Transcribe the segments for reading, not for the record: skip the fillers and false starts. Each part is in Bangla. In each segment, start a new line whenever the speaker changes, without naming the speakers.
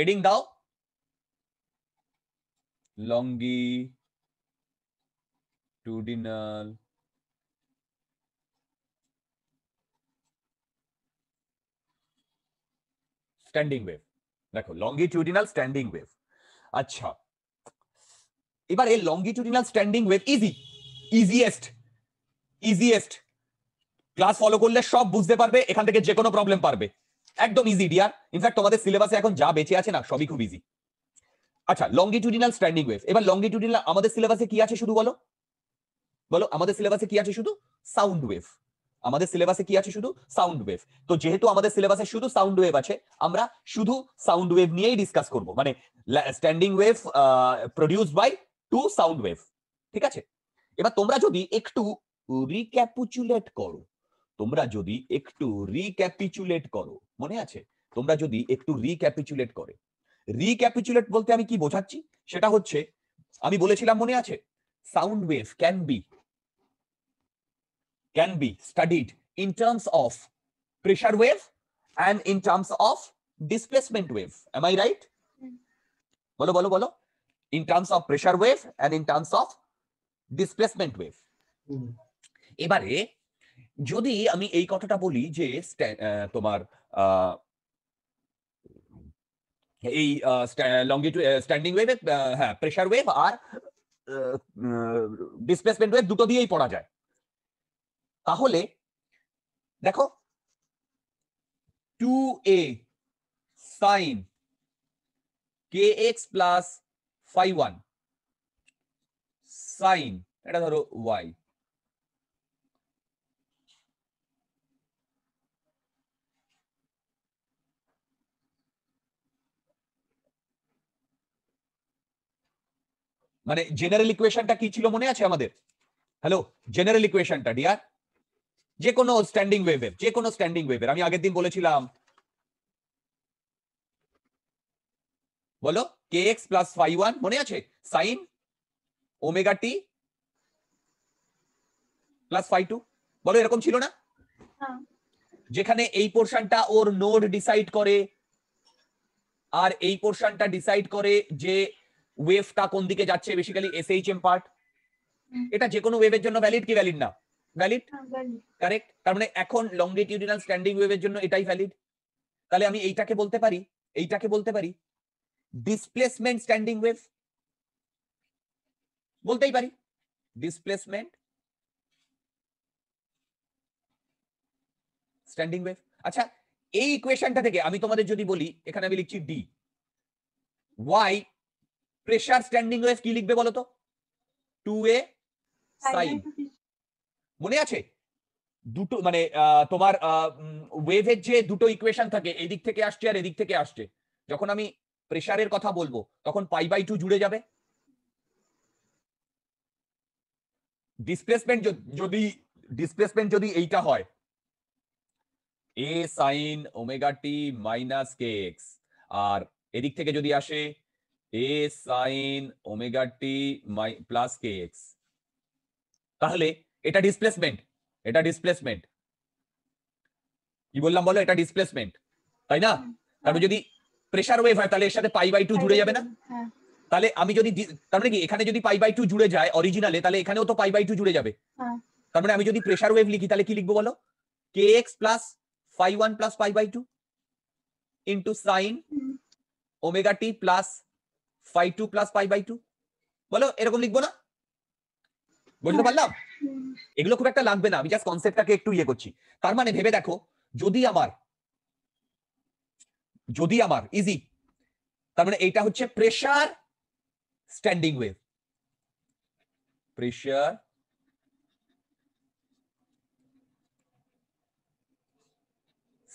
হেডিং দাও longitudinal স্ট্যান্ডিং ওয়েভ। দেখো লংগিটিউডিনাল স্ট্যান্ডিং ওয়েভ। আচ্ছা এবার এই longitudinal standing wave easiest class follow করলে সব বুঝতে পারবে, এখান থেকে যে কোনো প্রবলেম পারবে, একদম ইজি ডিয়ার। ইনফ্যাক্ট তোমাদের সিলেবাসে এখন যা বেঁচে আছে না সবই খুব ইজি। আচ্ছা লংগিটিউডিনাল স্ট্যান্ডিং ওয়েভ। এবার লংগিটিউডিনাল আমাদের সিলেবাসে কি আছে শুধু বলো বলো, আমাদের সিলেবাসে কি আছে শুধু সাউন্ড ওয়েভ। আমাদের সিলেবাসে কি আছে শুধু সাউন্ড ওয়েভ। তো যেহেতু আমাদের সিলেবাসে শুধু সাউন্ড ওয়েভ আছে, আমরা শুধু সাউন্ড ওয়েভ নিয়েই ডিসকাস করব, মানে standing wave produced by two sound wave. ঠিক আছে, এবার তোমরা যদি একটু রিক্যাপিচুলেট করো, মনে আছে, তোমরা যদি একটু রিক্যাপিচুলেট করে, রিক্যাপিচুলেট বলতে আমি কি বোঝাচ্ছি সেটা হচ্ছে, আমি বলেছিলাম মনে আছে, sound wave can be studied in terms of pressure wave and in terms of displacement wave. Am I right? বলো বলো বলো, in terms of pressure wave and in terms of displacement wave. এবারে যদি আমি এই কথাটা বলি যে তোমার এই স্ট্যান্ডিং ওয়েভ, হ্যাঁ প্রেসার ওয়েভ আর ডিসপ্লেসমেন্ট ওয়েভ দুটো দিয়েই পড়া যায়, তাহলে দেখো 2a sin kx plus phi 1 sin এটা ধরো y, মানে জেনারেল ইকুয়েশনটা কি ছিল মনে আছে আমাদের? হ্যালো, জেনারেল ইকুয়েশনটা ডিয়ার, যে কোনো স্ট্যান্ডিং ওয়েভের আমি আগের দিন বলেছিলাম, বলো kx প্লাস phi 1 মনে আছে, sin omega T plus phi 2, বলো এরকম ছিল না? যেখানে এই পোরশনটা ওর নোড ডিসাইড করে আর এই পোরশনটা ডিসাইড করে যে ওয়েভটা কোন দিকে যাচ্ছে, বেসিক্যালি এসএইচএম পার্ট। এটা যে কোনো ওয়েভের জন্য ভ্যালিড কি ভ্যালিড না? Valid, correct. তার মানে এখন লংগিটিউডিনাল স্ট্যান্ডিং ওয়েভের জন্য এটাই ভ্যালিড। তাহলে আমি এইটাকে বলতে পারি ডিসপ্লেসমেন্ট স্ট্যান্ডিং ওয়েভ, বলতেই পারি ডিসপ্লেসমেন্ট স্ট্যান্ডিং ওয়েভ। আচ্ছা এই ইকুয়েশনটা থেকে আমি তোমাদের যদি বলি, এখানে আমি লিখছি D Y, pressure standing wave কি লিখবে বলো তো? 2a sin, মনে আছে দুটো, মানে তোমার ওয়েভের যে দুটো ইকুয়েশন থাকে, এদিক থেকে আসছে আর এদিক থেকে আসছে, যখন আমি প্রেসারের কথা বলবো তখন পাই বাই 2 জুড়ে যাবে। ডিসপ্লেসমেন্ট যদি এইটা হয় a sin omega T minus kx, আর এদিক থেকে যদি আসে a sin omega T plus kx, তাহলে এটা ডিসপ্লেসমেন্ট কি বললাম বলো, এটা ডিসপ্লেসমেন্ট, তাই না? তারপরে যদি প্রেসার ওয়েভ হয় তাহলে এর সাথে পাই বাই 2 জুড়ে যাবে না? তাহলে আমি যদি, তার মানে কি এখানে যদি পাই বাই 2 জুড়ে যায় অরিজিনালে, তাহলে এখানেও তো পাই বাই 2 জুড়ে যাবে। তার মানে আমি যদি প্রেসার ওয়েভ লিখি তাহলে কি লিখবো বলো? kx plus phi 1 plus pi by 2 into sin omega T plus phi 2 plus pi by 2, বলো এরকম লিখবো না? বুঝতে পারলাম? এগুলো খুব একটা লাগবে না, আমি জাস্ট কনসেপ্টটাকে একটু ইয়ে করছি। তার মানে ভেবে দেখো, যদি আমার ইজি, তার মানে এইটা হচ্ছে pressure standing wave, pressure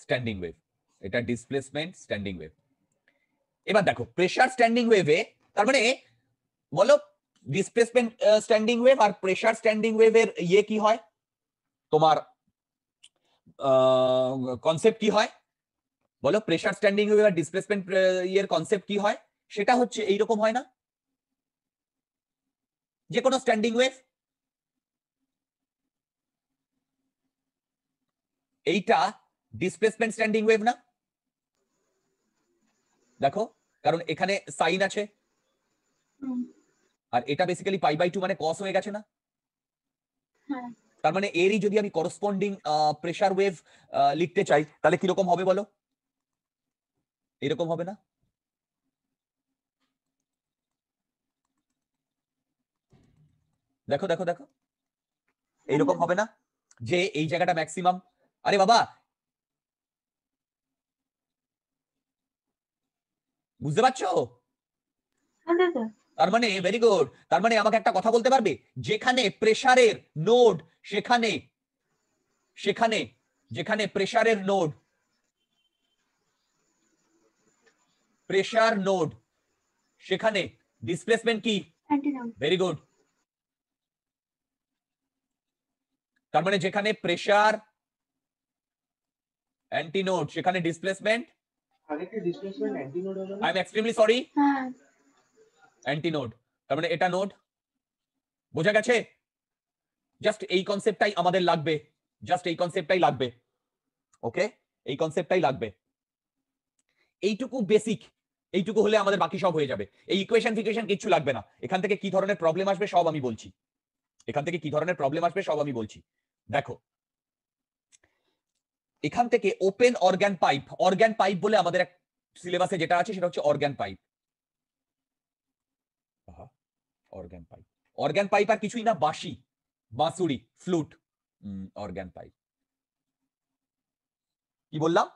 standing wave, এটা ডিসপ্লেসমেন্ট স্ট্যান্ডিং ওয়েভ। এবার দেখো প্রেসার স্ট্যান্ডিং ওয়েভে, তার মানে বলো ডিসপ্লেসমেন্ট স্ট্যান্ডিং ওয়েভ আর প্রেসার স্ট্যান্ডিং ওয়েভের ইয়ে কি হয়, তোমার কনসেপ্ট কি হয় বলো? প্রেসার স্ট্যান্ডিং ওয়েভ আর ডিসপ্লেসমেন্ট ইয়ের কনসেপ্ট কি হয়? সেটা হচ্ছে এইরকম হয় না, যে কোনো স্ট্যান্ডিং ওয়েভ এইটা ডিসপ্লেসমেন্ট স্ট্যান্ডিং ওয়েভ না? দেখো কারণ এখানে সাইন আছে, আর এটা বেসিক্যালি π/2 মানে কস হয়ে গেছে না?
হ্যাঁ
তার মানে এরই যদি আমি করসপন্ডিং প্রেসার ওয়েভ লিখতে চাই তাহলে কিরকম হবে বলো? এরকম হবে না? দেখো দেখো দেখো, এইরকম হবে না যে এই জায়গাটা ম্যাক্সিমাম? আরে বাবা, বুঝতে পারছো?
হ্যাঁ দাদা
তার মানে ভেরি গুড, তার মানে আমাকে একটা কথা বলতে পারবে, যেখানে প্রেসারের নোড, সেখানে সেখানে যেখানে প্রেসারের নোড, প্রেসার নোড, সেখানে ডিসপ্লেসমেন্ট কি?
অ্যান্টিনোড
ভেরি গুড। তার মানে যেখানে প্রেসার অ্যান্টিনোড সেখানে ডিসপ্লেসমেন্ট,
আগে কি ডিসপ্লেসমেন্ট অ্যান্টিনোড হবে না?
আই এম এক্সট্রিমলি সরি,
হ্যাঁ
অ্যান্টিনোড। তার মানে এটা নোড, বোঝা গেছে? জাস্ট এই কনসেপ্টটাই আমাদের লাগবে, জাস্ট এই কনসেপ্টটাই লাগবে। ওকে, এই কনসেপ্টটাই লাগবে, এইটুকু বেসিক, এইটুকু হলে আমাদের বাকি সব হয়ে যাবে। এই ইকুয়েশন ফিকুয়েশন কিছু লাগবে না। এখান থেকে কি ধরনের প্রবলেম আসবে সব আমি বলছি, এখান থেকে কি ধরনের প্রবলেম আসবে সব আমি বলছি। দেখো, এখান থেকে open organ pipe, organ pipe বলে আমাদের এক সিলেবাসে যেটা আছে সেটা হচ্ছে organ pipe. Organ pipe, organ pipe আর কিছুই না, বাঁশি, বাঁশুড়ি, ফ্লুট, অর্গান পাইপ। কি বললাম?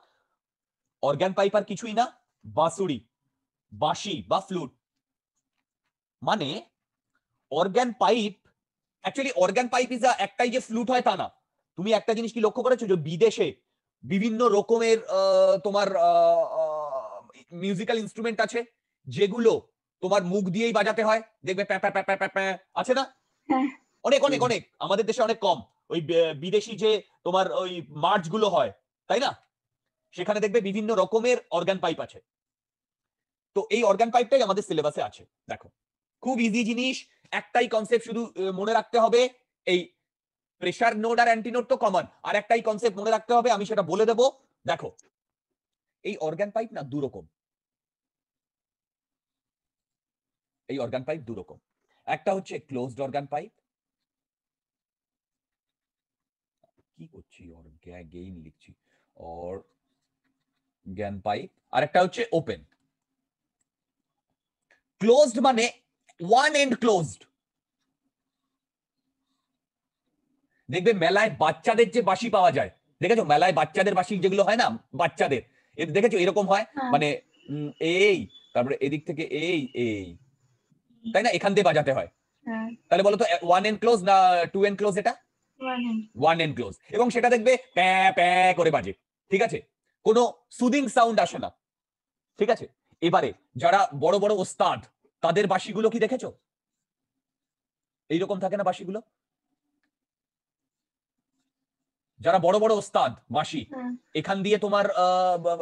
অর্গান পাইপ আর কিছুই না, বাঁশুড়ি, বাঁশি বা ফ্লুট। মানে organ pipe, actually organ pipe is একটাই যে ফ্লুট হয় তা না। তুমি একটা জিনিস কি লক্ষ্য করেছো যে বিদেশে বিভিন্ন রকমের তোমার মিউজিক্যাল ইনস্ট্রুমেন্ট আছে যেগুলো তোমার মুখ দিয়েই বাজাতে হয়, দেখবে প্যা প্যা প্যা প্যা প্যা প্যা, আছে না?
হ্যাঁ
অনেক অনেক অনেক, আমাদের দেশে অনেক কম। ওই বিদেশি যে তোমার ওই মার্চ গুলো হয়, তাই না, সেখানে দেখবে বিভিন্ন রকমের অর্গান পাইপ আছে। তো এই অর্গান পাইপটাই আমাদের সিলেবাসে আছে। দেখো, খুব ইজি জিনিস, একটাই কনসেপ্ট শুধু মনে রাখতে হবে, এই প্রেসার নোড আর অ্যান্টিনোড তো কমন, আর একটাই কনসেপ্ট মনে রাখতে হবে, আমি সেটা বলে দেবো। দেখো, এই অর্গান পাইপ না দু রকম, এই অর্গান পাইপ দু রকম। একটা হচ্ছে ক্লোজড অর্গান পাইপ, কি করছি গেইন লিখছি, অর্গান পাইপ, আর একটা হচ্ছে ওপেন। ক্লোজড মানে ওয়ান এন্ড ক্লোজড। দেখবে মেলায় বাচ্চাদের যে বাঁশি পাওয়া যায়, দেখেছো মেলায় বাচ্চাদের বাঁশি যেগুলো হয় না বাচ্চাদের, দেখেছো এরকম হয়,
হ্যাঁ
মানে এই, তারপরে এদিক থেকে এই, তাই না, এখান দিয়ে বাজাতে হয়।
হ্যাঁ
তাহলে বলো তো ওয়ান এন্ড ক্লোজ না টু এন্ড ক্লোজ? এটা
one hand
one end close, এবং সেটা দেখবে প্যা প্যা করে বাজে, ঠিক আছে, কোনো সুদিং সাউন্ড আসে না, ঠিক আছে। এবারে যারা বড় বড় ওস্তাদ, তাদের বাঁশিগুলো কি দেখেছো এইরকম থাকে না বাঁশিগুলো? যারা বড় বড় ওস্তাদ বাঁশি,
হ্যাঁ
এখান দিয়ে তোমার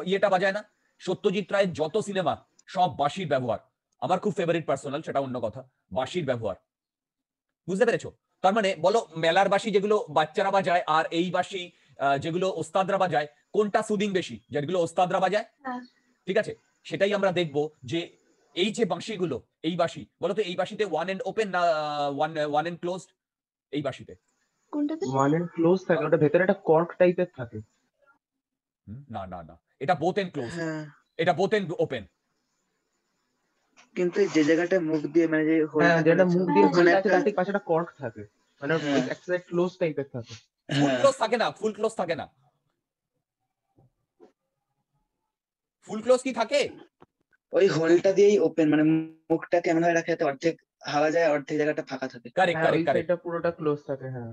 ইয়েটা বাজায় না? সত্যজিৎ রায়ের যত সিনেমা সব বাঁশির ব্যবহার, আমার খুব ফেভারিট পার্সোনাল, সেটা অন্য কথা, বাঁশির ব্যবহার, বুঝতে পেরেছো? তার মানে বলো মেলার বাঁশি যেগুলো বাচ্চারা বাজায় আর এই বাঁশি যেগুলো ওস্তাদরা বাজায়, কোনটা সুদিং বেশি? যেগুলো ওস্তাদরা বাজায়,
হ্যাঁ
ঠিক আছে। সেটাই আমরা দেখবো যে এই যে বাঁশিগুলো, এই বাঁশি বলতো এই বাঁশিতে ওয়ান এন্ড ওপেন না ওয়ান এন্ড ক্লোজড? এই বাঁশিতে
কোনটাতে
ওয়ান এন্ড ক্লোজ থাকে, ওটা ভেতরে একটা কর্ক টাইপের থাকে।
না না না, এটা বোথ এন্ড ক্লোজ,
হ্যাঁ
এটা বোথ এন্ড ওপেন।
কিন্তু এই যে জায়গাটা মুখ দিয়ে মানে যে
হ্যাঁ,
হোলটা
যেটা
করেছে
মুখ দিয়ে
ওখানে
হোলটা আছে
একটা
তার ঠিক পাশে একটা কর্ক থাকে, মানে
হ্যাঁ
একটা সাইড ক্লোজ টাইপের থাকে।
ফুল
হ্যাঁ
ক্লোজ থাকে না, ফুল ক্লোজ থাকে না, ফুল ক্লোজ কি থাকে?
ওই হোলটা দিয়েই ওপেন, মানে মুখটা কেমন ভাবে রাখা যাতে অর্ধেক হাওয়া যায় অর্ধেক জায়গাটা ফাঁকা থাকে।
কারেক্ট
হ্যাঁ, ওই
কারেক্ট কারেক্ট,
সাইডটা পুরোটা ক্লোজ থাকে। হ্যাঁ,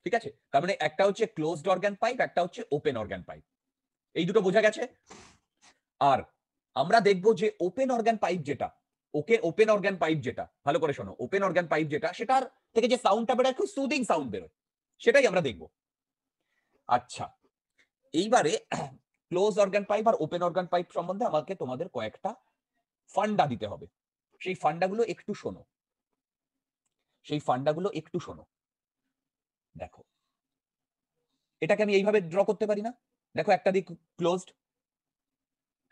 ঠিক আছে। তার মানে একটা হচ্ছে ক্লোজড অর্গান পাইপ, একটা হচ্ছে ওপেন অর্গান পাইপ, এই দুটো বোঝা গেছে। আর আমরা দেখবো যে ওপেন অর্গান পাইপ যেটা, ওপেন অর্গান পাইপ যেটা, ভালো করে শোনো, ওপেন অর্গান পাইপ যেটা, সেটার থেকে যে সাউন্ডটা বেরোয় খুব সুদিং সাউন্ড বেরোয়, সেটাই আমরা দেখবো। আচ্ছা, এইবারে ক্লোজ অর্গান পাইপ আর ওপেন অর্গান পাইপ সম্বন্ধে আমাকে তোমাদের কয়েকটা ফান্ডা দিতে হবে, সেই ফান্ডাগুলো একটু শোনো, সেই ফান্ডাগুলো একটু শোনো। দেখো, এটাকে আমি এইভাবে ড্র করতে পারি না? দেখো, একটা দিক ক্লোজড,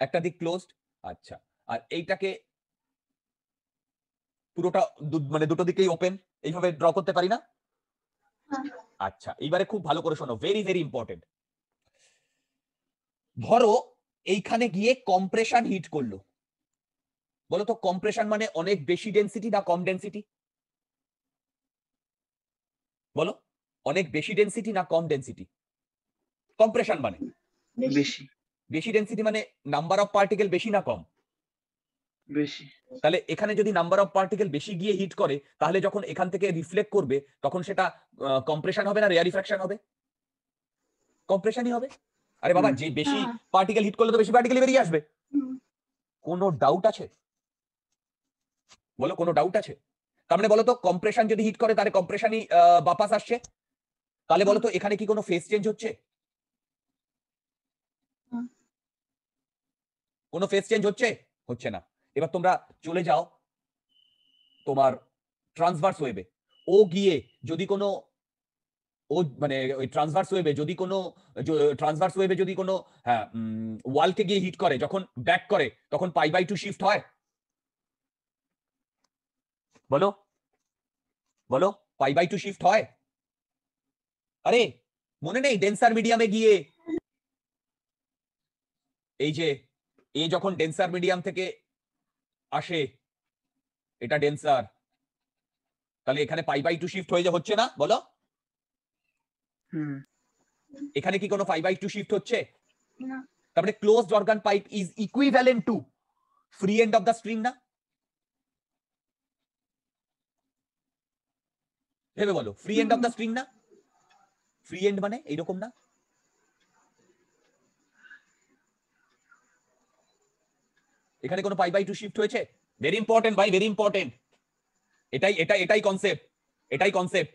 একটা দিক ক্লোজড, আচ্ছা, আর এইটাকে পুরোটা মানে দুটো দিকেই ওপেন, এইভাবে ড্র করতে পারি না?
হ্যাঁ।
আচ্ছা, এইবারে খুব ভালো করে শোনো, ভেরি ভেরি ইম্পর্টেন্ট। ধরো এইখানে গিয়ে কম্প্রেশন হিট করলো, বলো তো কম্প্রেশন মানে অনেক বেশি ডেন্সিটি না কম ডেন্সিটি? বলো, অনেক বেশি ডেন্সিটি না কম ডেন্সিটি? কম্প্রেশন মানে
বেশি
বেশি ডেন্সিটি মানে নাম্বার অফ পার্টিকেল বেশি না কম?
বেশি
তাহলে এখানে যদি নাম্বার অফ পার্টিকেল বেশি গিয়ে হিট করে, তাহলে যখন এখান থেকে রিফ্লেক্ট করবে তখন সেটা কম্প্রেশন হবে না রেয়ারিফ্র্যাকশন হবে? কম্প্রেশনই হবে। আরে বাবা, যে বেশি
হ্যাঁ।
পার্টিকেল হিট করলে তো বেশি পার্টিকেল বেরিয়ে আসবে।
হুম।
কোনো ডাউট আছে? বলো, কোনো ডাউট আছে? তার মানে বলো তো কম্প্রেশন যদি হিট করে তাহলে কম্প্রেশনই বাপাস আসছে, তাহলে বলো তো এখানে কি কোনো ফেজ চেঞ্জ হচ্ছে?
হুম।
কোনো ফেজ চেঞ্জ হচ্ছে? হচ্ছে না। এবার তোমরা চলে যাও তোমার ট্রান্সভার্স ওয়েবে, ও গিয়ে যদি কোনো ও মানে ওই ট্রান্সভার্স ওয়েবে যদি কোনো হ্যাঁ ওয়ালকে গিয়ে হিট করে, যখন ব্যাক করে তখন π/2 শিফট হয়? বলো বলো, π/2 শিফট হয়? আরে মনে নেই ডেন্সার মিডিয়ামে গিয়ে এই যে এ যখন ডেন্সার মিডিয়াম থেকে আসে, এটা ডেন্সার, তাহলে এখানে π/2 শিফট হয়ে হচ্ছে না? বলো,
হুম
এখানে কি কোনো π/2 শিফট হচ্ছে?
না।
তার মানে closed organ pipe is equivalent to free end of the string না? ভেবে বলো, free end of the string না? ফ্রি এন্ড মানে এইরকম না? এখানে কোনো π/2 শিফট হয়েছে? ভেরি ইম্পর্টেন্ট ভাই, ভেরি ইম্পর্টেন্ট। এটাই কনসেপ্ট, এটাই কনসেপ্ট।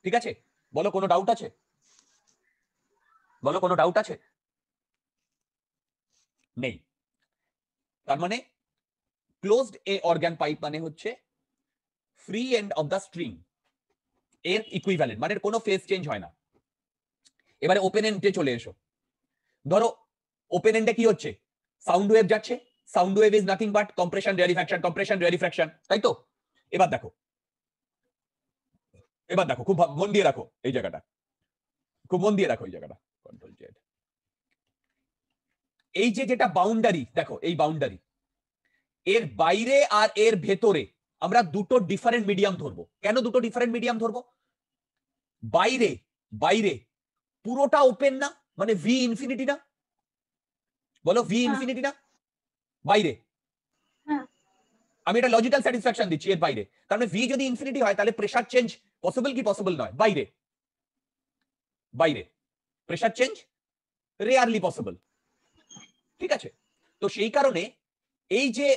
ঠিক আছে, বলো কোনো ডাউট আছে? বলো কোনো ডাউট আছে? নেই। তার মানে ক্লোজড এ অর্গান পাইপ মানে হচ্ছে free end of the string এর ইকুইভ্যালেন্ট, মানে কোনো ফেজ চেঞ্জ হয় না। এবারে ওপেন এন্ডে চলে এসো। ধরো ওপেন এন্ডে কি হচ্ছে? সাউন্ড ওয়েভ যাচ্ছে। Sound wave is nothing but compression rarefaction, compression rarefaction, তাই তো? এবার দেখো, খুব মন দিয়ে রাখো এই জায়গাটা, খুব মন দিয়ে রাখো এই জায়গাটা। Control Z. এই যে যেটা বাউন্ডারি, দেখো এই বাউন্ডারি, এর বাইরে আর এর ভেতরে আমরা দুটো ডিফারেন্ট মিডিয়াম ধরবো। কেন দুটো ডিফারেন্ট মিডিয়াম ধরবো? বাইরে বাইরে পুরোটা ওপেন না, মানে ভি ইনফিনিটি না? বলো, ভি ইনফিনিটি না বাইরে?
হ্যাঁ।
আমি এটা লজিক্যাল স্যাটিসফ্যাকশন দিচ্ছি, এর বাইরে। তার মানে ভি যদি ইনফিনিটি হয় তাহলে প্রেসার চেঞ্জ পসিবল কি পসিবল নয়? বাইরে বাইরে প্রেসার চেঞ্জ রেয়ারলি পসিবল। ঠিক আছে, তো সেই কারণে এই যে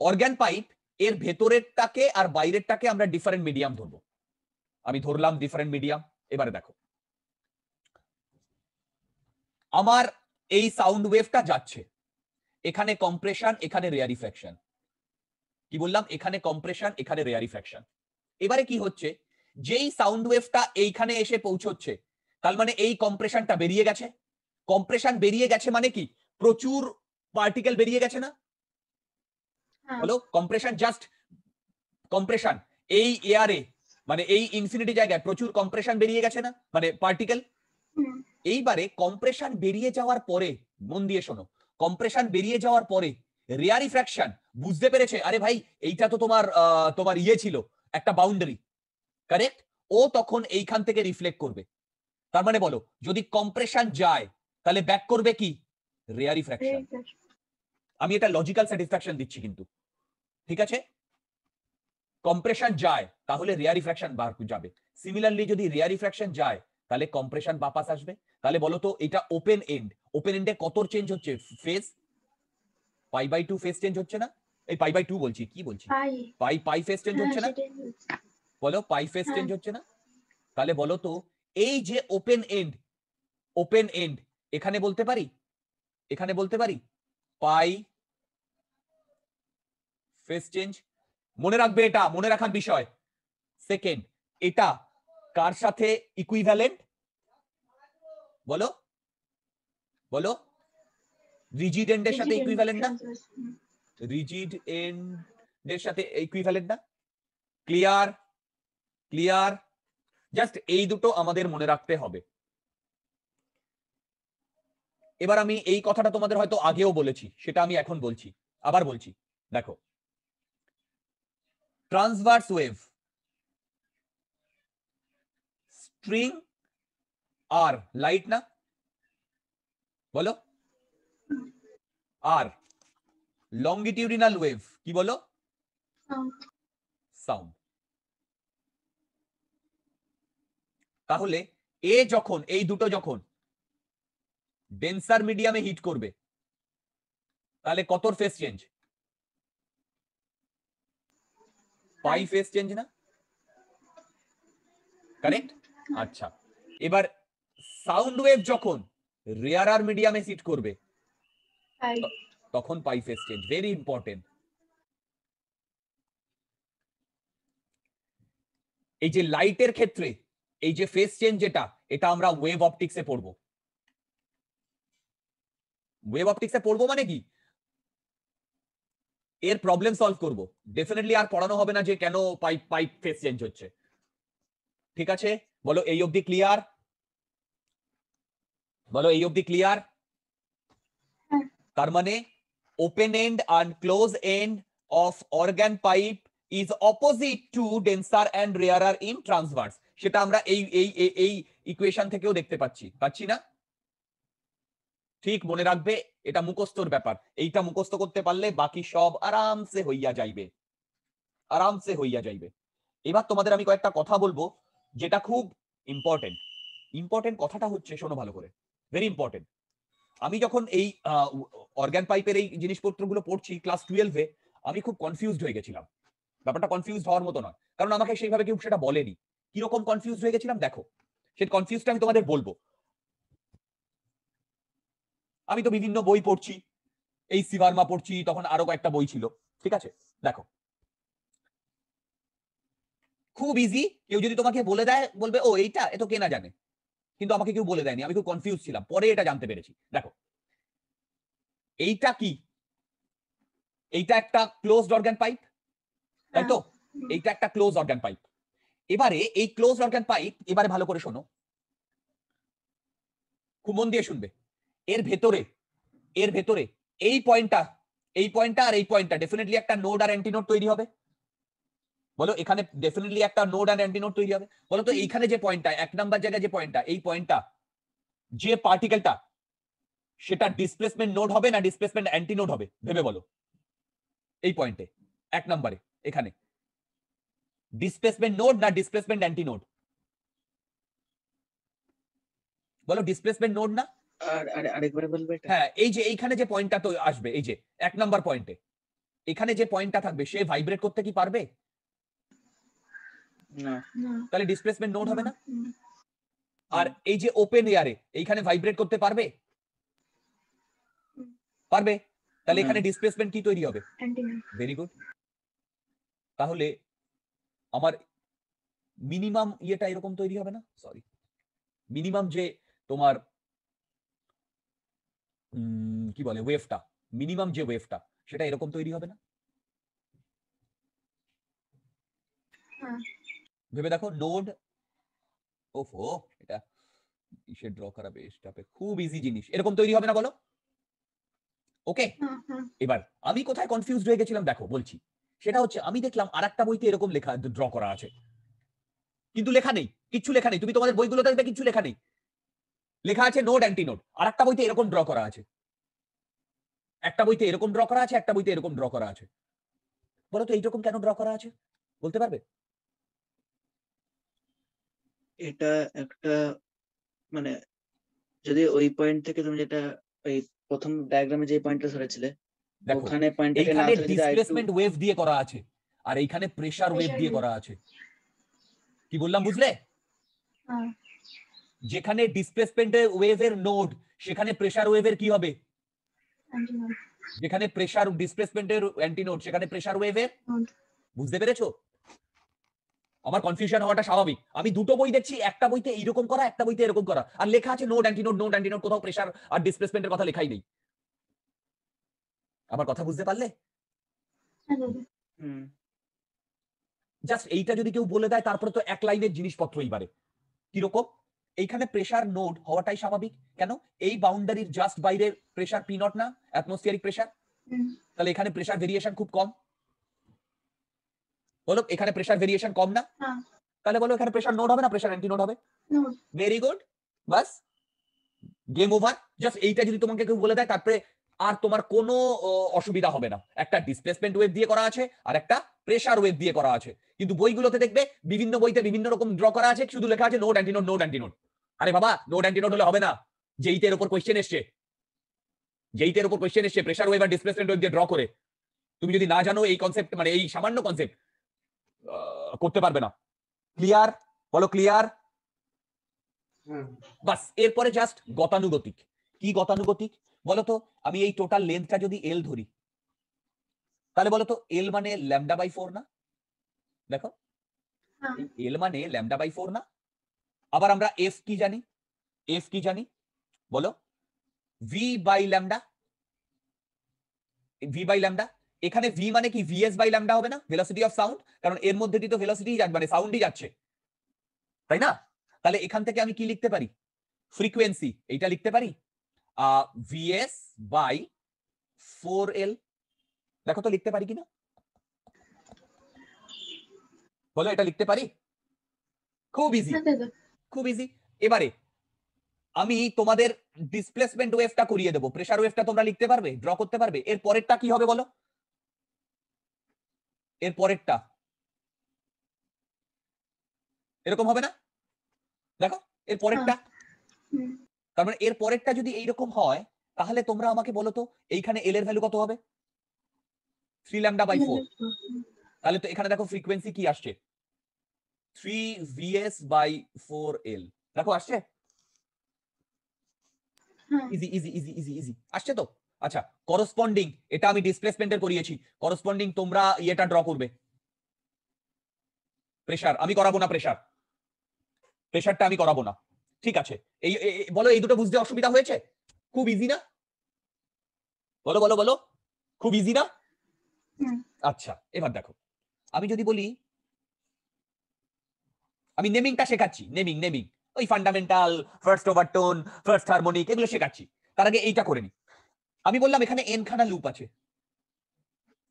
অর্গান পাইপ, এর ভেতরেরটাকে আর বাইরেরটাকে আমরা ডিফারেন্ট মিডিয়াম ধরবো। আমি ধরলাম ডিফারেন্ট মিডিয়াম। এবারে দেখো, আমার এই সাউন্ড ওয়েভটা যাচ্ছে, এখানে কম্প্রেশন, এখানে রেয়ারিফ্র্যাকশন। কি বললাম? এখানে কম্প্রেশন, এখানে রেয়ারিফ্র্যাকশন। এবারে কি হচ্ছে, যেই সাউন্ড ওয়েভটা এইখানে এসে পৌঁছচ্ছে, তার মানে এই কম্প্রেশনটা বেরিয়ে গেছে। কম্প্রেশন বেরিয়ে গেছে মানে কি? প্রচুর পার্টিকেল বেরিয়ে গেছে না?
হ্যাঁ।
বলো, কম্প্রেশন জাস্ট কম্প্রেশন, এই এয়ারে মানে এই ইনফিনিটি জায়গায় প্রচুর কম্প্রেশন বেরিয়ে গেছে না, মানে পার্টিকেল।
হুম।
এইবারে কম্প্রেশন বেরিয়ে যাওয়ার পরে, মন দিয়ে শোনো, কম্প্রেশন বেরিয়ে যাওয়ার পরে রেয়ারিফ্র্যাকশন বুঝতে পেরেছে, আরে ভাই এইটা তো তোমার ইয়ে ছিল, একটা বাউন্ডারি, কারেক্ট? ও তখন এইখান থেকে রিফ্লেক্ট করবে। তার মানে বলো, যদি কম্প্রেশন যায় তাহলে ব্যাক করবে কি? রেয়ারিফ্র্যাকশন। আমি এটা লজিক্যাল স্যাটিসফ্যাকশন দিচ্ছি কিন্তু, ঠিক আছে? কম্প্রেশন যায় তাহলে রেয়ারিফ্র্যাকশন বার যাবে। সিমিলারলি যদি রেয়ারিফ্র্যাকশন যায় তাহলে কম্প্রেশন বাপাস আসবে। তাহলে বলো তো এটা ওপেন এন্ড, ওপেন এন্ডে কত চেঞ্জ হচ্ছে? ফেজ π/2 ফেজ চেঞ্জ হচ্ছে না? এই π/2 বলছি, কি বলছি, পাই ফেজ চেঞ্জ হচ্ছে না? বলো, পাই ফেজ চেঞ্জ হচ্ছে না? তাহলে বলো তো এই যে ওপেন এন্ড এখানে বলতে পারি, এখানে বলতে পারি পাই ফেজ চেঞ্জ। মনে রাখবে, এটা মনে রাখার বিষয়। সেকেন্ড, এটা কার সাথে ইকুইভ্যালেন্ট? বলো বলো, রিজিড এন্ডের সাথে
Rigid and
ইকুইভ্যালেন্ট না,
transverse.
রিজিড এন্ডের সাথে ইকুইভ্যালেন্ট না? ক্লিয়ার? ক্লিয়ার? জাস্ট এই দুটো আমাদের মনে রাখতে হবে। এবার আমি এই কথাটা তোমাদের হয়তো আগেও বলেছি, সেটা আমি এখন বলছি, আবার বলছি। দেখো, ট্রান্সভার্স ওয়েভ, স্ট্রিং আর লাইট না, বলো? আর লঙ্গিটিউডিনাল ওয়েভ কি বলো?
Sound.
সাউন্ড। তাহলে যখন এই দুটো যখন ডেন্সার মিডিয়ামে হিট করবে, তাহলে কতর ফেজ চেঞ্জ? পাই ফেজ চেঞ্জ না? কারেক্ট? আচ্ছা, এবার সাউন্ড ওয়েভ যখন রেয়ারার মিডিয়ামে হিট করবে,
Pi.
তখন পাই ফেজ চেঞ্জ। Very important. এই যে লাইটের ক্ষেত্রে এই যে ফেজ চেঞ্জ, এটা আমরা ওয়েভ অপটিক্সে পড়বো। ওয়েভ অপটিক্সে পড়বো মানে কি, এর প্রবলেম সলভ করব। ডেফিনেটলি আর পড়ানো হবে না যে কেন পাইপ ফেজ চেঞ্জ হচ্ছে। ঠিক আছে, বলো এই অবধি ক্লিয়ার? বলো এই অবধি ক্লিয়ার? তার মানে open end and close end of organ pipe is opposite to denser and rarer in transverse। সেটা আমরা এই ইকুয়েশন থেকেও দেখতে পাচ্ছি না? ঠিক মনে রাখবে, এটা মুখস্থর ব্যাপার। এইটা মুখস্থ করতে পারলে বাকি সব আরামসে হইয়া যাইবে, আরামসে হইয়া যাইবে। এবার তোমাদের আমি কয়েকটা কথা বলবো যেটা খুব ইম্পর্টেন্ট। ইম্পর্টেন্ট কথাটা হচ্ছে, শোনো ভালো করে, ভেরি ইম্পর্টেন্ট। আমি যখন এই অর্গান পাইপের এই জিনিসপত্রগুলো পড়ছি ক্লাস 12-এ, আমি খুব কনফিউজড হয়ে গেছিলাম। ব্যাপারটা কনফিউজড হওয়ার মতো নয়, কারণ আমাকে সেইভাবে কেউ সেটা বলেনি। কিরকম কনফিউজড হয়ে গেছিলাম দেখো, সেই কনফিউজটা আমি তোমাদের বলবো। আমি তো বিভিন্ন বই পড়ছি, এই সিভার্মা পড়ছি, তখন আরো কয়েকটা বই ছিল। ঠিক আছে, দেখো খুব ইজি। কেউ যদি তোমাকে বলে দেয়, বলবে ও এইটা এত কে না জানে, কিন্তু আমাকে কেউ বলে দেয়নি, আমি খুব কনফিউজ ছিলাম, পরে এটা জানতে পেরেছি। দেখো এইটা কি, এইটা একটা ক্লোজড অর্গান পাইপ, তাই তো? এইটা একটা ক্লোজ অর্গান পাইপ। এবারে এই ক্লোজ অর্গান পাইপ, এবারে ভালো করে শোনো, খুব মন দিয়ে শুনবে। এর ভেতরে এই পয়েন্টটা আর এই পয়েন্টটা ডেফিনেটলি একটা নোড আর অ্যান্টিনোড তৈরি হবে। বলো এখানে ডেফিনেটলি একটা নোড আর অ্যান্টিনোড তৈরি হবে। বলো তো এইখানে যে পয়েন্টটা, 1 নাম্বার জায়গায় যে পয়েন্টটা, এই পয়েন্টটা যে পার্টিকেলটা, সেটা ডিসপ্লেসমেন্ট নোড হবে না ডিসপ্লেসমেন্ট অ্যান্টিনোড হবে? ভেবে বলো। এই পয়েন্টে 1 নম্বরে এখানে ডিসপ্লেসমেন্ট নোড না ডিসপ্লেসমেন্ট অ্যান্টিনোড? বলো ডিসপ্লেসমেন্ট নোড না?
আরেকবার বলবে এটা?
হ্যাঁ, এই যে এইখানে যে পয়েন্টটা তো আসবে, এই যে 1 নাম্বার পয়েন্টে, এখানে যে পয়েন্টটা থাকবে, সে ভাইব্রেট করতে কি পারবে?
না।
তাহলে ডিসপ্লেসমেন্ট নোড হবে না?
Mm.
আর এই যে ওপেন এয়ারে এইখানে ভাইব্রেট করতে পারবে? পারবে। তাহলে এখানে ডিসপ্লেসমেন্ট কি তৈরি হবে?
Antenna.
Very good. তাহলে আমার মিনিমাম ইয়েটা এরকম তৈরি হবে না? সরি, মিনিমাম যে তোমার কি বলে ওয়েভটা, মিনিমাম যে ওয়েভটা, সেটা এরকম তৈরি হবে না?
হ্যাঁ।
ভেবে দেখো, নোড, ওফো এটা কিসে ড্র করা বেশ টাপে, খুব ইজি জিনিস, এরকম তৈরি হবে না বলো? ওকে, এবার আমি কোথায় কনফিউজড হয়ে গেছিলাম দেখো বলছি। সেটা হচ্ছে, আমি দেখলাম আরেকটা বইতে এরকম লেখা ড্র করা আছে, কিন্তু লেখা নেই, কিচ্ছু লেখা নেই। তুমি তোমাদের বইগুলোতে দেখবে কিচ্ছু লেখা নেই, লেখা আছে নোড অ্যান্টিনোড। আরেকটা বইতে এরকম ড্র করা আছে, একটা বইতে এরকম ড্র করা আছে, একটা বইতে এরকম ড্র করা আছে। বলো তো এইরকম কেন ড্র করা আছে, বলতে পারবে?
এটা একটা মানে, যদি ওই পয়েন্ট থেকে তুমি যেটা ওই প্রথম ডায়াগ্রামে যে পয়েন্টটা ধরেছিলে,
দেখো
ওখানে পয়েন্টটাকে না
এইখানে
ধরে যদি
ডিসপ্লেসমেন্ট ওয়েভ দিয়ে করা আছে, আর এইখানে প্রেসার ওয়েভ দিয়ে করা আছে। কি বললাম বুঝলে? যেখানে ডিসপ্লেসমেন্ট ওয়েভের নোড, সেখানে প্রেসার ওয়েভের কি হবে?
Antenna.
যেখানে প্রেসার ডিসপ্লেসমেন্টের অ্যান্টিনোড, সেখানে প্রেসার ওয়েভের।
Node.
বুঝতে পেরেছো? আমার কনফিউশন হওয়াটা স্বাভাবিক। আমি দুটো বই দেখছি, একটা বইতে এইরকম করা, একটা বইতে এরকম করা, আর লেখা আছে নোড অ্যান্টিনোড, নোড অ্যান্টিনোড, কোথাও প্রেসার আর ডিসপ্লেসমেন্টের কথা লেখাই নেই। আমার কথা বুঝতে পারলে?
হ্যাঁ দাদা।
হুম
জাস্ট এইটা যদি কেউ বলে দেয় তারপরে তো এক লাইনের জিনিসপত্র এইবারে কিরকম, এইখানে প্রেসার নোড হওয়াটাই স্বাভাবিক। কেন? এই বাউন্ডারির জাস্ট বাইরের প্রেসার পি নট না, অ্যাটমসফিয়ারিক প্রেসার।
হুম,
তাহলে এখানে প্রেসার ভেরিয়েশন খুব কম। বলো এখানে প্রেসার ভেরিয়েশন কম না?
হ্যাঁ
তাহলে বলো এখানে প্রেসার নোড হবে না প্রেসার অ্যান্টি নোড হবে?
নোড।
ভেরি গুড, বাস গেম ওভার। জাস্ট এইটা যদি তোমাকে কেউ বলে দেয় তারপরে আর তোমার কোনো অসুবিধা হবে না। একটা ডিসপ্লেসমেন্ট ওয়েভ দিয়ে করা আছে আর একটা প্রেসার ওয়েভ দিয়ে করা আছে, কিন্তু বইগুলোতে দেখবে বিভিন্ন বইতে বিভিন্ন রকম ড্র করা আছে, শুধু লেখা আছে নোড অ্যান্টিনোড নোড অ্যান্টিনোড। আরে বাবা নোড অ্যান্টিনোড হলে হবে না, যেইটের উপর কোশ্চেন এসছে, যেইটের উপর কোশ্চেন এসছে প্রেসার ওয়েভ আর ডিসপ্লেসমেন্ট ওয়েভ দিয়ে ড্র করে, তুমি যদি না জানো এই কনসেপ্ট, মানে এই সামান্য কনসেপ্ট করতে পারবে না। ক্লিয়ার? বলো ক্লিয়ার? বাস এরপরে জাস্ট গতানুগতিক। কি গতানুগতিক বলতো? আমি এই টোটাল লেন্থটা যদি এল ধরি, তাহলে বলতো এল মানে ল্যামডা বাই 4 না? দেখো
হ্যাঁ
এল মানে ল্যামডা বাই 4 না? আবার আমরা এফ কি জানি? এফ কি জানি বলো? V by lambda. V by lambda, এখানে ভি মানে কি ভিএস বাই ল্যামডা হবে না? ভেলোসিটি অফ সাউন্ড, কারণ এর মধ্যে দিয়ে তো ভেলোসিটি মানে সাউন্ডই যাচ্ছে, তাই না? তাহলে এখান থেকে আমি কি লিখতে পারি? ফ্রিকোয়েন্সি এইটা লিখতে পারি ভিএস বাই 4L। দেখো তো লিখতে পারি কিনা, বলো এটা লিখতে পারি? খুব ইজি,
হ্যাঁ দাদা।
খুব ইজি। এবারে আমি তোমাদের ডিসপ্লেসমেন্ট ওয়েভটা করিয়ে দেবো, প্রেসার ওয়েভটা তোমরা লিখতে পারবে, ড্র করতে পারবে। এর পরেরটা কি হবে বলো? এর পরেরটা এরকম হবে না? দেখো এর পরেরটা,
হুম,
তার মানে এর পরেরটা যদি এইরকম হয়, তাহলে তোমরা আমাকে বলো তো এইখানে এল এর ভ্যালু কত হবে? 3 ল্যামডা বাই 4। তাহলে তো এখানে দেখো ফ্রিকোয়েন্সি কি আসছে? 3 VS বাই 4L। দেখো আসছে?
হ্যাঁ
easy easy easy easy easy আসছে তো। আচ্ছা করসপন্ডিং, এটা আমি ডিসপ্লেসমেন্টের করিয়েছি, করসপন্ডিং তোমরা ইয়েটা ড্র করবে। প্রেসার আমি করাবো না, প্রেসার প্রেসারটা আমি করাবো না। ঠিক আছে, বলো এই দুটো বুঝতে অসুবিধা হয়েছে? খুব ইজি না? বলো বলো বলো, খুব ইজি না?
হুম,
আচ্ছা এবার দেখো, আমি যদি বলি, আমি নেমিংটা শেখাচ্ছি, নেমিং নেমিং ওই ফান্ডামেন্টাল, ফার্স্ট ওভারটোন, ফার্স্ট হারমোনিক এগুলো শেখাচ্ছি। তার আগে এইটা করে নি। আমি বললাম এখানে এন খানা লুপ আছে,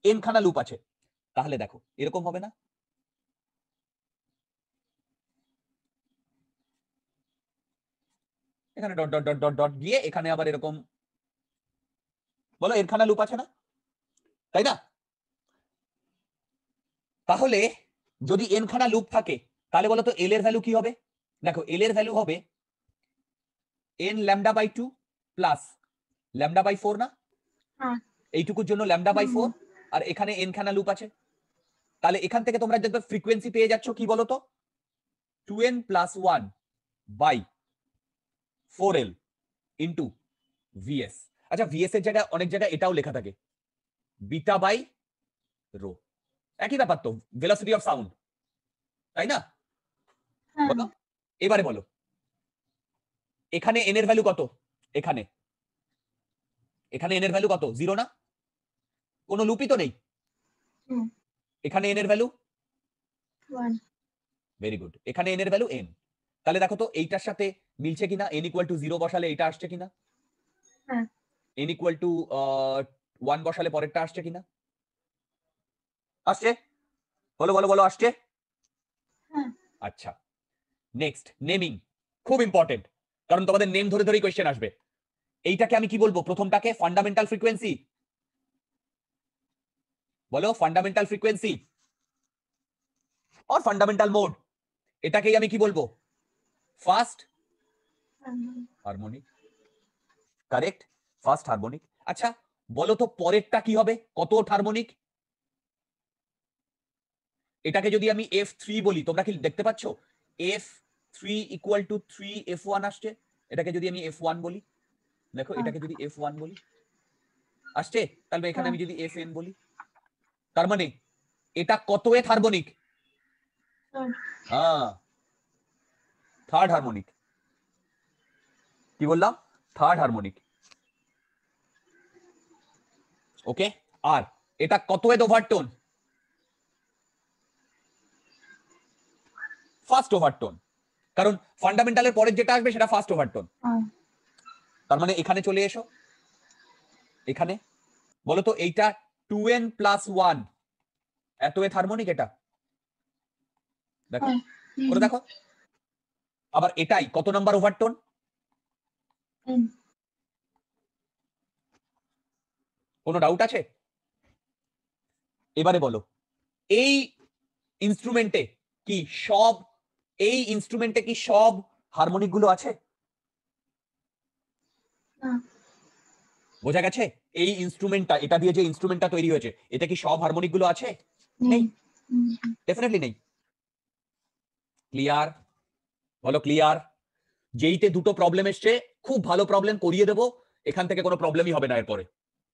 এন খানা লুপ আছে, তাহলে দেখো এরকম হবে না? এখানে dot dot dot dot dot গিয়ে এখানে আবার এরকম, বলো এন খানা লুপ আছে না? তাই না? তাহলে যদি এন খানা লুপ থাকে, তাহলে বলো তো এল এর ভ্যালু কি হবে? দেখো এল এর ভ্যালু হবে N lambda by 2 plus lambda by 4 না?
হ্যাঁ
এইটুকুর জন্য ল্যামডা বাই 4, আর এখানে এন খানা লুপ আছে। তাহলে এখান থেকে তোমরা দেখবে ফ্রিকোয়েন্সি পেয়ে যাচ্ছ কি বলো তো? 2n plus 1 by 4L into VS. আচ্ছা ভিএস এর জায়গায় অনেক জায়গায় এটাও লেখা থাকে বিটা বাই রো, একই ব্যাপার তো, ভেলোসিটি অফ সাউন্ড, তাই না?
হ্যাঁ
বলো এবারে বলো এখানে এন এর ভ্যালু কত? এখানে এখানে এন এর ভ্যালু কত? 0 না? কোনো লুপই তো নেই।
হুম,
এখানে এন এর ভ্যালু
1।
ভেরি গুড, এখানে এন এর ভ্যালু এন। তাহলে দেখো তো এইটার সাথে মিলছে কিনা, এন ইকুয়াল টু 0 বসালে এটা আসছে কিনা,
হ্যাঁ
এন ইকুয়াল টু 1 বসালে পরেরটা আসছে কিনা? আসছে? বলো বলো বলো আসছে?
হ্যাঁ
আচ্ছা নেক্সট নেমিং, খুব ইম্পর্টেন্ট, কারণ তোমাদের নেম ধরে ধরেই কোয়েশ্চেন আসবে। এইটাকে আমি কি বলবো? প্রথমটাকে ফান্ডামেন্টাল ফ্রিকোয়েন্সি, বলো ফান্ডামেন্টাল ফ্রিকোয়েন্সি আর ফান্ডামেন্টাল মোড, এটাকেই আমি কি বলবো? First harmonic. Correct, first harmonic. আচ্ছা বলো তো পরেরটা কি হবে? কত হারমোনিক? এটাকে যদি আমি F3 বলি, তোমরা কি দেখতে পাচ্ছ F3 ইকুয়াল টু 3F1 আসছে। এটাকে যদি আমি F1 বলি, দেখো এটাকে যদি F1 বলি আসছে, তাহলে এখানে আমি যদি Fn বলি, তার মানে এটা কত এ হারমোনিক? হ্যাঁ থার্ড হারমোনিক। কি বললাম? Third harmonic. ওকে, আর এটা কত ওয়েভ ওভারটোন? ফার্স্ট ওভারটোন, কারণ ফান্ডামেন্টালের পরের যেটা আসবে সেটা ফার্স্ট ওভারটোন।
হ্যাঁ
তার মানে এখানে চলে এসো, এখানে বলো তো এইটা 2n + 1 এত ওয়েভ হারমোনিক, এটা দেখো
হ্যাঁ
করে দেখো। আবার এটাই কত নাম্বার ওভারটোন?
N
কোনো ডাউট আছে? এবারে বলো এই ইনস্ট্রুমেন্টে কি সব হারমোনিক গুলো আছে?
না
বোঝা গেছে? এই ইনস্ট্রুমেন্টটা, এটা দিয়ে যে ইনস্ট্রুমেন্টটা তৈরি হয়েছে, এতে কি সব হারমোনিক গুলো আছে?
নেই
নেই, ডেফিনেটলি নেই। ক্লিয়ার? বলো ক্লিয়ার? যেইতে দুটো প্রবলেম এসছে, খুব ভালো প্রবলেম করিয়ে দেবো, এখান থেকে কোনো প্রবলেমই হবে না এরপরে।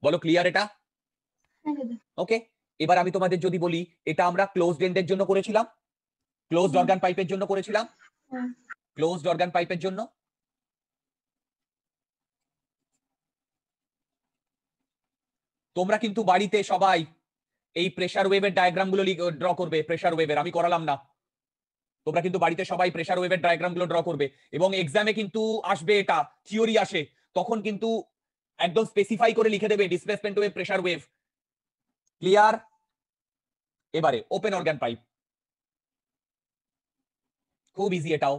বলো ক্লিয়ার এটা?
হ্যাঁ দাদা
ওকে, এবার আমি তোমাদের যদি বলি, এটা আমরা ক্লোজড এন্ডের জন্য করেছিলাম, ক্লোজড অর্গান পাইপের জন্য করেছিলাম,
হ্যাঁ
ক্লোজড অর্গান পাইপের জন্য। তোমরা কিন্তু বাড়িতে সবাই এই প্রেসার ওয়েভের ডায়াগ্রাম গুলো ড্র করবে। প্রেসার ওয়েভের আমি করালাম না, তোমরা কিন্তু বাড়িতে সবাই প্রেসার ওয়েভের ডায়াগ্রাম গুলো ড্র করবে, এবং এক্সামে কিন্তু আসবে, এটা থিওরি আসে, তখন কিন্তু একদম স্পেসিফাই করে লিখে দেবে displacement wave, pressure wave. Clear? এবারে ওপেন অর্গান পাইপ, খুব ইজি এটাও।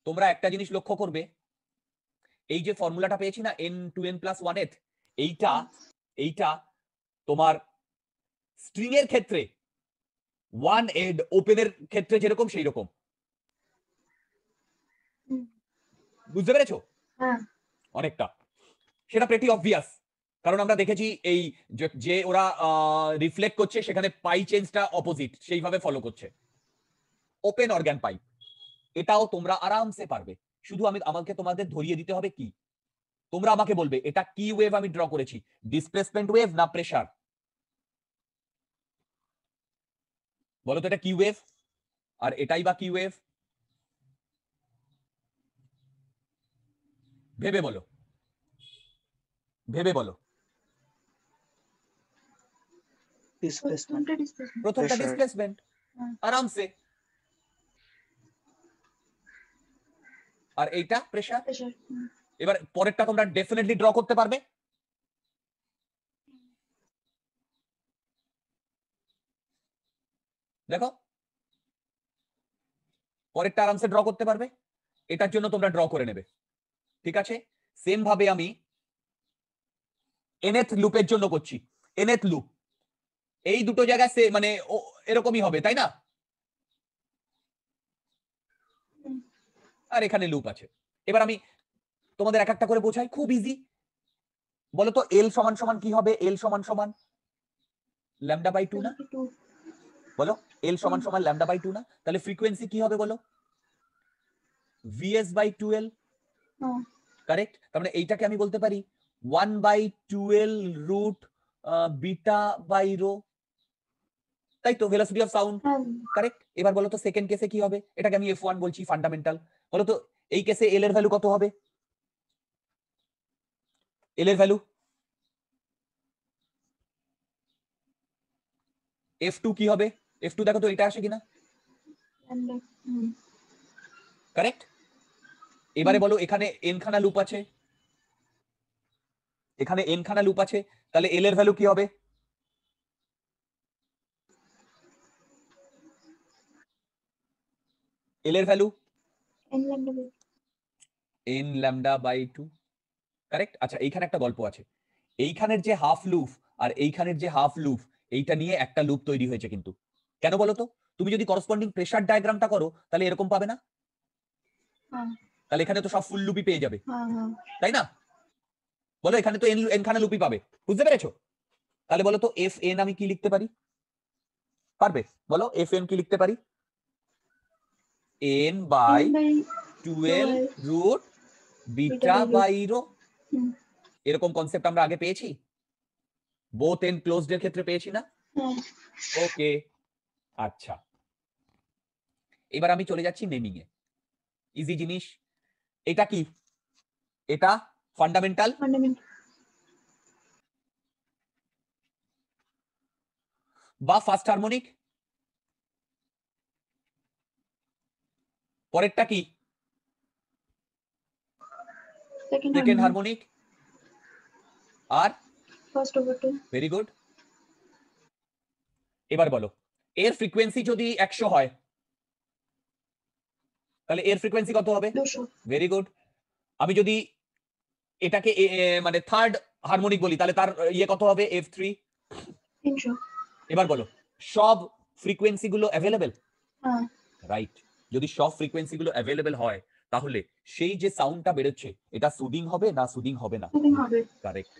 তোমরা একটা জিনিস লক্ষ্য করবে, এই যে ফর্মুলাটা পেয়েছি না n2n + 1th, এইটা তোমার স্ট্রিং এর ক্ষেত্রে 1 এড ওপেনের ক্ষেত্রে যেরকম সেই রকম।
হুম।
বুঝতে পেরেছো?
হ্যাঁ
অনেকটা, সেটা প্রেটি অবভিয়াস, কারণ আমরা দেখেছি এই যে ওরা রিফ্লেক্ট করছে, সেখানে পাই চেঞ্জটা অপোজিট, সেইভাবে ফলো করছে। ওপেন অর্গান পাইপ, এটাও তোমরা আরামসে পারবে, শুধু আমাকে তোমাদের ধরিয়ে দিতে হবে কি, তোমরা আমাকে বলবে এটা কি ওয়েভ আমি ড্র করেছি, ডিসপ্লেসমেন্ট ওয়েভ না প্রেসার? বলো তো এটা কি ওয়েভ, আর এটাই বা কি ওয়েভ? ভেবে বলো, ভেবে বলো।
ডিসপ্লেসমেন্ট,
প্রথমটা ডিসপ্লেসমেন্ট
প্রথমটা
Pressure.
ডিসপ্লেসমেন্ট,
হ্যাঁ
আরামসে। আর এইটা প্রেসার।
প্রেশার
এবার পরেরটা তোমরা ডেফিনেটলি ড্র করতে পারবে। দেখো পরেরটা আরামসে ড্র করতে পারবে, এটার জন্য তোমরা ড্র করে নেবে। ঠিক আছে, সেম ভাবে আমি nth লুপের জন্য করছি। nth লুপ, এই দুটো জায়গায় মানে এরকমই হবে, তাই না? আর এখানে লুপ আছে। এবার আমি তোমাদের এক একটা করে বোঝাই, খুব ইজি। বলো তো এল সমান সমান কি হবে? এল সমান সমান λ/2 না?
টু
বলো এল সমান সমান λ/2 না? তাহলে ফ্রিকোয়েন্সি কি হবে বলো? Vs/2L,
হ্যাঁ
কারেক্ট? তার মানে এইটাকে আমি বলতে পারি 1/2L রুট β/ρ, তাই তো? ভেলোসিটি অফ সাউন্ড,
হ্যাঁ
কারেক্ট? এবার বলো তো সেকেন্ড কেসে কি হবে? এটাকে আমি F1 বলছি, ফান্ডামেন্টাল। বলো তো এই কেসে এল এর ভ্যালু কত হবে? এল এর ভ্যালু F2 কি হবে? F2 দেখো তো এটা আসে কিনা,
ল্যাম্ডা
কারেক্ট? এবারে বলো এখানে n খানা লুপ আছে, এখানে n খানা লুপ আছে, তাহলে এল এর ভ্যালু কি হবে? এল এর value
N lambda
n λ/2, correct? আচ্ছা এইখানে একটা গল্প আছে, এইখানের যে হাফ লুপ আর এইখানের যে হাফ লুপ, এইটা নিয়ে একটা লুপ তৈরি হয়েছে কিন্তু। কেন বলো তো? তুমি যদি করসপন্ডিং প্রেসার ডায়াগ্রামটা করো তাহলে এরকম পাবে না?
হ্যাঁ
তাহলে এখানে তো সব ফুল লুপই পেয়ে যাবে,
হ্যাঁ হ্যাঁ
তাই না? বলো এখানে তো এন খানা লুপই পাবে, বুঝতে পেরেছো? তাহলে বলো তো এফ এন আমি কি লিখতে পারি? পারবে? বলো এফ এন কি লিখতে পারি? n/12 রুট β/ρ, এরকম কনসেপ্ট আমরা আগে পেয়েছি, বোথ এন্ড ক্লোজড এর ক্ষেত্রে পেয়েছি না?
হ্যাঁ
ওকে, আচ্ছা এবার আমি চলে যাচ্ছি নেমিং এ। ইজি জিনিস, এটা কি? এটা ফান্ডামেন্টাল,
fundamental,
বা ফার্স্ট হারমোনিক, পরেরটা কি
second
সেকেন্ড
harmonic,
হারমোনিক, আর
first over 2,
ভেরি গুড। এবার বলো এর ফ্রিকোয়েন্সি যদি 100 হয় তাহলে এর ফ্রিকোয়েন্সি কত হবে?
200,
ভেরি গুড। আমি যদি এটাকে মানে থার্ড হারমোনিক বলি তাহলে তার ইয়ে কত হবে? F3।
300,
এবার বলো সব ফ্রিকোয়েন্সি গুলো অ্যাভেলেবেল,
হ্যাঁ,
রাইট? যদি সব ফ্রিকোয়েন্সি গুলো অ্যাভেলেবেল হয় তাহলে সেই যে সাউন্ডটা বেরোচ্ছে এটা সুদিং হবে না সুদিং হবে না?
soothing হবে,
কারেক্ট,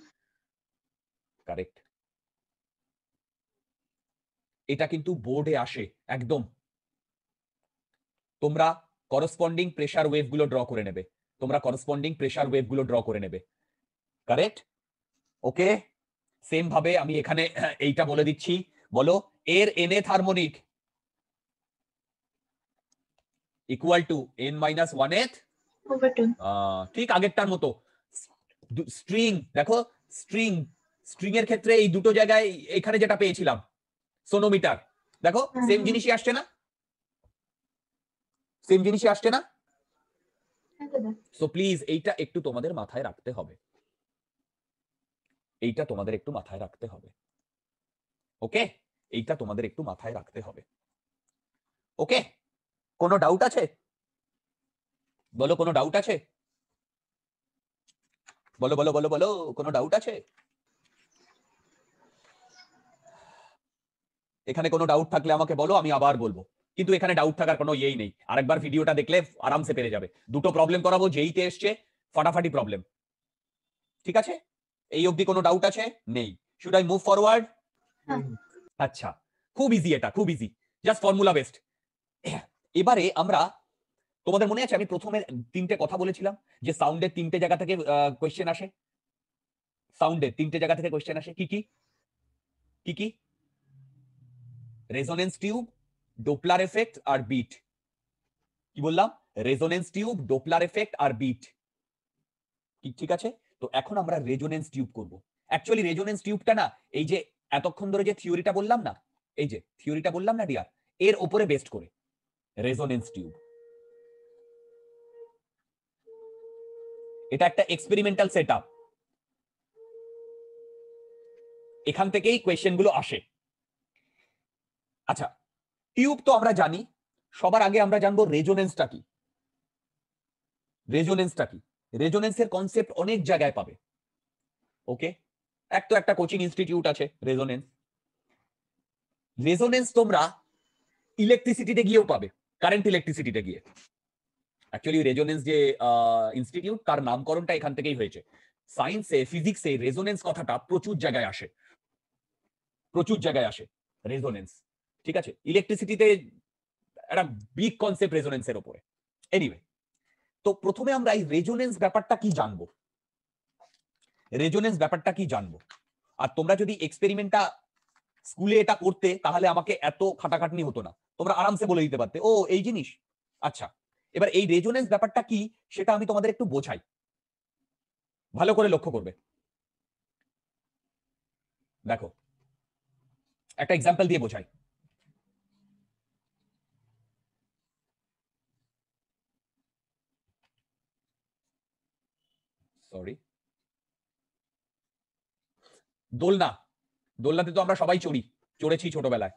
কারেক্ট। এটা কিন্তু বোর্ডে আসে একদম। তোমরা করসপন্ডিং প্রেসার ওয়েভ গুলো ড্র করে নেবে, তোমরা করসপন্ডিং প্রেসার ওয়েভ গুলো ড্র করে নেবে, কারেক্ট? ওকে, সেম ভাবে আমি এখানে এইটা বলে দিচ্ছি। বলো এর nth harmonic equal to n-1th,
over 2,
ঠিক আগেরটার মতো। স্ট্রিং দেখো, স্ট্রিং স্ট্রিং এর ক্ষেত্রে এই দুটো জায়গায় এখানে যেটা পেয়েছিলাম সোনোমিটার, দেখো সেম জিনিসই আসছে না? সেম জিনিসই আসছে না?
হ্যাঁ দাদা,
সো প্লিজ এইটা একটু তোমাদের মাথায় রাখতে হবে, এইটা তোমাদের একটু মাথায় রাখতে হবে। ওকে, এইটা তোমাদের একটু মাথায় রাখতে হবে। ওকে, কোনো ডাউট আছে? বলো কোনো ডাউট আছে? বলো বলো বলো বলো, কোনো ডাউট আছে? এখানে কোনো ডাউট থাকলে আমাকে বলো, আমি আবার বলবো। কিন্তু এখানে ডাউট থাকার কোনো ইয়েই নেই, আরেকবার ভিডিওটা দেখলে আরামসে পেরে যাবে। দুটো প্রবলেম করাবো, যেইতে এসছে ফাটাফাটি প্রবলেম। ঠিক আছে, এই অবধি কোনো ডাউট আছে? নেই। Should I move forward?
হ্যাঁ,
আচ্ছা, খুব ইজি, এটা খুব ইজি, জাস্ট ফর্মুলা বেসড। এবারে আমরা, তোমাদের মনে আছে আমি প্রথমে তিনটে কথা বলেছিলাম যে সাউন্ডের তিনটে জায়গা থেকে কোয়েশ্চেন আসে, সাউন্ডের তিনটে জায়গা থেকে কোয়েশ্চেন আসে। কি কি কি কি? রেজোনেন্স টিউব, ডোপলার এফেক্ট আর বিট। কি বললাম? রেজোনেন্স টিউব, ডোপলার এফেক্ট আর বিট। ঠিক আছে, তো এখন আমরা রেজোনেন্স টিউব করব। অ্যাকচুয়ালি রেজোনেন্স টিউবটা না, এই যে এতক্ষণ ধরে যে থিওরিটা বললাম না, এই যে থিওরিটা বললাম না ডিয়ার, এর উপরে বেস্ট করে রেজোনেন্স টিউব। এটা একটা এক্সপেরিমেন্টাল সেটআপ, এখান থেকেই কোয়েশ্চেন গুলো আসে। আচ্ছা, টিউব তো আমরা জানি, সবার আগে আমরা জানবো রেজোনেন্সটা কি। রেজোনেন্সটা কি? রেজোনেন্সের কনসেপ্ট অনেক জায়গায় পাবে। ওকে, এক তো একটা কোচিং ইনস্টিটিউট আছে রেজোনেন্স। রেজোনেন্স তোমরা ইলেকট্রিসিটিতে গিয়েও পাবে, কারেন্ট ইলেকট্রিসিটিতে গিয়ে। অ্যাকচুয়ালি রেজোনেন্স যে ইনস্টিটিউট, তার নামকরণটা এখান থেকেই হয়েছে। সায়েন্সে, ফিজিক্সে রেজোনেন্স কথাটা প্রচুর জায়গায় আসে, প্রচুর জায়গায় আসে রেজোনেন্স। ঠিক আছে, ইলেকট্রিসিটিতে একটা বিগ কনসেপ্ট রেজোনেন্সের উপরে। এনিওয়ে, তো প্রথমে আমরা এই রেজোনেন্স ব্যাপারটা কি জানবো, রেজোনেন্স ব্যাপারটা কি জানবো। আর তোমরা যদি এক্সপেরিমেন্টটা স্কুলে এটা করতে তাহলে আমাকে এত খাটাখাটনি হতো না, তোমরা আরামসে বলে দিতে পারতে ও এই জিনিস। আচ্ছা, এবার এই রেজোনেন্স ব্যাপারটা কি সেটা আমি তোমাদের একটু বোঝাই, ভালো করে লক্ষ্য করবে। দেখো, একটা এক্সাম্পল দিয়ে বোঝাই। সরি, দোলনা, দোলনাতে তো আমরা সবাই চড়েছি ছোটবেলায়,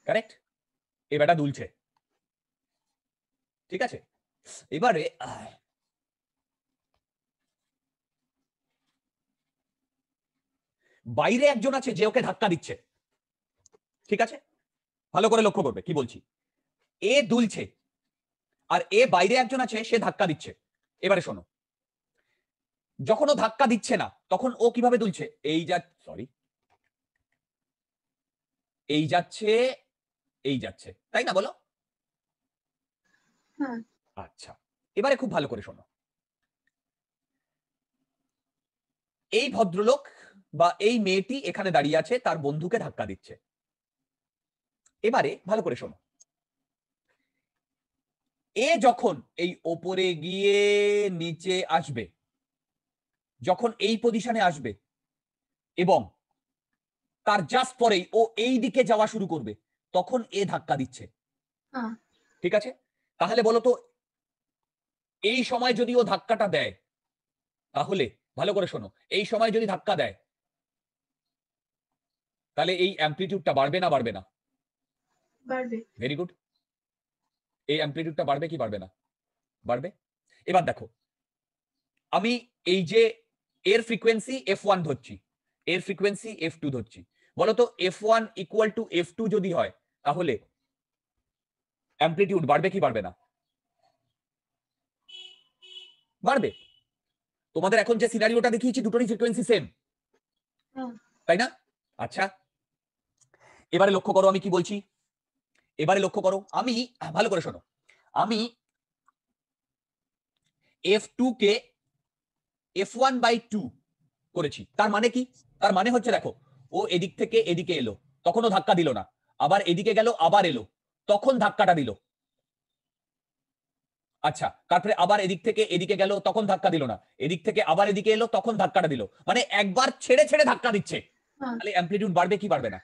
কারেক্ট? এ বেটা দুলছে, ঠিক আছে। এবারে বাইরে একজন আছে যে ওকে ধাক্কা দিচ্ছে, ঠিক আছে, ভালো করে লক্ষ্য করবে কি বলছি। এ দুলছে আর এ বাইরে একজন আছে, সে ধাক্কা দিচ্ছে। এবারে শোনো, যখন ও ধাক্কা দিচ্ছে না তখন ও কিভাবে দুলছে? এই এই যাচ্ছে, এই যাচ্ছে, তাই না বলো?
হ্যাঁ,
আচ্ছা, এবারে খুব ভালো করে শোনো। এই ভদ্রলোক বা এই মেয়েটি এখানে দাঁড়িয়ে আছে, তার বন্ধুকে ধাক্কা দিচ্ছে। এবারে ভালো করে শোনো, এ যখন এই ওপরে গিয়ে নিচে আসবে, যখন এই পজিশনে আসবে এবং তার জাস্ট পরেই ও এই দিকে যাওয়া শুরু করবে, তখন এ ধাক্কা দিচ্ছে।
হ্যাঁ।
ঠিক আছে, তাহলে বলো তো এই সময় যদি ও ধাক্কাটা দেয়, তাহলে ভালো করে শোনো, এই সময় যদি ধাক্কা দেয় তাহলে এই অ্যামপ্লিটিউডটা বাড়বে না বাড়বে না?
বাড়বে।
Very good. এই অ্যামপ্লিটিউডটা বাড়বে কি বাড়বে না? বাড়বে। এবার দেখো, আমি এই যে এর ফ্রিকোয়েন্সি f1 ধরছি, এর ফ্রিকোয়েন্সি f2 ধরছি, বলতো f1 ইকুয়াল টু f2 যদি হয়, তাহলে অ্যামপ্লিটিউড বাড়বে কি বাড়বে না? বাড়বে। তোমাদের এখন যে সিনারিওটা দেখিয়েছি দুটোরই ফ্রিকোয়েন্সি সেম,
হ্যাঁ।
তাই না? আচ্ছা, এবারে লক্ষ্য করো আমি কি বলছি, এবারে লক্ষ্য করো, আমি ভালো করে শোনো, আমি f2 কে f1/2 করেছি। তার মানে কি? তার মানে হচ্ছে দেখো, ও এদিক থেকে এদিকে এলো, তখনও ধাক্কা দিল না, আবার এদিকে গেল আবার এলো, তখন ধাক্কাটা দিল। আচ্ছা, তারপরে আবার এদিক থেকে এদিকে গেল, তখন ধাক্কা দিল না, এদিক থেকে আবার এদিকে এলো, তখন ধাক্কাটা দিল। মানে একবার ছেড়ে ছেড়ে ধাক্কা দিচ্ছে।
হ্যাঁ।
তাহলে অ্যামপ্লিটিউড বাড়বে কি বাড়বে না?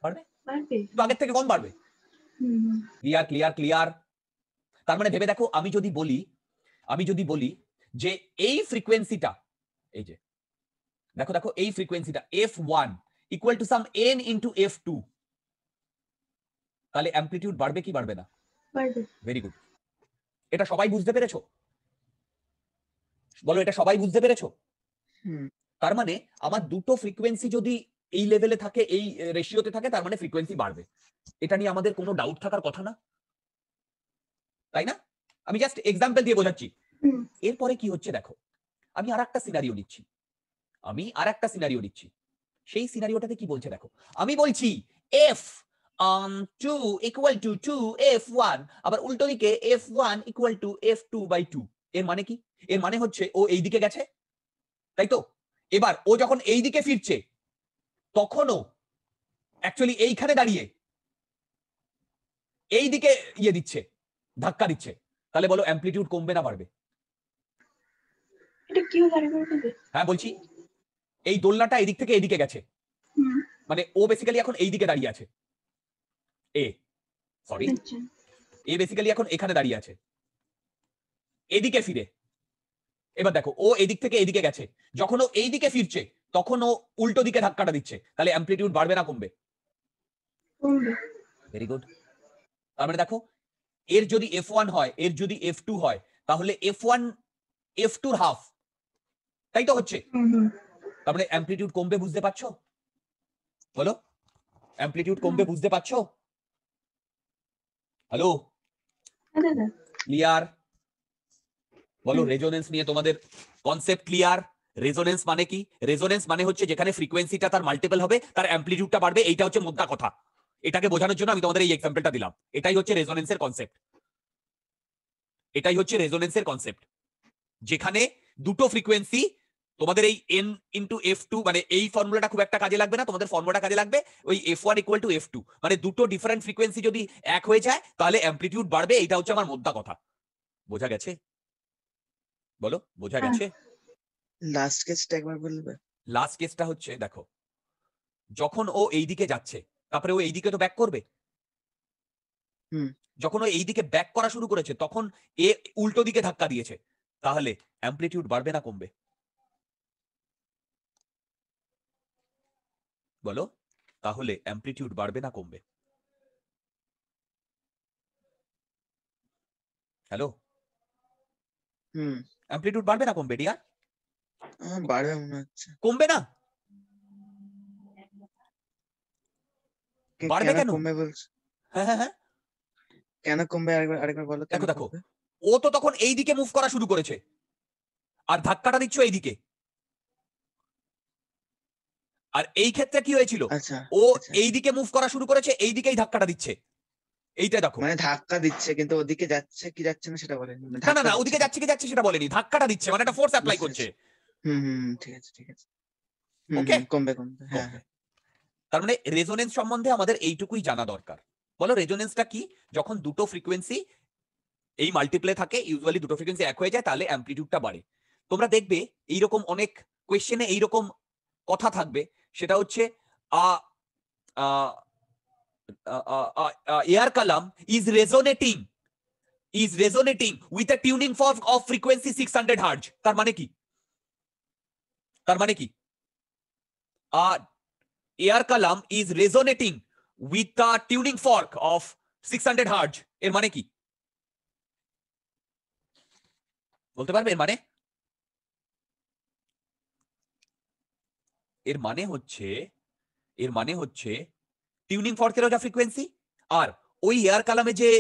বাড়বে।
বাড়বে।
তো আগের থেকে কম বাড়বে। Clear clear clear. তার মানে ভেবে দেখো, আমি যদি বলি যে এই ফ্রিকোয়েন্সিটা, এই যে দেখো দেখো, এই ফ্রিকোয়েন্সিটা f1 equal to some n into f2, তাহলে অ্যামপ্লিটিউড বাড়বে কি বাড়বে না?
বাড়বে।
Very good. এটা সবাই বুঝতে পেরেছো? বলো, এটা সবাই বুঝতে পেরেছো? তার মানে আমার দুটো ফ্রিকোয়েন্সি যদি এই লেভেলে থাকে, এই রেশিওতে থাকে, তার মানে ফ্রিকোয়েন্সি বাড়বে। এটা নিয়ে আমাদের কোনো ডাউট থাকার কথা না, তাই না? আমি জাস্ট এক্সাম্পল দিয়ে বোঝাচ্ছি। এরপরে কি হচ্ছে দেখো, আমি আর একটা সিনারিও নিচ্ছি, সেই সিনারিওটাতে কি বলছে দেখো, আমি বলছি f2 ইকুয়াল টু 2f1, আবার উল্টো দিকে f1 ইকুয়াল টু f2/2। এর মানে কি? এর মানে হচ্ছে ও এই দিকে গেছে, তাই তো? এবার ও যখন এই দিকে ফিরছে, তখনও অ্যাকচুয়ালি এইখানে দাঁড়িয়ে এই দিকে ইয়ে দিচ্ছে, ধাক্কা দিচ্ছে। তাহলে বলো অ্যামপ্লিটিউড কমবে না বাড়বে?
এটা কিউ ভ্যারিয়েবল হবে।
হ্যাঁ বলছি, এই দোলনাটা এদিক থেকে এদিকে গেছে, মানে ও বেসিক্যালি এখন এই দিকে দাঁড়িয়ে আছে, এ বেসিক্যালি এখন এখানে দাঁড়িয়ে আছে, এদিকে ফিরে। এবার দেখো, ও এদিক থেকে এদিকে গেছে, যখন ও এই দিকে ফিরছে, তখন ও উল্টো দিকে ধাক্কাটা দিচ্ছে। তাহলে অ্যামপ্লিটিউড বাড়বে না কমবে? Very good. তার মানে দেখো, এর যদি f1 হয়, এর যদি f2 হয়, তাহলে f1 f2 হাফ, তাই তো হচ্ছে? তার মানে অ্যামপ্লিটিউড কমবে, বুঝতে পারছো? বলো, অ্যামপ্লিটিউড কমবে বুঝতে পারছো? Hello, clear? বলো, রেজোনেন্স নিয়ে তোমাদের কনসেপ্ট ক্লিয়ার? রেজোনেন্স মানে কি? রেজোনেন্স মানে হচ্ছে যেখানে ফ্রিকোয়েন্সিটা তার মাল্টিপল হবে, তার অ্যামপ্লিটিউডটা বাড়বে। এইটা হচ্ছে মোদ্দা কথা। এটাকে বোঝানোর জন্য আমি তোমাদের এই এক্সাম্পলটা দিলাম। এটাই হচ্ছে রেজোনেন্সের কনসেপ্ট, যেখানে দুটো ফ্রিকোয়েন্সি, তোমাদের এই n ইনটু f2, মানে এই ফর্মুলাটা খুব একটা কাজে লাগবে না, তোমাদের ফর্মুলাটা কাজে লাগবে ওই f1 ইকুয়াল টু f2, মানে দুটো ডিফারেন্ট ফ্রিকোয়েন্সি যদি এক হয়ে যায়, তাহলে অ্যামপ্লিটিউড বাড়বে। এটা হচ্ছে আমার মোদ্দা কথা। বোঝা গেছে? বলো, বোঝা গেছে?
লাস্ট কেসটা একবার বলবে?
লাস্ট কেসটা হচ্ছে দেখো, যখন ও এই দিকে যাচ্ছে, তারপরে ও এই দিকে তো ব্যাক করবে। যখন ও এই দিকে ব্যাক করা শুরু করেছে, তখন এ উল্টো দিকে ধাক্কা দিয়েছে। তাহলে অ্যামপ্লিটিউড বাড়বে না কমবে? বলো, তাহলে অ্যামপ্লিটিউড বাড়বে না কমবে? হ্যালো, অ্যামপ্লিটিউড বাড়বে না কমবে ডিয়ার?
বাড়বে মনে হচ্ছে।
কমবে না? বাড়বে কেন?
কমবে বলছো?
হ্যাঁ হ্যাঁ হ্যাঁ,
কেন কমবে আরেকবার বলো।
দেখো দেখো, ও তো তখন এই দিকে মুভ করা শুরু করেছে, আর ধাক্কাটা দিচ্ছ এই দিকে। আর এই ক্ষেত্রে কি হয়েছিল, ও এই দিকে মুভ করা শুরু করেছে, এই দিকেই ধাক্কাটা দিচ্ছে। এইটা দেখো,
মানে ধাক্কা দিচ্ছে, কিন্তু ওদিকে যাচ্ছে কি যাচ্ছে না সেটা বলেনি।
না না না, ওদিকে যাচ্ছে কি যাচ্ছে সেটা বলেনি, ধাক্কাটা দিচ্ছে, মানে একটা ফোর্স অ্যাপ্লাই করছে।
ঠিক আছে।
ওকে,
কমবে। হ্যাঁ।
তার মানে রেজোনেন্স সম্বন্ধে আমাদের এইটুকুই জানা দরকার। বলো, রেজোনেন্সটা কি? যখন দুটো ফ্রিকোয়েন্সি এই মাল্টিপ্লে থাকে, ইউজুয়ালি দুটো ফ্রিকোয়েন্সি এক হয়ে যায়, তাহলে অ্যামপ্লিটিউডটা বাড়ে। তোমরা দেখবে এইরকম অনেক কোয়েশ্চেনে এইরকম কথা থাকবে, সেটা হচ্ছে air Kalam is resonating with a tuning fork of frequency 600 hertz. তার মানে কি? তার মানে কি? Air Kalam is resonating with a tuning fork of 600 hertz, এর মানে কি? বলতে পারবে এর মানে? এর মানে হচ্ছে টিউনিং ফর্কেরও যা ফ্রিকোয়েন্সি, আর ওই এয়ার কালামে যে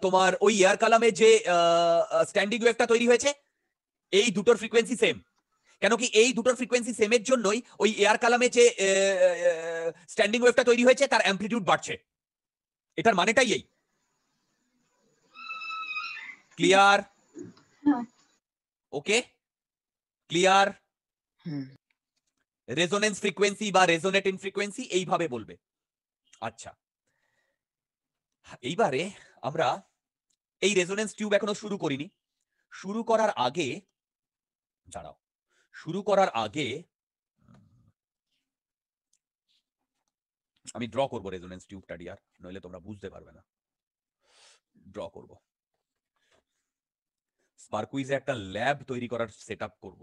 তোমার ওই এয়ার কালামে যে স্ট্যান্ডিং ওয়েভটা তৈরি হয়েছে, এই দুটোর ফ্রিকোয়েন্সি সেম। কেন কি? এই দুটোর ফ্রিকোয়েন্সি সেমের জন্যই ওই এয়ার কালামে যে স্ট্যান্ডিং ওয়েভটা তৈরি হয়েছে তার অ্যামপ্লিটিউড বাড়ছে। এটার মানেটাই এই। ক্লিয়ার?
হ্যাঁ।
ওকে, ক্লিয়ার?
হুম।
রেজোনেন্স ফ্রিকোয়েন্সি বা রেজোনেটিং ফ্রিকোয়েন্সি এইভাবে বলবে। আচ্ছা, এইবারে আমরা এই রেজোনেন্স টিউব এখনো শুরু করিনি। শুরু করার আগে আমি ড্র করব রেজোনেন্স টিউবটা ডিয়ার, নইলে তোমরা বুঝতে পারবে না। ড্র করব। স্পার্কুইজে একটা ল্যাব তৈরি করার সেটআপ করব,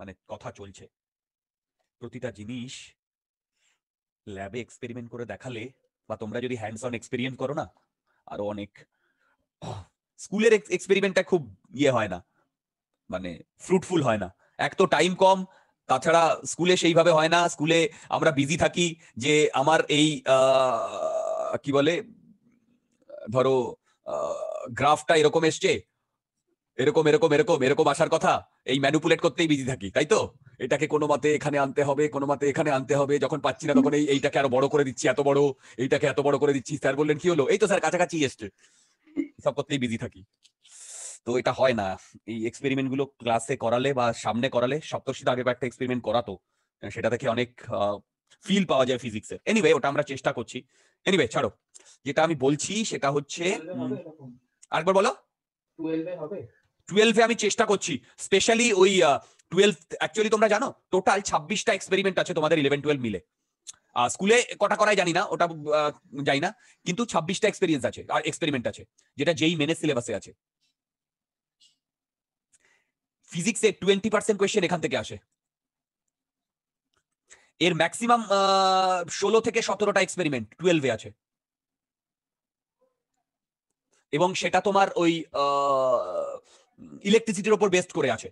মানে কথা চলছে। প্রতিটা জিনিস ল্যাবে এক্সপেরিমেন্ট করে দেখালে, বা তোমরা যদি হ্যান্ডস অন এক্সপেরিয়েন্স করো না, আরো অনেক। স্কুলের এক্সপেরিমেন্টটা খুব হয় না, মানে ফ্রুটফুল হয় না। এক তো টাইম কম, তাছাড়া স্কুলে সেইভাবে হয় না। স্কুলে আমরা বিজি থাকি যে আমার এই কি বলে, ধরো গ্রাফটা এরকম এসছে, এরকম এরকম এরকম এরকম আসার কথা, এই ম্যানিপুলেট করতেই বিজি থাকি, তাই তো? এটাকে কোনো মতে এখানে আনতে হবে, কোনো মতে এখানে আনতে হবে। যখন পাচ্ছি না তখন এইটাকে আরো বড় করে দিচ্ছি, এত বড়, এইটাকে এত বড় করে দিচ্ছি। স্যার বললেন কি হলো? এই তো স্যার কাছাকাছি এসছে। সব করতেই বিজি থাকি, তো এটা হয় না। এই এক্সপেরিমেন্ট গুলো ক্লাসে করালে বা সামনে করালে, সপ্তর্ষিতে আগে একটা এক্সপেরিমেন্ট করাতো, সেটা থেকে অনেক ফিল পাওয়া যায় ফিজিক্সের। এনিওয়ে, ওটা আমরা চেষ্টা করছি। এনিওয়ে ছাড়ো, যেটা আমি বলছি সেটা হচ্ছে, আরেকবার বলো।
12 এ হবে?
12 এ আমি চেষ্টা করছি, স্পেশালি ওই 12, অ্যাকচুয়ালি তোমরা জানো টোটাল 26টা এক্সপেরিমেন্ট আছে তোমাদের 11-12 মিলে। স্কুলে কটা করায় জানি না, ওটা জানি না, কিন্তু 26টা এক্সপেরিয়েন্স আছে আর এক্সপেরিমেন্ট আছে, যেটা যেই মেনের সিলেবাসে আছে। ফিজিক্সে 20% কোয়েশ্চেন এখান থেকে আসে। এর ম্যাক্সিমাম 16 থেকে 17টা এক্সপেরিমেন্ট 12 এ আছে, এবং সেটা তোমার ওই ইলেকট্রিসিটির উপর বেস্ট করে আছে।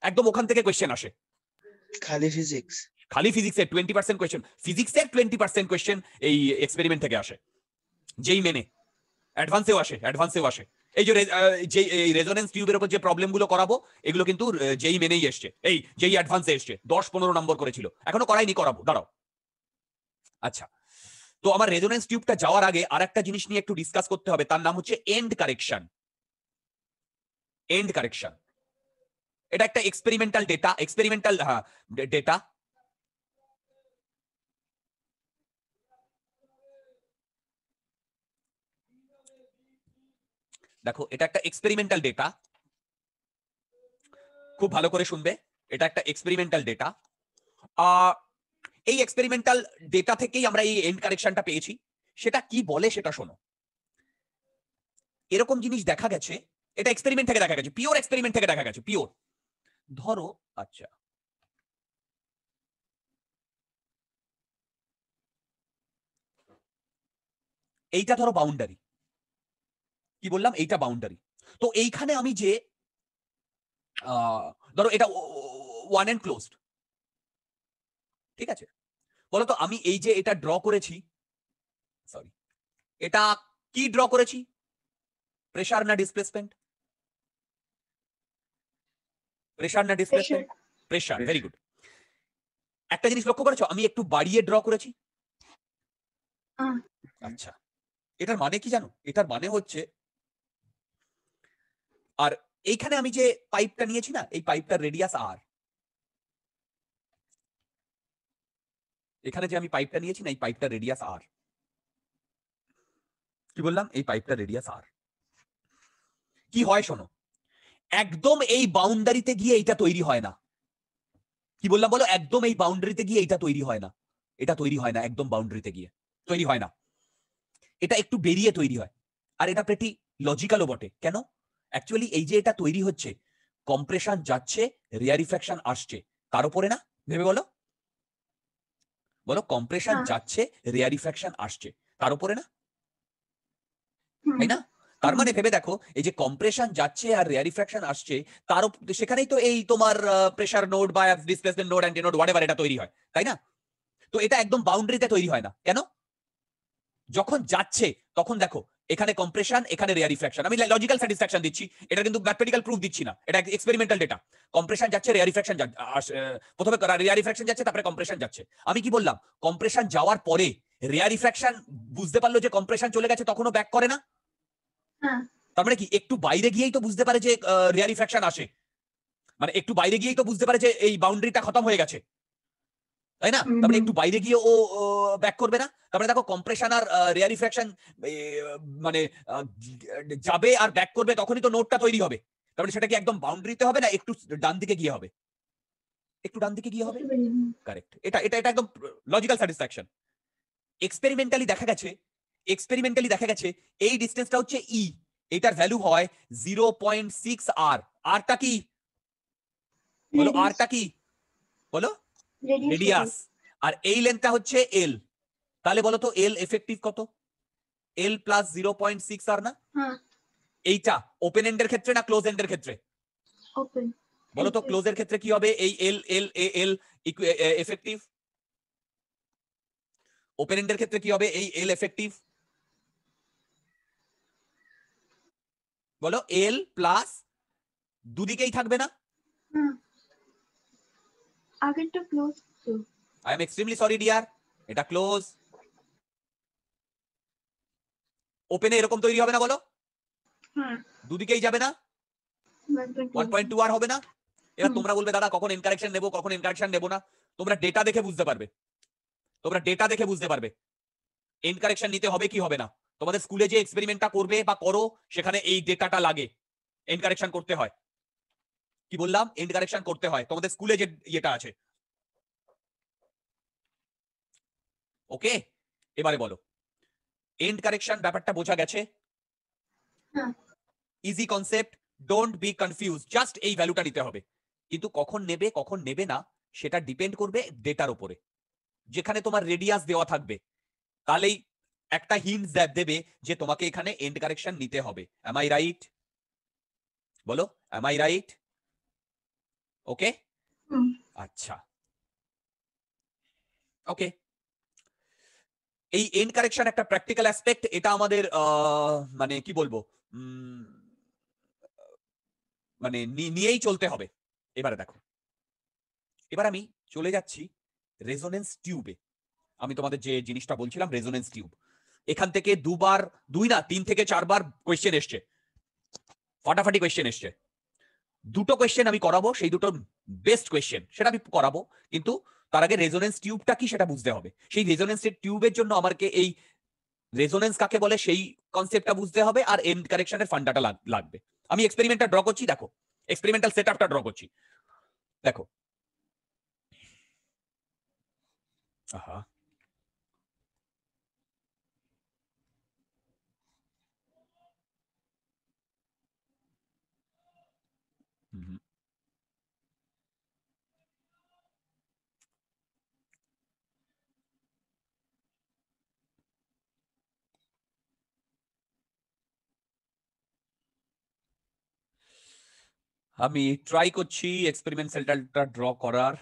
একদম ওখান থেকে কোয়েশ্চেন আসে।
খালি ফিজিক্স?
খালি ফিজিক্সের 20% কোয়েশ্চেন, ফিজিক্সের 20% কোয়েশ্চেন এই এক্সপেরিমেন্ট থেকে আসে। যেই মেনে অ্যাডভান্সেও আসে। এই যে এই রেজোনেন্স টিউবের উপর যে প্রবলেমগুলো করাবো, এগুলো কিন্তু যেই মেনেই এসছে, এই যেই অ্যাডভান্সে এসছে। 10-15 নম্বর করেছিল, এখনো করাইনি, করাবো, দাঁড়াও। আচ্ছা, তো আমার রেজোনেন্স টিউবটা যাওয়ার আগে আরেকটা জিনিস নিয়ে একটু ডিসকাস করতে হবে, তার নাম হচ্ছে এন্ড কারেকশন। এটা একটা এক্সপেরিমেন্টাল ডেটা। দেখো, এটা একটা এক্সপেরিমেন্টাল ডেটা, খুব ভালো করে শুনবে। এটা একটা এক্সপেরিমেন্টাল ডেটা। এই এক্সপেরিমেন্টাল ডেটা থেকেই আমরা এই এন্ড কারেকশনটা পেয়েছি। সেটা কি বলে সেটা শোনো। এরকম জিনিস দেখা গেছে, এটা এক্সপেরিমেন্ট থেকে দেখা গেছে, পিওর এক্সপেরিমেন্ট থেকে দেখা গেছে, পিওর। ধরো, আচ্ছা, এইটা ধরো বাউন্ডারি, কি বললাম? এইটা বাউন্ডারি। তো এইখানে আমি যে ধরো এটা ওয়ান এন্ড ক্লোজড, ঠিক আছে? বলো তো, আমি এই যে এটা ড্র করেছি, সরি, এটা কি ড্র করেছি? প্রেসার না ডিসপ্লেসমেন্ট? প্রেসার না ডিসপ্লেসমেন্ট? প্রেসার। Very good. একটা জিনিস লক্ষ্য করেছো, আমি একটু বাড়িয়ে ড্র করেছি। আচ্ছা, এটার মানে কি জানো? এটার মানে হচ্ছে, আর এইখানে আমি যে পাইপটা নিয়েছি না, এই পাইপটার রেডিয়াস আর। এখানে যে আমি পাইপটা নিয়েছি না, এই পাইপটার রেডিয়াস আর। কি বললাম? এই পাইপটার রেডিয়াস আর। কি হয় শোনো, একদম এই বাউন্ডারিতে গিয়ে এটা তৈরি হয় না। কি বললাম বলো, একদম এই বাউন্ডারিতে গিয়ে এটা তৈরি হয় না, এটা তৈরি হয় না একদম বাউন্ডারিতে গিয়ে তৈরি হয় না, এটা একটু বেরিয়ে তৈরি হয়। আর এটা প্রেটি লজিক্যালও বটে। কেন? অ্যাকচুয়ালি এই যে এটা তৈরি হচ্ছে, কম্প্রেশন যাচ্ছে, রেয়ারিফ্যাকশন আসছে, কার উপরে না? ভেবে বলো, বলো কম্প্রেশন
হ্যাঁ।
যাচ্ছে, রেয়ারিফ্যাকশন আসছে, তার উপরে না?
হুম,
তাই না? তার
হুম।
মানে ভেবে দেখো, এই যে কম্প্রেশন যাচ্ছে আর রেয়ারিফ্যাকশন আসছে, তার সেখানেই তো এই তোমার প্রেসার নোড বা displacement node anti node whatever এটা তৈরি হয়, তাই না? তো এটা একদম বাউন্ডারিতে তৈরি হয় না। কেন? যখন যাচ্ছে তখন দেখো এখানে কম্প্রেশন, এখানে রেয়ারিফ্যাকশন। আমি লজিক্যাল স্যাটিসফ্যাকশন দিচ্ছি, এটা কিন্তু ম্যাথমেটিক্যাল প্রুফ দিচ্ছি না, এটা এক্সপেরিমেন্টাল ডেটা। কম্প্রেশন যাচ্ছে, রেয়ারিফ্যাকশন প্রথমে রেয়ারিফ্যাকশন যাচ্ছে, তারপরে কম্প্রেশন যাচ্ছে। আমি কি বললাম, কম্প্রেশন যাওয়ার পরে রেয়ারিফ্যাকশন বুঝতে পারলো যে কম্প্রেশন চলে গেছে, তখনও ব্যাক করে না?
হ্যাঁ,
তার মানে কি, একটু বাইরে গিয়েই তো বুঝতে পারে যে রেয়ারিফ্যাকশন আসে, মানে একটু বাইরে গিয়েই তো বুঝতে পারে যে এই বাউন্ডারিটা খতম হয়ে গেছে, তাই না? তারপরে একটু বাইরে গিয়ে ও ব্যাক করবে না? তারপরে দেখো কম্প্রেশন আর রেয়ারিফ্যাকশন মানে যাবে আর ব্যাক করবে, তখনই তো নোটটা তৈরি হবে। তারপরে সেটা কি একদম বাউন্ডারিতে হবে না একটু ডান দিকে গিয়ে হবে? একটু ডান দিকে গিয়ে হবে,
একটু বেরিয়ে হুম।
কারেক্ট। এটা এটা এটা একদম লজিক্যাল স্যাটিসফ্যাকশন। এক্সপেরিমেন্টালি দেখা গেছে এই ডিসটেন্সটা হচ্ছে ই, এটার ভ্যালু হয় 0.6 আর। আরটা কি বলো,
রেডিয়াস,
আরটা কি বলো?
Radius
radius. আর এই লেন্থটা হচ্ছে এল। তাহলে বলো তো এল এফেক্টিভ কত? এল প্লাস 0.6 আর না?
হ্যাঁ,
এইটা ওপেন এন্ডের ক্ষেত্রে না ক্লোজ এন্ডের ক্ষেত্রে?
ওপেন।
বলো তো ক্লোজের ক্ষেত্রে কি হবে? এই এল এল এল এফেক্টিভ। ওপেন এন্ডের ক্ষেত্রে কি হবে? এই এল এফেক্টিভ। বলো এল প্লাস দুদিকেই থাকবে না?
হ্যাঁ, আগেরটা ক্লোজ তো।
I am extremely sorry dear, এটা ক্লোজ। ওপেনে এরকম তৈরি হবে না বলো?
হ্যাঁ,
দুদিকেই যাবে না? 1.2 আর হবে না? এবার
হুম।
তোমরা বলবে দাদা কখন এনকারেকশন নেবো, কখন এনকারেকশন নেবো না? তোমরা ডেটা দেখে বুঝতে পারবে, তোমরা ডেটা দেখে বুঝতে পারবে এনকারেকশন নিতে হবে কি হবে না। তোমাদের স্কুলে যে এক্সপেরিমেন্টটা করবে বা করো, সেখানে এই ডেটাটা লাগে, এনকারেকশন করতে হয়। কি বললাম? এনকারেকশন করতে হয় তোমাদের স্কুলে যে ইয়েটা আছে। ওকে, এবারে বলো এন্ড কারেকশন ব্যাপারটা বোঝা গেছে?
হ্যাঁ,
easy concept, don't be confuse, just এই ভ্যালুটা নিতে হবে। কিন্তু কখন নেবে কখন নেবে না সেটা ডিপেন্ড করবে ডেটার উপরে। যেখানে তোমার রেডিয়াস দেওয়া থাকবে, তাহলেই একটা হিন্ট দেবে যে তোমাকে এখানে এন্ড কারেকশন নিতে হবে। Am I right? বলো অ্যাম আই রাইট? ওকে,
হুম।
আচ্ছা, ওকে। এই এন্ড কারেকশন একটা প্র্যাকটিক্যাল অ্যাসপেক্ট, এটা আমাদের মানে কি বলবো, মানে নিয়েই চলতে হবে। এবারে দেখো, এবার আমি চলে যাচ্ছি রেজোনেন্স টিউবে। আমি তোমাদের যে জিনিসটা বলছিলাম রেজোনেন্স টিউব, এখান থেকে দুই না 3 থেকে 4 বার কোয়েশ্চেন এসছে, ফাটাফাটি কোয়েশ্চেন এসছে। দুটো কোয়েশ্চেন আমি করাবো, সেই দুটো বেস্ট কোয়েশ্চেন সেটা আমি করাবো, কিন্তু তার আগে রেজোনেন্স টিউবটা কি সেটা বুঝতে হবে। সেই রেজোনেন্স টিউবের জন্য আমাকে এই রেজোনেন্স কাকে বলে সেই কনসেপ্টটা বুঝতে হবে, আর এন্ড কারেকশনের ফান্ডাটা লাগবে। আমি এক্সপেরিমেন্টটা ড্র করছি, দেখো এক্সপেরিমেন্টাল সেটআপটা ড্র করছি, দেখো। আহা, হুম, আমি ট্রাই করছি এক্সপেরিমেন্ট সেটআপটা ড্র করার।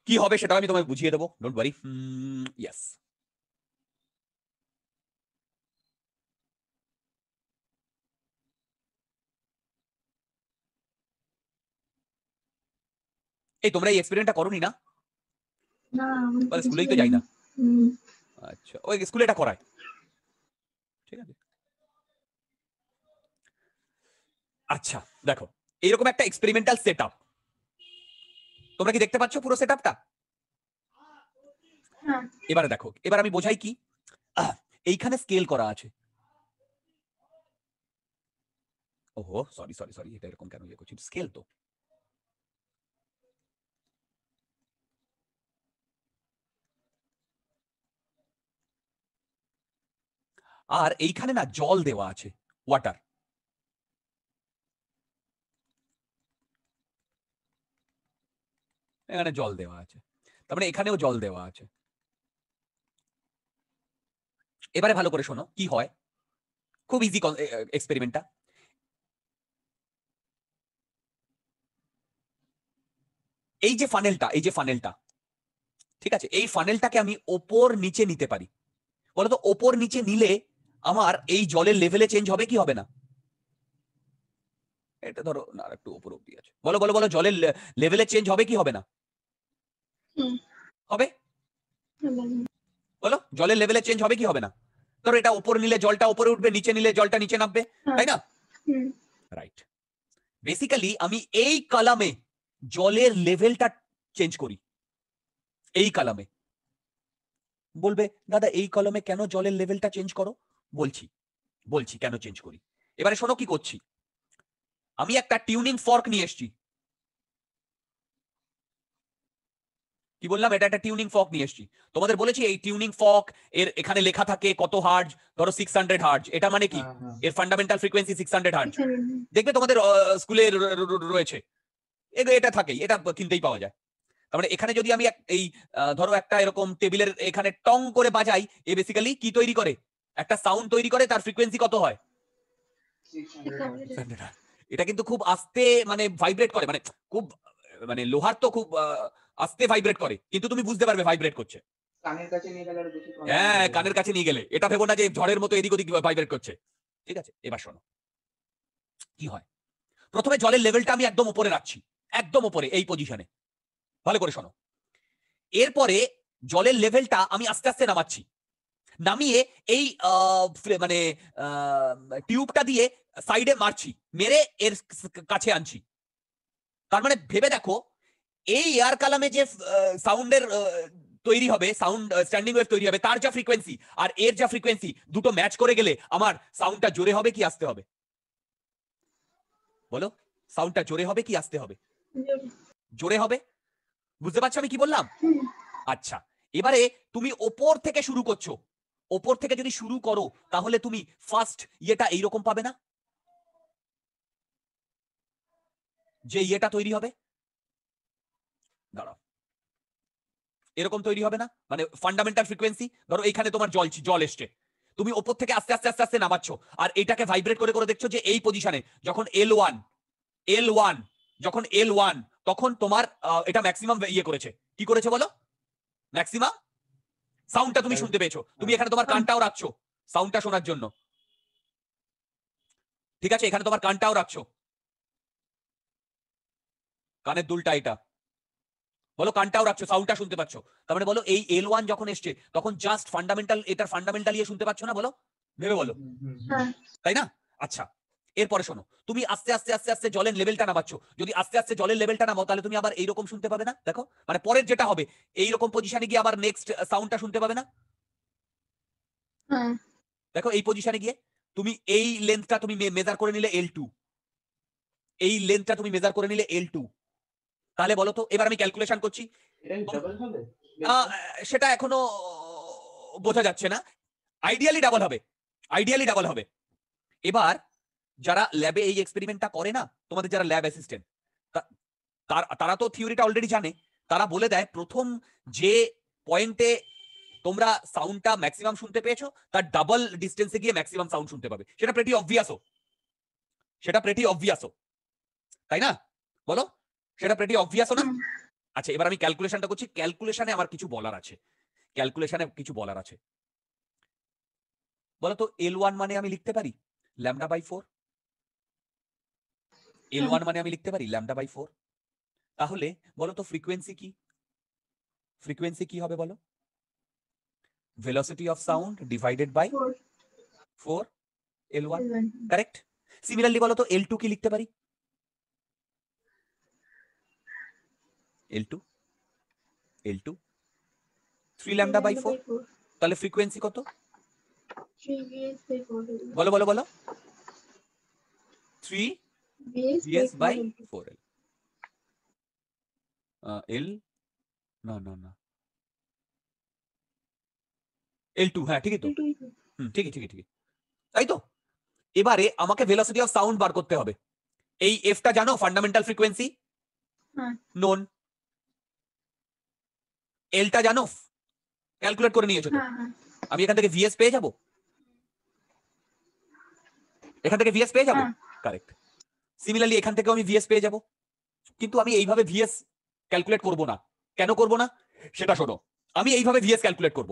কি হবে সেটা আমি তোমায় বুঝিয়ে দেবো, ডোন্ট ওয়ারি। ইয়েস, এই তোমরা এই এক্সপেরিমেন্টটা করোনি না?
না, আমি তো কিছু
স্কুলেই তো যাই
জানি
না।
না। হুম।
আচ্ছা, ওই স্কুলে এটা করায়, ঠিক আছে। আচ্ছা দেখো, এইরকম একটা এক্সপেরিমেন্টাল সেটআপ, তোমরা কি দেখতে পাচ্ছ পুরো সেটআপটা?
হ্যাঁ,
এবারে দেখো, এবার আমি বোঝাই কি। এইখানে স্কেল করা আছে। ওহো, সরি সরি সরি, এটা এরকম কেন ইয়ে করছি, স্কেল তো। আর এইখানে না জল দেওয়া আছে, ওয়াটার। এখানে জল দেওয়া আছে, তার মানে এখানেও জল দেওয়া আছে। এবারে ভালো করে শোনো কি হয়, খুব ইজি এক্সপেরিমেন্টটা। এই যে ফানেলটা, এই যে ফানেলটা, ঠিক আছে, এই ফানেলটাকে আমি ওপর নিচে নিতে পারি। বলতো ওপর নিচে নিলে আমার এই জলের লেভেলে চেঞ্জ হবে কি হবে না? এটা ধরো না, আর একটু উপর অব্দি আছে, বলো বলো বলো, জলের লেভেলে চেঞ্জ হবে কি হবে না?
হুম।
হবে।
হবে।
বলো জলের লেভেলে চেঞ্জ হবে কি হবে না? ধরো এটা উপর নিলে জলটা উপরে উঠবে, নিচে নিলে জলটা নিচে নামবে,
হ্যাঁ।
তাই না?
হুম।
রাইট। বেসিক্যালি আমি এই কলামে জলের লেভেলটা চেঞ্জ করি, এই কলামে। বলবে দাদা এই কলমে কেন জলের লেভেলটা চেঞ্জ করো? বলছি বলছি কেন চেঞ্জ করি। এবারে শোনো কি করছি। আমি একটা টিউনিং ফর্ক নিয়ে এসেছি। কি বললাম? এটা একটা টিউনিং ফর্ক নিয়ে এসেছি। তোমাদের বলেছি এই টিউনিং ফর্ক এর এখানে লেখা থাকে কত হার্জ, ধরো 600 হার্জ। এটা মানে কি?
হ্যাঁ, হ্যাঁ।
এর ফান্ডামেন্টাল ফ্রিকোয়েন্সি 600 হার্জ।
এখানে
দেখবে তোমাদের স্কুলে রয়েছে, এটা থাকেই, এটা কিনতেই পাওয়া যায়। তার মানে এখানে যদি আমি এই ধরো একটা এরকম টেবিলের এখানে টং করে বাজাই, এ বেসিক্যালি কি তৈরি করে? একটা সাউন্ড তৈরি করে, তার ফ্রিকোয়েন্সি কত হয়? 600 এটা কিন্তু খুব আস্তে মানে ভাইব্রেট করে, মানে খুব মানে লোহার তো খুব আস্তে ভাইব্রেট করে, কিন্তু তুমি বুঝতে পারবে ভাইব্রেট করছে।
কানের কাছে নিয়ে গেলে আরো বেশি
হ্যাঁ, কানের কাছে নিয়ে গেলে এটা ভেবো না যে ঝড়ের মতো এদিক ওদিক ভাইব্রেট করছে। ঠিক আছে, এবার শোনো কি হয়। প্রথমে জলের লেভেলটা আমি একদম উপরে রাখছি, একদম উপরে এই পজিশনে। ভালো করে শোনো। এরপরে জলের লেভেলটা আমি আস্তে আস্তে নামাচ্ছি, নামিয়ে এই মানে টিউবটা দিয়ে সাইডে মারছি, মেরে এর কাছে আনছি। তার মানে ভেবে দেখো, এই এয়ার কালামে যে সাউন্ডের তৈরি হবে, সাউন্ড স্ট্যান্ডিং ওয়েভ তৈরি হবে, তার যা ফ্রিকোয়েন্সি আর এর যা ফ্রিকোয়েন্সি, দুটো ম্যাচ করে গেলে আমার সাউন্ডটা জোরে হবে কি আস্তে হবে? বলো, সাউন্ডটা জোরে হবে কি আস্তে হবে? জোরে হবে। বুঝতে পারছো আমি কি বললাম?
হুম।
আচ্ছা, এবারে তুমি ওপর থেকে শুরু করছো। ওপর থেকে যদি শুরু করো তাহলে তুমি ফার্স্ট ইয়েটা এইরকম পাবে না? যে ইয়েটা তৈরি হবে, দাঁড়াও, এরকম তৈরি হবে না? মানে ফান্ডামেন্টাল ফ্রিকোয়েন্সি, ধরো এইখানে তোমার জল এসছে, তুমি ওপর থেকে আস্তে আস্তে আস্তে আস্তে নামাচ্ছ, আর এটাকে ভাইব্রেট করে করে দেখছো যে এই পজিশনে যখন L1 যখন L1 তখন তোমার এটা ম্যাক্সিমাম ইয়ে করেছে। কি করেছে বলো? ম্যাক্সিমাম সাউন্ডটা তুমি শুনতে পেয়েছো। তুমি এখানে তোমার কানটাও রাখছো সাউন্ডটা শোনার জন্য, ঠিক আছে? এখানে তোমার কানটাও রাখছো, কানের দুলটা এটা, বলো কানটাও রাখছো, সাউন্ডটা শুনতে পাচ্ছ। তার মানে বলো এই L1 যখন এসছে তখন জাস্ট ফান্ডামেন্টাল, এটার ফান্ডামেন্টাল ইয়ে শুনতে পাচ্ছ না? বলো, ভেবে বলো,
হ্যাঁ।
তাই না? আচ্ছা, এরপরে শোনো, তুমি আস্তে আস্তে আস্তে আস্তে জলের লেভেলটা নামাচ্ছ। যদি আস্তে আস্তে জলের লেভেলটা নামাও তাহলে তুমি আবার এইরকম শুনতে পাবে না? দেখো, মানে পরের যেটা হবে এইরকম পজিশনে গিয়ে আবার নেক্সট সাউন্ডটা শুনতে পাবে না?
হ্যাঁ।
দেখো এই পজিশনে গিয়ে তুমি এই লেন্থটা তুমি মেজার করে নিলে L2, এই লেন্থটা তুমি মেজার করে নিলে L2। তাহলে বলো তো, এবার আমি ক্যালকুলেশন করছি।
এটাই ডাবল হবে?
সেটা এখনো বোঝা যাচ্ছে না। আইডিয়ালি ডাবল হবে, আইডিয়ালি ডাবল হবে। এবার যারা ল্যাবে এই এক্সপেরিমেন্টটা করে না, তোমাদের যারা ল্যাব অ্যাসিস্ট্যান্ট, তারা তো থিওরিটা অলরেডি জানে। তারা বলে দেয় প্রথম যে পয়েন্টে তোমরা সাউন্ডটা ম্যাক্সিমাম শুনতে পেয়েছো তার ডাবল ডিস্টেন্সে গিয়ে ম্যাক্সিমাম সাউন্ড শুনতে পাবে। সেটা প্রেটি অবভিয়াসও, সেটা প্রেটি অবভিয়াসও, তাই না? বলো, সেটা প্রেটি অবভিয়াসও না? আচ্ছা, এবার আমি ক্যালকুলেশনটা করছি। ক্যালকুলেশনে আমার কিছু বলার আছে, ক্যালকুলেশনে কিছু বলার আছে। বলো তো L1 মানে আমি লিখতে পারি λ/4। L1 মানে আমি লিখতে পারি λ/4। তাহলে বলো তো ফ্রিকোয়েন্সি কি? ফ্রিকোয়েন্সি কি হবে বলো? Velocity of sound divided by 4 L1, correct? Similarly বলো তো L2 কি লিখতে পারি? L2 3 λ/4। তাহলে ফ্রিকোয়েন্সি কত?
3 VS by 4 L.
বলো বলো বলো 3
VS
VS
by
by
4 L.
4L L না না না L2 হ্যাঁ ঠিকই তো
L2 is
ঠিকই ঠিকই ঠিকই তাই তো এবারে আমাকে ভেলোসিটি অফ সাউন্ড বার করতে হবে এই এফটা জানো ফান্ডামেন্টাল ফ্রিকোয়েন্সি
হ্যাঁ।
নোন এলটা জানো ক্যালকুলেট করে নিয়েছো তো
হ্যাঁ হ্যাঁ
আমি এখান থেকে ভিএস পেয়ে যাব এখান থেকে ভিএস পেয়ে যাব
হ্যাঁ।
কারেক্ট সিমিলারলি এখান থেকেও আমি ভিএস পেয়ে যাব কিন্তু আমি এইভাবে ভিএস ক্যালকুলেট করব না কেন করব না সেটা শোনো আমি এইভাবে ভিএস ক্যালকুলেট করব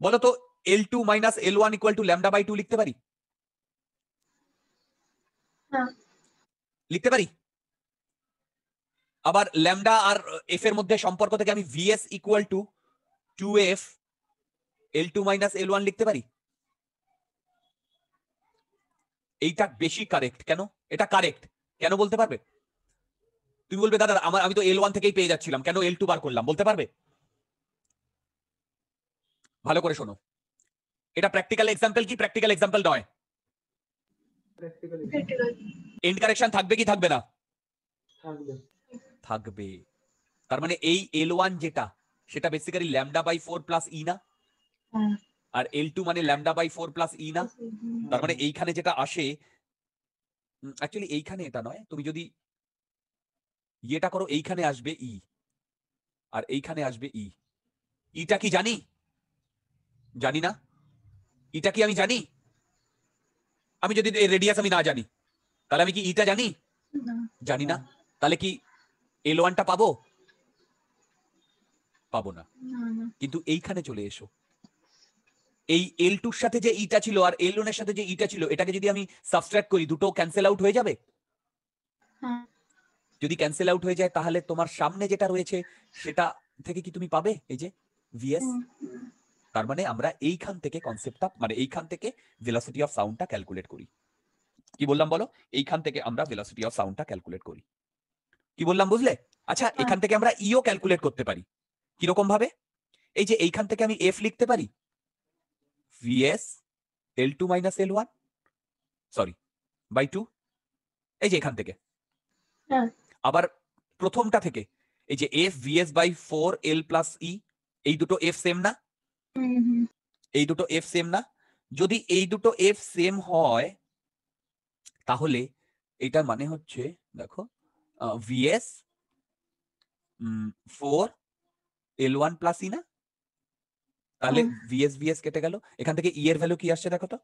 বলো তো L2 minus L1 equal to lambda by 2 লিখতে পারি
হ্যাঁ
লিখতে পারি আবার ল্যামডা আর এফ এর মধ্যে সম্পর্ক থেকে আমি VS equal to 2f L2 minus L1 লিখতে পারি এইটা বেশি কারেক্ট কেন এটা কারেক্ট কেন বলতে পারবে তুমি বলবে দাদা আমি তো L1 থেকেই পেয়ে যাচ্ছিলাম কেন L2 বার করলাম বলতে পারবে ভালো করে শোনো এটা প্র্যাকটিক্যাল এক্সাম্পল কি প্র্যাকটিক্যাল এক্সাম্পল নয়
প্র্যাকটিক্যালি
practical.
এন্ড কারেকশন থাকবে কি থাকবে না
থাকবে।
থাকবে তার মানে এই L1 যেটা সেটা basically lambda by 4 plus E না
হ্যাঁ
আর L2 মানে ল্যামডা বাই 4 প্লাস ই না তার মানে এইখানে যেটা আসে অ্যাকচুয়ালি এইখানে এটা নয় তুমি যদি ইয়েটা করো এইখানে আসবে ই আর এইখানে আসবে ই ইটা কি জানি জানি না ইটা কি আমি জানি আমি যদি রেডিয়াস আমি না জানি তাহলে আমি কি ইটা জানি
না
জানি না তাহলে কি L1 টা পাবো পাবো না
না না
কিন্তু এইখানে চলে এসো এই L2 এর সাথে যে ইটা ছিল আর L1 এর সাথে যে ইটা ছিল এটাকে যদি আমি সাবট্রাক্ট করি দুটো ক্যান্সেল আউট হয়ে যাবে
হ্যাঁ
যদি ক্যান্সেল আউট হয়ে যায় তাহলে তোমার সামনে যেটা রয়েছে সেটা থেকে কি তুমি পাবে এই যে ভিএস তার মানে আমরা এইখান থেকে কনসেপ্টটা মানে এইখান থেকে ভেলোসিটি অফ সাউন্ডটা ক্যালকুলেট করি কি বললাম বলো এইখান থেকে আমরা ভেলোসিটি অফ সাউন্ডটা ক্যালকুলেট করি কি বললাম বুঝলে আচ্ছা এখান থেকে আমরা ইও ক্যালকুলেট করতে পারি কিরকম ভাবে এই যে এইখান থেকে আমি এফ লিখতে পারি VS L2 minus L1 sorry bye 2 এই যে এখান থেকে
হ্যাঁ
আবার প্রথমটা থেকে এই যে F VS by 4 L plus e এই দুটো এফ সেম না এই দুটো এফ সেম না যদি এই দুটো এফ সেম হয় তাহলে এটার মানে হচ্ছে দেখো ভিএস 4 L1 প্লাস ই না তাহলে ভিএস ভিএস কেটে গেল এখান থেকে ই এর ভ্যালু কি আসছে দেখো তো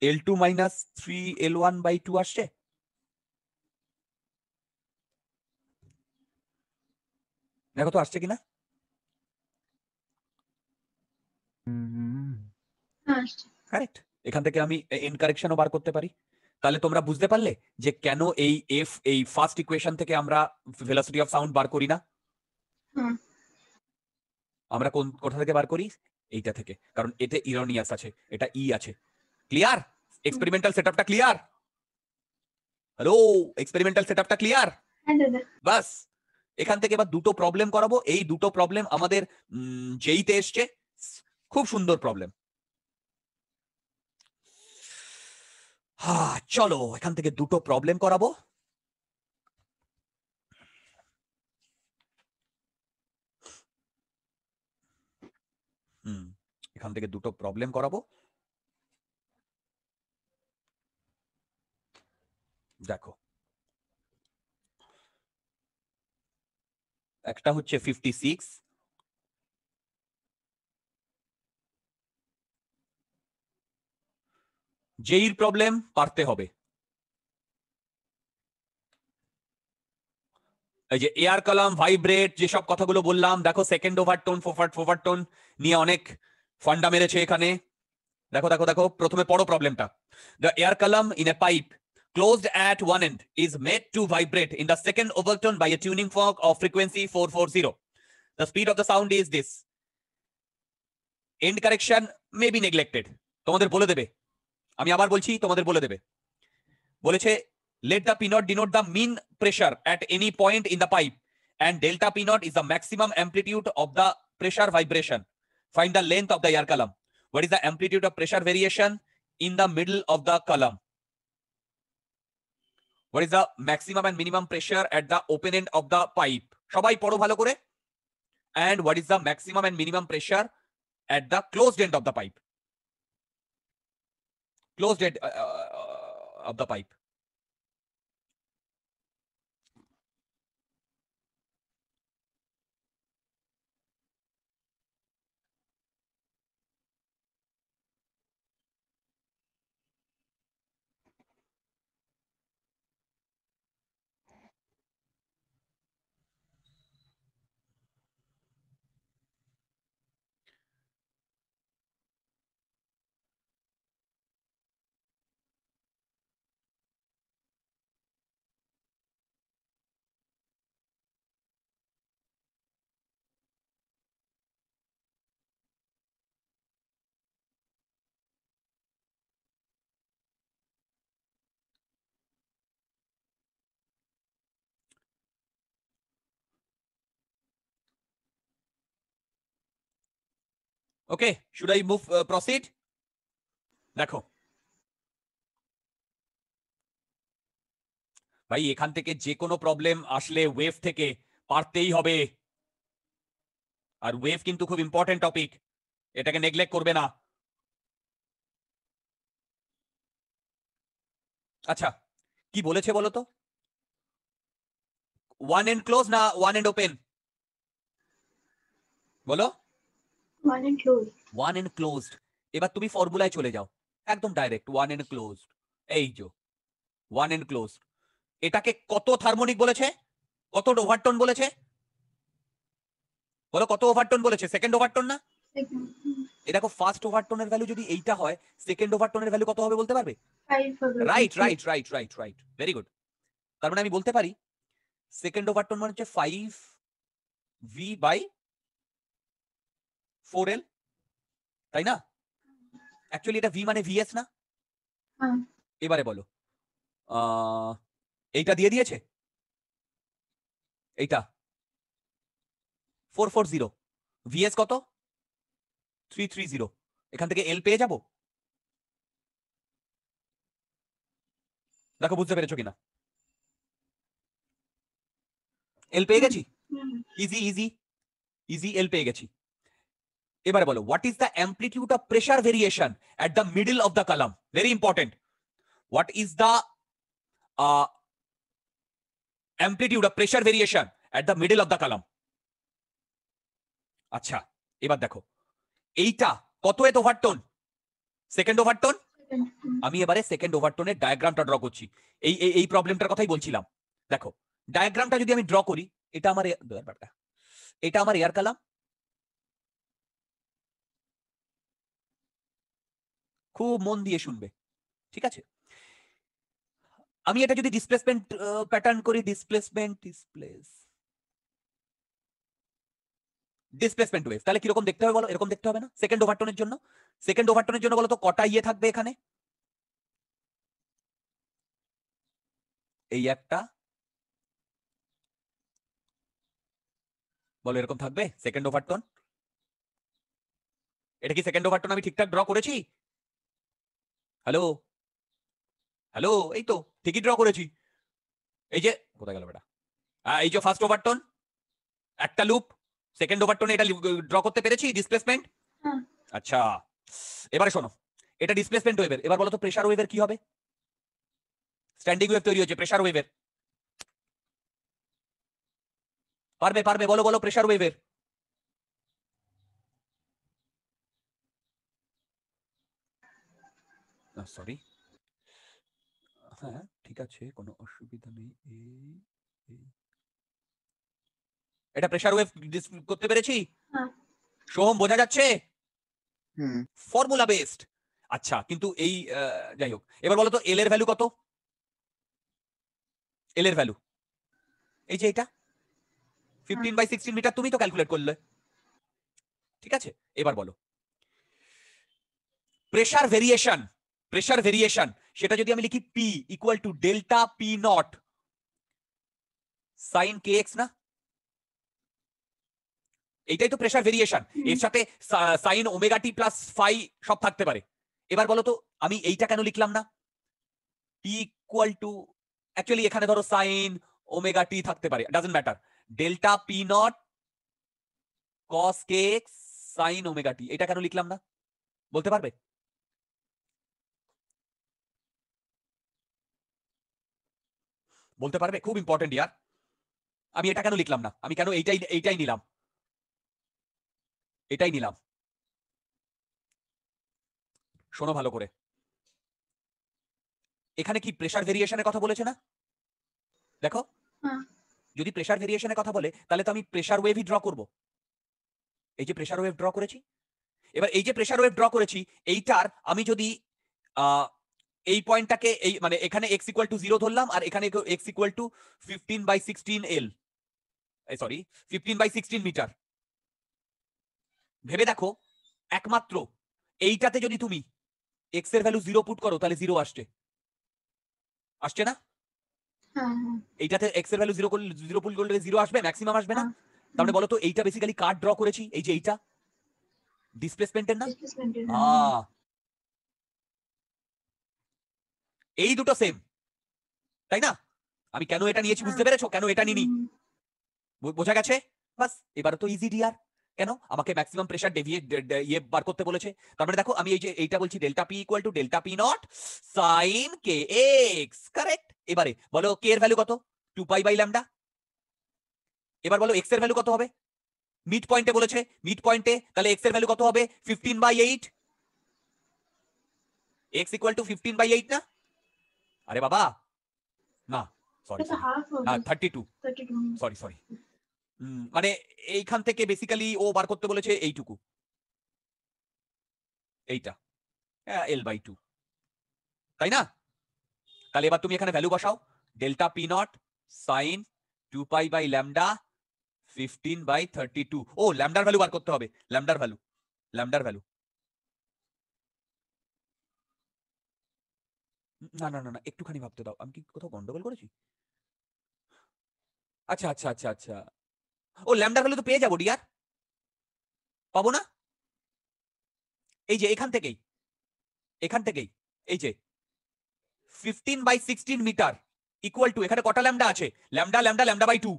L2 minus 3 L1 by 2 আসছে দেখো তো আসছে কিনা কারেক্ট এখান থেকে আমি এন্ড কারেকশনও বার করতে পারি তাহলে তোমরা বুঝতে পারলে যে কেন এই এফ এই ফার্স্ট ইকুয়েশন থেকে আমরা ভেলোসিটি অফ সাউন্ড বার করি না
হ্যাঁ
আমরা কোথা থেকে বার করি এইটা থেকে কারণ এতে ইরোনিয়াস আছে এটা ই আছে ক্লিয়ার এক্সপেরিমেন্টাল সেটআপটা ক্লিয়ার হ্যালো এক্সপেরিমেন্টাল সেটআপটা ক্লিয়ার
হ্যাঁ দাদা
বাস এখান থেকে এবার দুটো প্রবলেম করাবো এই দুটো প্রবলেম আমাদের যেইতে এসছে খুব সুন্দর প্রবলেম চলো এখান থেকে দুটো প্রবলেম করাবো এখান থেকে দুটো প্রবলেম করাবো দেখো একটা হচ্ছে 56 যেইর প্রবলেম পারতে হবে এই যে এয়ার কলাম ভাইব্রেট যেসব কথাগুলো বললাম দেখো সেকেন্ড ওভারটোন ফোভারটোন নিয়ে অনেক ফান্ডা মেরেছে এখানে দেখো দেখো দেখো প্রথমে পড়ো প্রবলেমটা the air column in a pipe closed at one end is made to vibrate in the second overtone by a tuning fork of frequency 440. The speed of the sound is this. End correction may be neglected. তোমাদের বলে দেবে আমি আবার বলছি তোমাদের বলে দেবে বলেছে let the P naught denote the mean pressure at any point in the pipe and delta P naught is the maximum amplitude of the pressure vibration. Find the length of the air column. What is the amplitude of pressure variation in the middle of the column? What is the maximum and minimum pressure at the open end of the pipe? সবাই পড়ো ভালো করে। And what is the maximum and minimum pressure at the closed end of the pipe? Closed end of the pipe. Okay, should I move proceed? দেখো ভাই এখান থেকে যে কোনো প্রবলেম আসলে ওয়েভ থেকে পারতেই হবে। আর ওয়েভ কিন্তু খুব ইম্পর্টেন্ট টপিক, এটাকে নেগলেক্ট করবে না। আচ্ছা কি বলেছে বলো তো, ওয়ান এন্ড ক্লোজ না ওয়ান এন্ড ওপেন? বলো।
One and close.
One end closed. এবার তুমি ফর্মুলায় চলে যাও, একদম ডাইরেক্ট ওয়ান এন্ড ক্লোজড। এই যে ওয়ান এন্ড ক্লোজড, এটাকে কত থার্মোনিক বলেছে, কত ওভারটোন বলেছে? বলো কত ওভারটোন বলেছে? সেকেন্ড ওভারটোন না?
Second.
এ দেখো ফার্স্ট ওভারটোনের ভ্যালু যদি এইটা হয়, সেকেন্ড ওভারটোনের ভ্যালু কত হবে বলতে পারবে?
5 হবে।
Right right right right right, very good. তার মানে আমি বলতে পারি সেকেন্ড ওভারটোন মানে হচ্ছে 5v/4l, তাই না? অ্যাকচুয়ালি এটা v মানে vs না?
হ্যাঁ।
এবারে বলো এইটা দিয়ে দিয়েছে, এইটা 440, vs কত? 330। এখান থেকে l পেয়ে যাব। দেখো বুঝতে পেরেছো কিনা? এল পেয়ে গেছি, ইজি ইজি ইজি, এল পেয়ে গেছি। এবারে বলো what is the amplitude of pressure variation at the middle of the column? Very important. What is the amplitude of pressure variation at the middle of the column? আচ্ছা এবার দেখো এইটা কত এত ওভারটোন? সেকেন্ড ওভারটোন। আমি এবারে সেকেন্ড ওভারটোনের ডায়াগ্রামটা ড্র করছি। এই এই প্রবলেমটার কথাই বলছিলাম। দেখো ডায়াগ্রামটা যদি আমি ড্র করি, এটা আমার এয়ার কালাম, খুব মন দিয়ে শুনবে, ঠিক আছে? আমি এটা যদি ডিসপ্লেসমেন্ট প্যাটার্ন করি, ডিসপ্লেসমেন্ট ওয়েভ, তাহলে কিরকম দেখতে হবে বলো? এরকম দেখতে হবে না? সেকেন্ড ওভারটোনের জন্য, সেকেন্ড ওভারটোনের জন্য বলো তো কটা ইয়ে থাকবে এখানে? এই একটা, বলো এরকম থাকবে সেকেন্ড ওভারটোন। এটা কি সেকেন্ড ওভারটোন আমি ঠিকঠাক ড্র করেছি? হ্যালো হ্যালো, এই তো ঠিকই ড্র করেছি। এই যে কোথায় গেল বেটা, এই যে ফার্স্ট ওভারটোন একটা লুপ, সেকেন্ড ওভারটোনে এটা ড্র করতে পেরেছি ডিসপ্লেসমেন্ট। আচ্ছা এবারে শোনো, এটা ডিসপ্লেসমেন্ট ওয়েভের। এবার বলো তো প্রেসার ওয়েভের কি হবে? স্ট্যান্ডিং ওয়েভ তৈরি হচ্ছে প্রেসার ওয়েভের। পারবে পারবে, বলো বলো প্রেসার ওয়েভের। সরি, হ্যাঁ ঠিক আছে, কোনো অসুবিধা নেই। এটা প্রেসার ওয়েভ করতে পেরেছি? সোহম বোঝা যাচ্ছে? Formula based. আচ্ছা কিন্তু এই যাই হোক, এবার বলো তো এল এর ভ্যালু কত? এল এর ভ্যালু এই যে এটা 15/16 মিটার, তুমি তো ক্যালকুলেট করলে, ঠিক আছে? এবার বলো প্রেসার ভেরিয়েশন সেটা যদি আমি লিখি P equal to delta P not sine K X না? এইটাই তো প্রেসার ভেরিয়েশন। এর সাথে sine omega T plus phi সব থাকতে পারে। এবার বলো তো আমি এইটা কেন লিখলাম না? পি ইকুয়াল টু, অ্যাকচুয়ালি এখানে ধরো সাইন ওমেগা টি থাকতে পারে, doesn't matter, delta P naught cos k x sine omega t, এটা কেন লিখলাম না বলতে পারবে? বলতে পারবে? খুব ইম্পর্টেন্ট ইয়ার। আমি এটা কেন লিখলাম না? আমি কেন এইটাই নিলাম? এটাই নিলাম, শোনো ভালো করে। এখানে কি প্রেসার ভেরিয়েশনের কথা বলেছে না? দেখো,
হ্যাঁ।
যদি প্রেসার ভেরিয়েশনের কথা বলে তাহলে তো আমি প্রেসার ওয়েভই ড্র করব। এই যে প্রেসার ওয়েভ ড্র করেছি, এবার এই যে প্রেসার ওয়েভ ড্র করেছি এইটার আমি যদি এই পয়েন্টটাকে এই মানে এখানে x ইকুয়াল টু 0 ধরলাম আর এখানে x equal to 15/16 L, sorry 15/16 metre, ভেবে দেখো একমাত্র এইটাতে যদি তুমি x এর ভ্যালু 0 পুট করো তাহলে 0 আসছে না?
হ্যাঁ, হ্যাঁ,
এইটাতে x এর ভ্যালু 0 পুট করলে 0 আসবে, ম্যাক্সিমাম আসবে না?
হ্যাঁ।
তার মানে বলো তো এইটা বেসিক্যালি কার ড্র করেছি? এই যে এইটা ডিসপ্লেসমেন্টের না?
Displacement এর,
এই দুটো সেম, তাই না? আমি কেন এটা নিয়েছি বুঝতে পেরেছো? কেন এটা নিনি বোঝা গেছে? বাস, এবার তো ইজি ডিয়ার। কেন আমাকে ম্যাক্সিমাম প্রেসার ইয়ে বার করতে বলেছে? তার মানে দেখো আমি এই যে এইটা বলছি delta P equal to delta P not sine K X, correct. এবারে বলো কে এর ভ্যালু কত? 2π/λ। এবার বলো এক্স এর ভ্যালু কত হবে? মিড পয়েন্টে বলেছে, মিড পয়েন্টে, তাহলে এক্স এর ভ্যালু কত হবে? 15/8। এক্স ইকুয়াল টু 15/8 না? আরে বাবা না, সরি
এটা half
না,
হবে।
32,
32
সরি মানে এইখান থেকে বেসিক্যালি ও বার করতে বলেছে এইটুকু, এইটা L/2, তাই না? তাহলে এবার তুমি এখানে ভ্যালু বসাও, ডেল্টা পি নট সাইন 2π/λ 15/32। ও ল্যামডার ভ্যালু বার করতে হবে, ল্যামডার ভ্যালু না একটুখানি ভাবতে দাও, আমি কি কোথাও গন্ডগোল করেছি? আচ্ছা, ও ল্যামডার ভ্যালু তো পেয়ে যাবো ডিয়ার, পাবো না? এই যে এখান থেকেই এই যে 15/16 মিটার ইকুয়াল টু, এখানে কটা ল্যামডা আছে? ল্যামডা/2,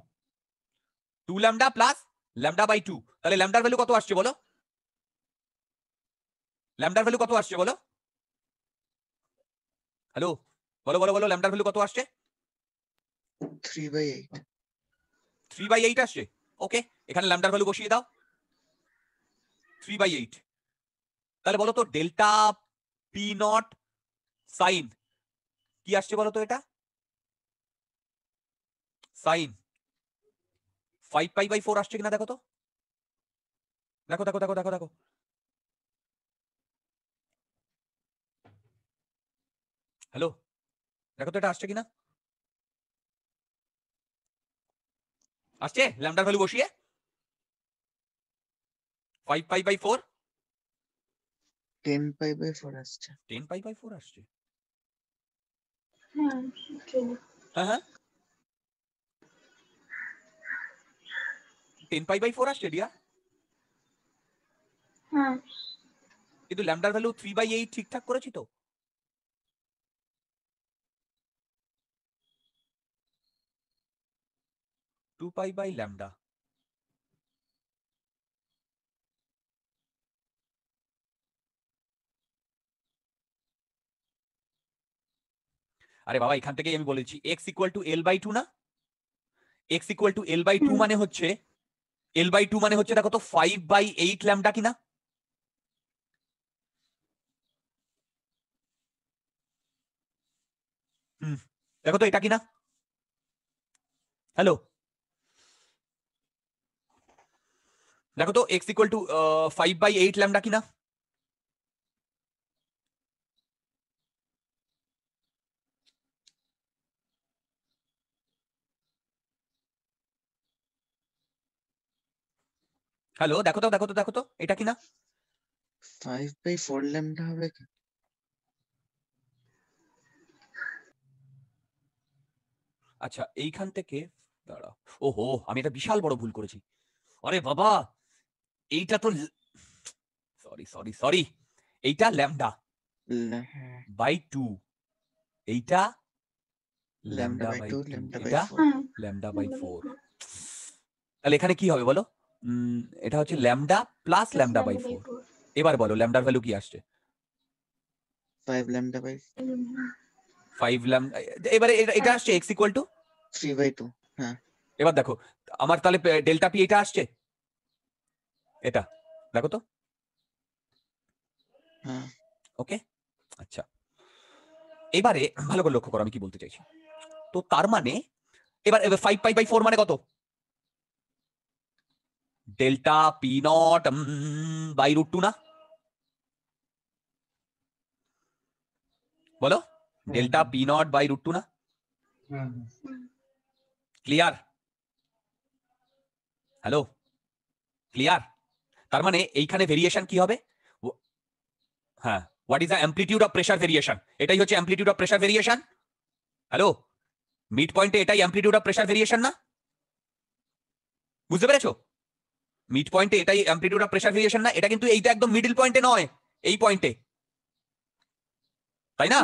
2λ প্লাস λ/2, তাহলে ল্যামডার ভ্যালু কত আসছে বলো? ল্যামডার ভ্যালু কত আসছে বলো? হ্যালো, বলো ল্যামডার ভ্যালু কত আসছে?
3/8।
3/8 আসছে। ওকে, এখানে ল্যামডার ভ্যালু বসিয়ে দাও, 3/8। তাহলে বলো তো ডেল্টা পি নট সাইন কি আসছে বলো তো? এটা সাইন 5π/4 আসছে কিনা দেখো তো, দেখো। হ্যালো, দেখো তো এটা আসছে কিনা? আসছে ল্যামডার ভ্যালু বসিয়ে 5π/4,
10π/4 আসছে।
10π/4 আসছে।
হ্যাঁ, true.
হ্যাঁ 10π/4 আসছে ডিয়া,
হ্যাঁ,
কিন্তু ল্যামডার ভ্যালু 3/8 ঠিকঠাক করেছি তো? টু পাই বাই ল্যামডা, আরে বাবা এখান থেকেই আমি বলেছি x ইকুয়াল টু L/2 না? x ইকুয়াল টু L/2
হুম।
মানে হচ্ছে L/2 মানে হচ্ছে দেখো তো 5/8 ল্যামডা কিনা? দেখো তো এটা কিনা? হ্যালো, দেখো তো x ইকুয়াল টু 5/8 ল্যামডা কিনা? হ্যালো, দেখো তো এটা কিনা?
5/4 ল্যামডা হবে কি?
আচ্ছা এইখান থেকে দাঁড়াও, ওহো আমি একটা বিশাল বড় ভুল করেছি। আরে বাবা এইটা তো সরি সরি সরি, এইটা ল্যামডা
হ্যাঁ
বাই 2, এইটা
lambda
lambda
by
by
2
2,
lambda by
এটা
4
হ্যাঁ
ল্যামডা বাই
lambda by
4।
4
তাহলে এখানে কি হবে বলো? এটা হচ্ছে lambda plus
plus
lambda by
lambda by
4।
4
এবার বলো ল্যামডার ভ্যালু কি আসছে?
5 ল্যামডা বাই
5 ল্যামডা। এবারে এটা আসছে x ইকুয়াল টু
3 বাই 2 হ্যাঁ
এবার দেখো আমার তাহলে ডেল্টা পি এটা আসছে, এটা দেখো তো।
হ্যাঁ
ওকে আচ্ছা, এবারে ভালো করে লক্ষ্য করো আমি কি বলতে চাইছি। তো তার মানে এবার 5 পাই বাই 4 মানে কত? Delta P not by root 2 না? বলো, delta P not by root 2 না?
হ্যাঁ
ক্লিয়ার? Hello, clear? তার মানে এইখানে ভেরিয়েশন কি হবে? হ্যাঁ, what is the amplitude of pressure variation? এটাই হচ্ছে amplitude of pressure variation. Hello, mid পয়েন্টে এটাই অ্যামপ্লিটিউড অফ প্রেসার ভেরিয়েশন না? বুঝতে পেরেছো? মিড পয়েন্টে এটাই অ্যামপ্লিটিউড অফ প্রেসার ভেরিয়েশন না? এটা কিন্তু এইটা একদম মিডল পয়েন্টে নয়, এই পয়েন্টে, তাই না?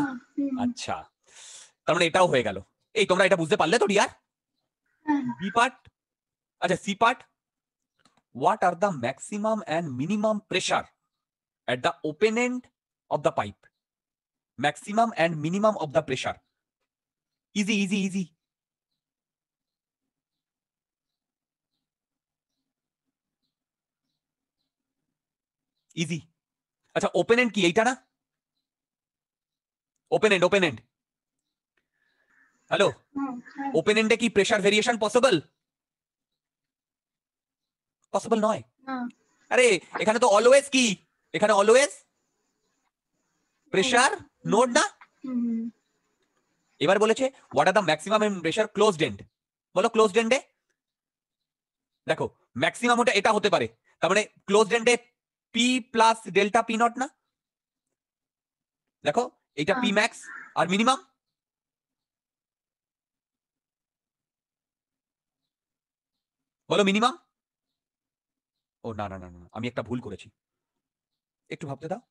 আচ্ছা, তার মানে এটাও হয়ে গেল। এই তোমরা এটা বুঝতে পারলে তো ডিয়ার? বি পার্ট, আচ্ছা C part, what are the maximum and minimum pressure at the open end of the pipe? Maximum and minimum of the pressure. Easy, easy, easy. Easy. আচ্ছা ওপেন এন্ড কি এইটা না? ওপেন এন্ড হ্যালো, ওপেন এন্ডে কি প্রেসার ভেরিয়েশন পসিবল? পসিবল নয়। আরে এখানে তো অলওয়েজ কি, এখানে অলওয়েজ প্রেসার নোড না? এবার বলেছে what are the maximum end pressure closed end. বলো ক্লোজড এন্ডে দেখো ম্যাক্সিমাম ওটা এটা হতে পারে, তার মানে ক্লোজড এন্ডে p plus delta P naught না? দেখো এটা পি ম্যাক্স আর মিনিমাম, বলো মিনিমাম। ও না না না না, আমি একটা ভুল করেছি, একটু ভাবতে দাও।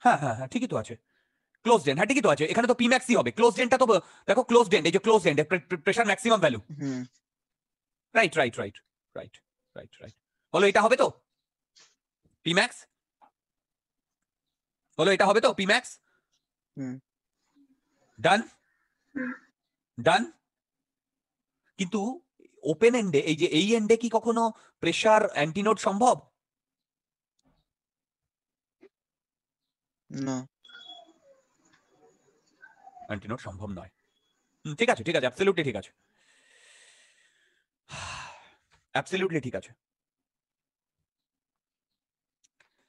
হ্যাঁ হ্যাঁ হ্যাঁ ঠিকই তো আছে, ক্লোজড এন্ড, হ্যাঁ ঠিকই তো আছে, এখানে তো পি ম্যাক্সই হবে। ক্লোজড এন্ডটা তো দেখো ক্লোজড এন্ড, এই যে closed end pressure maximum value. Right right right right right right, বলো এটা হবে তো পি ম্যাক্স? বলো এটা হবে তো পি ম্যাক্স? ডান ডান। কিন্তু ওপেন এন্ডে এই যে এই এন্ডে কি কখনো প্রেসার অ্যান্টিনোড সম্ভব?
না
অ্যান্টিনোড সম্ভব নয়। ঠিক আছে ঠিক আছে, অ্যাবসলিউটলি ঠিক আছে, অ্যাবসলিউটলি ঠিক আছে।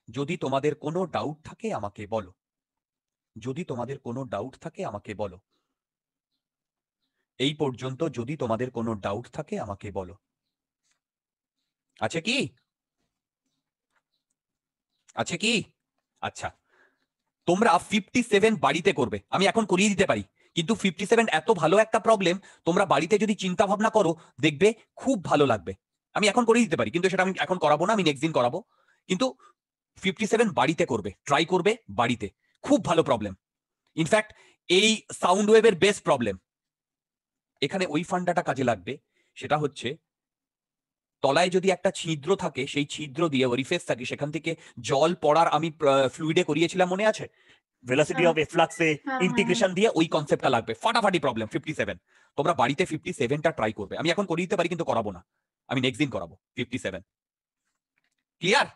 যদি তোমাদের কোনো ডাউট থাকে আমাকে বলো, যদি তোমাদের কোনো ডাউট থাকে আমাকে বলো, এই পর্যন্ত যদি তোমাদের কোনো ডাউট থাকে আমাকে বলো। আছে কি? আছে কি? আচ্ছা, তোমরা 57 বাড়িতে করবে, আমি এখন করিয়ে দিতে পারি, কিন্তু 57 এত ভালো একটা প্রবলেম, তোমরা বাড়িতে যদি চিন্তা ভাবনা করো দেখবে খুব ভালো লাগবে। আমি এখন করিয়ে দিতে পারি, কিন্তু সেটা আমি এখন করাবো না, আমি নেক্সট দিন করাবো। কিন্তু 57 বাড়িতে করবে, ট্রাই করবে বাড়িতে, খুব ভালো প্রবলেম। ইনফ্যাক্ট এই সাউন্ড ওয়েভের বেস্ট প্রবলেম। এখানে ওই ফান্ডাটা কাজে লাগবে, সেটা হচ্ছে তলায় যদি একটা ছিদ্র থাকে, সেই ছিদ্র দিয়ে ওরিফেস থাকে, সেখান থেকে জল পড়ার আমি ফ্লুইডে করিয়েছিলাম, মনে আছে? ভেলোসিটি অফ এফ্লাক্সে ইন্টিগ্রেশন দিয়ে ওই কনসেপ্টটা লাগবে, ফাটাফাটি প্রবলেম 57। তোমরা বাড়িতে 57টা ট্রাই করবে, আমি এখন করিয়ে দিতে পারি কিন্তু করাবো না, আমি নেক্সট দিন করাবো 57। ক্লিয়ার?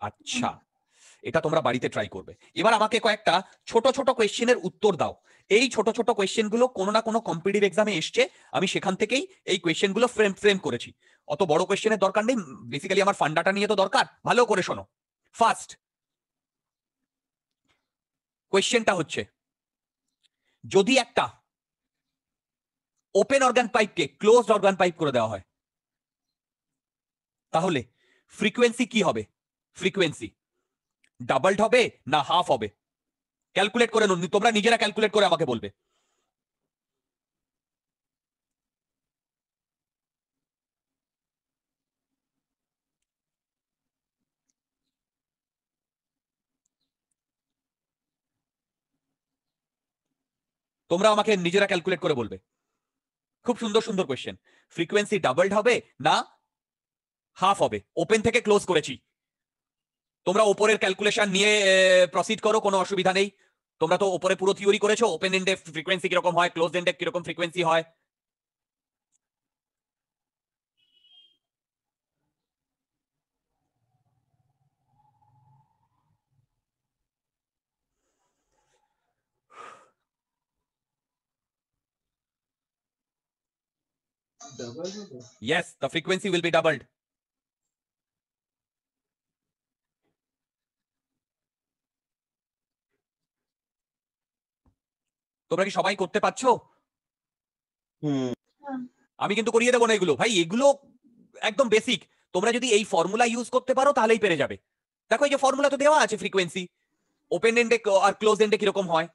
আচ্ছা, এটা তোমরা বাড়িতে ট্রাই করবে। এবার আমাকে কয়েকটা ছোট ছোট কোয়েশ্চেনের উত্তর দাও। এই ছোট ছোট কোয়েশ্চেন গুলো কোনো না কোনো কম্পিটিটিভ এক্সামে এসছে, আমি সেখান থেকেই এই কোয়েশ্চেন গুলো ফ্রেম করেছি। অত বড় কোয়েশ্চেনের দরকার নেই, বেসিক্যালি আমার ফান্ডাটা নিয়ে তো দরকার। ভালো করে শোনো। ফার্স্ট কোয়েশ্চেনটা হচ্ছে, যদি একটা ওপেন অর্গান পাইপকে ক্লোজড অর্গান পাইপ করে দেওয়া হয়, তাহলে ফ্রিকোয়েন্সি কি হবে? ফ্রিকোয়েন্সি ডাবলড হবে না হাফ হবে? ক্যালকুলেট করে তোমরা নিজেরা ক্যালকুলেট করে আমাকে বলবে। তোমরা আমাকে নিজেরা ক্যালকুলেট করে বলবে। খুব সুন্দর সুন্দর কোয়েশ্চেন। ফ্রিকোয়েন্সি ডাবলড হবে না হাফ হবে? ওপেন থেকে ক্লোজ করেছি, তোমরা ওপরের ক্যালকুলেশন নিয়ে প্রসিড করো, কোনো অসুবিধা নেই। তোমরা তো ওপরে পুরো থিওরি করেছো, ওপেন এন্ডে ফ্রিকোয়েন্সি কিরকম হয়, ক্লোজ এন্ডে কিরকম ফ্রিকোয়েন্সি হয়।
ডাবল হবে।
Yes, the frequency will be doubled. তোমরা কি সবাই করতে পারছো?
হুম
হ্যাঁ
আমি কিন্তু করিয়ে দেবো না এগুলো ভাই, এগুলো একদম বেসিক। তোমরা যদি এই ফর্মুলা ইউজ করতে পারো তাহলেই পেরে যাবে। দেখো এই যে ফর্মুলা তো দেওয়া আছে, ফ্রিকোয়েন্সি ওপেন এন্ডে আর ক্লোজ এন্ডে কিরকম হয়।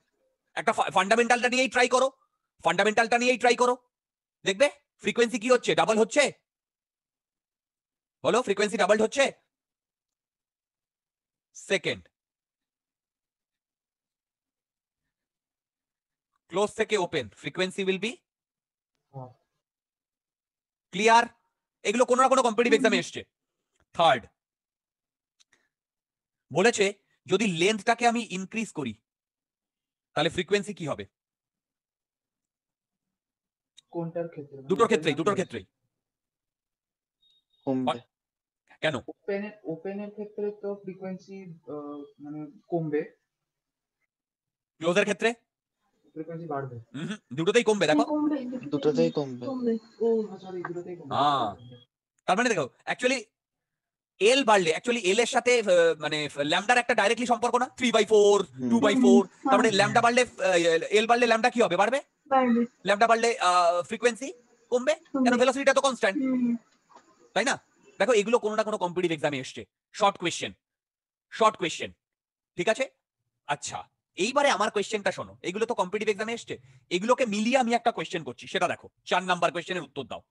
একটা ফান্ডামেন্টালটা নিয়েই ট্রাই করো, ফান্ডামেন্টালটা নিয়েই ট্রাই করো, দেখবে ফ্রিকোয়েন্সি কি হচ্ছে, ডাবল হচ্ছে। বলো ফ্রিকোয়েন্সি ডাবল হচ্ছে। সেকেন্ড, ক্লোজ থেকে ওপেন, ফ্রিকোয়েন্সি উইল বি
হ্যাঁ।
ক্লিয়ার। এগুলো কোনো না কোনো কম্পিটিটিভ এক্সামে এসছে। থার্ড বলেছে যদি লেন্থটাকে আমি ইনক্রিজ করি তাহলে ফ্রিকোয়েন্সি কি হবে?
কোনটার ক্ষেত্রে?
দুটোর ক্ষেত্রেই, দুটোর ক্ষেত্রেই।
কমবে।
কেন?
ওপেনের ক্ষেত্রে তো ফ্রিকোয়েন্সি মানে কমবে,
ক্লোজের ক্ষেত্রে
ফ্রিকোয়েন্সি বাড়বে।
দুটোতেই কমবে। দেখো
কমবে,
দুটোতেই কমবে।
কমবে।
ও সরি, দুটোতেই কমবে।
হ্যাঁ। তার মানে দেখো অ্যাকচুয়ালি এল বাড়লে, অ্যাকচুয়ালি এল এর সাথে মানে ল্যামডার একটা ডাইরেক্টলি সম্পর্ক না, 3/4 2/4। তার মানে ল্যামডা বাড়লে এল বাড়লে ল্যামডা কি হবে, বাড়বে।
বাড়বে।
ল্যামডা বাড়লে ফ্রিকোয়েন্সি কমবে, কেন ভেলোসিটিটা তো কনস্ট্যান্ট, তাই না? দেখো এগুলো কোনো না কোনো কম্পিটিটিভ এক্সামে এসছে। শর্ট কোয়েশ্চেন, শর্ট কোয়েশ্চেন, ঠিক আছে। আচ্ছা এইবারে আমার কোয়েশ্চেনটা শোনো, এগুলো তো কম্পিটিটিভ এক্সামে এসছে, এগুলোকে মিলিয়ে আমি একটা কোয়েশ্চেন করছি, সেটা দেখো। 4 নাম্বার কোয়েশ্চেনের উত্তর দাও,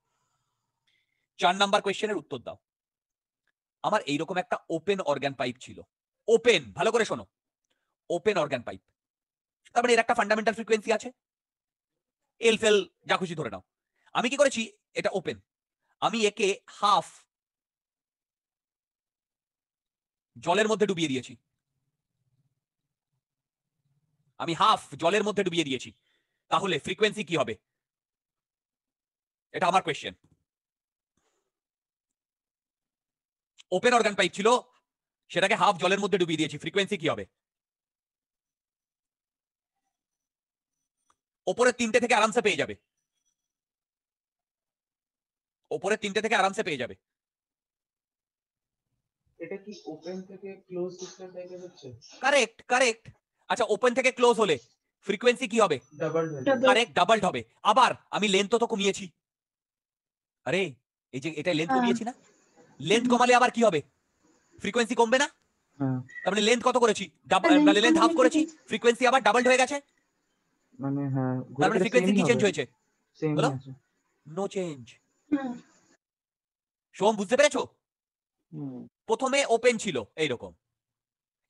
4 নাম্বার কোয়েশ্চেনের উত্তর দাও। আমার এইরকম একটা ওপেন অর্গান পাইপ ছিল, ওপেন, ভালো করে শোনো, ওপেন অর্গান পাইপ। তার মানে এর একটা ফান্ডামেন্টাল ফ্রিকোয়েন্সি আছে, এল ফেল যা খুশি ধরে নাও। আমি কি করেছি, এটা ওপেন, আমি একে হাফ জলের মধ্যে ডুবিয়ে দিয়েছি, আমি হাফ জলের মধ্যে ডুবিয়ে দিয়েছি, তাহলে ফ্রিকোয়েন্সি কি হবে? এটা আমার কোয়েশ্চেন। ওপেন অর্গান পাইপ ছিল, সেটাকে হাফ জলের মধ্যে ডুবিয়ে দিয়েছি, ফ্রিকোয়েন্সি কি হবে? ওপরের 3টে থেকে আরামসে পেয়ে যাবে, ওপরের 3টে থেকে আরামসে পেয়ে যাবে।
এটা কি ওপেন থেকে ক্লোজ সিস্টেম টাইপের হচ্ছে?
Correct, correct. আচ্ছা ওপেন থেকে ক্লোজ হলে ফ্রিকোয়েন্সি কি হবে?
ডাবল
কারেক্ট, ডাবলড হবে। আবার আমি লেন্থ তো কমিয়েছি, আরে এই যে এটা লেন্থ কমিয়েছি না, লেন্থ কমালে আবার কি হবে? ফ্রিকোয়েন্সি কমবে না?
হ্যাঁ
তার মানে লেন্থ কত করেছি, মানে লেন্থ হাফ করেছি, ফ্রিকোয়েন্সি আবার ডাবলড হয়ে গেছে।
মানে হ্যাঁ,
তার মানে ফ্রিকোয়েন্সি কি চেঞ্জ হয়েছে?
সেম
বলো।
আছে।
No change. সোম বুঝতে পেরেছো? প্রথমে ওপেন ছিল এইরকম,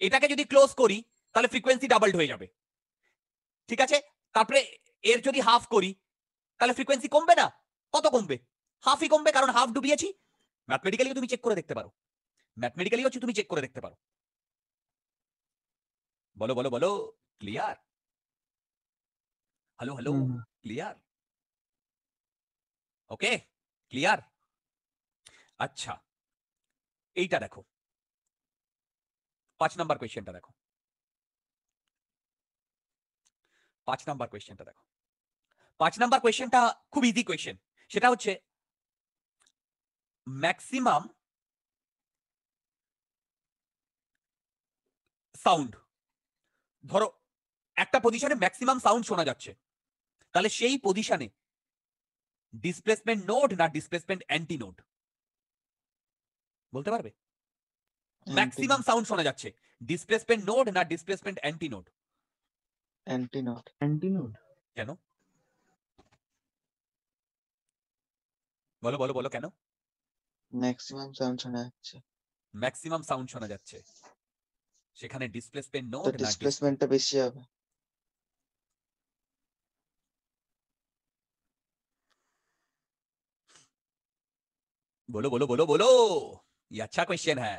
এটাকে যদি ক্লোজ করি তাহলে ফ্রিকোয়েন্সি ডাবলড হয়ে যাবে, ঠিক আছে। তারপরে এর যদি হাফ করি তাহলে ফ্রিকোয়েন্সি কমবে না? কত কমবে? হাফই কমবে, কারণ হাফ ডুবিয়েছি। ম্যাথমেটিক্যালিও তুমি চেক করে দেখতে পারো, ম্যাথমেটিক্যালি হচ্ছে তুমি চেক করে দেখতে পারো। বলো বলো বলো, clear? Hello hello, clear? Okay, clear. আচ্ছা এইটা দেখো, 5 নাম্বার কোয়েশ্চেনটা দেখো, 5 নাম্বার কোয়েশ্চেনটা দেখো। 5 নাম্বার কোয়েশ্চেনটা খুব ইজি কোয়েশ্চেন, সেটা হচ্ছে ম্যাক্সিমাম সাউন্ড। ধরো একটা পজিশনে ম্যাক্সিমাম সাউন্ড শোনা যাচ্ছে, তাহলে সেই পজিশনে ডিসপ্লেসমেন্ট নোড না ডিসপ্লেসমেন্ট অ্যান্টি নোড, বলতে পারবে? ম্যাক্সিমাম সাউন্ড শোনা যাচ্ছে, ডিসপ্লেসমেন্ট নোড না displacement antinode?
Antinode.
Antinode.
কেন? বলো বলো বলো কেন?
ম্যাক্সিমাম সাউন্ড শোনা যাচ্ছে,
ম্যাক্সিমাম সাউন্ড শোনা যাচ্ছে, সেখানে ডিসপ্লেসমেন্ট
তো
নোড না
ডিসপ্লেসমেন্টটা বেশি হবে।
बोलो बोलो बोलो बोलो, ये अच्छा क्वेश्चन है।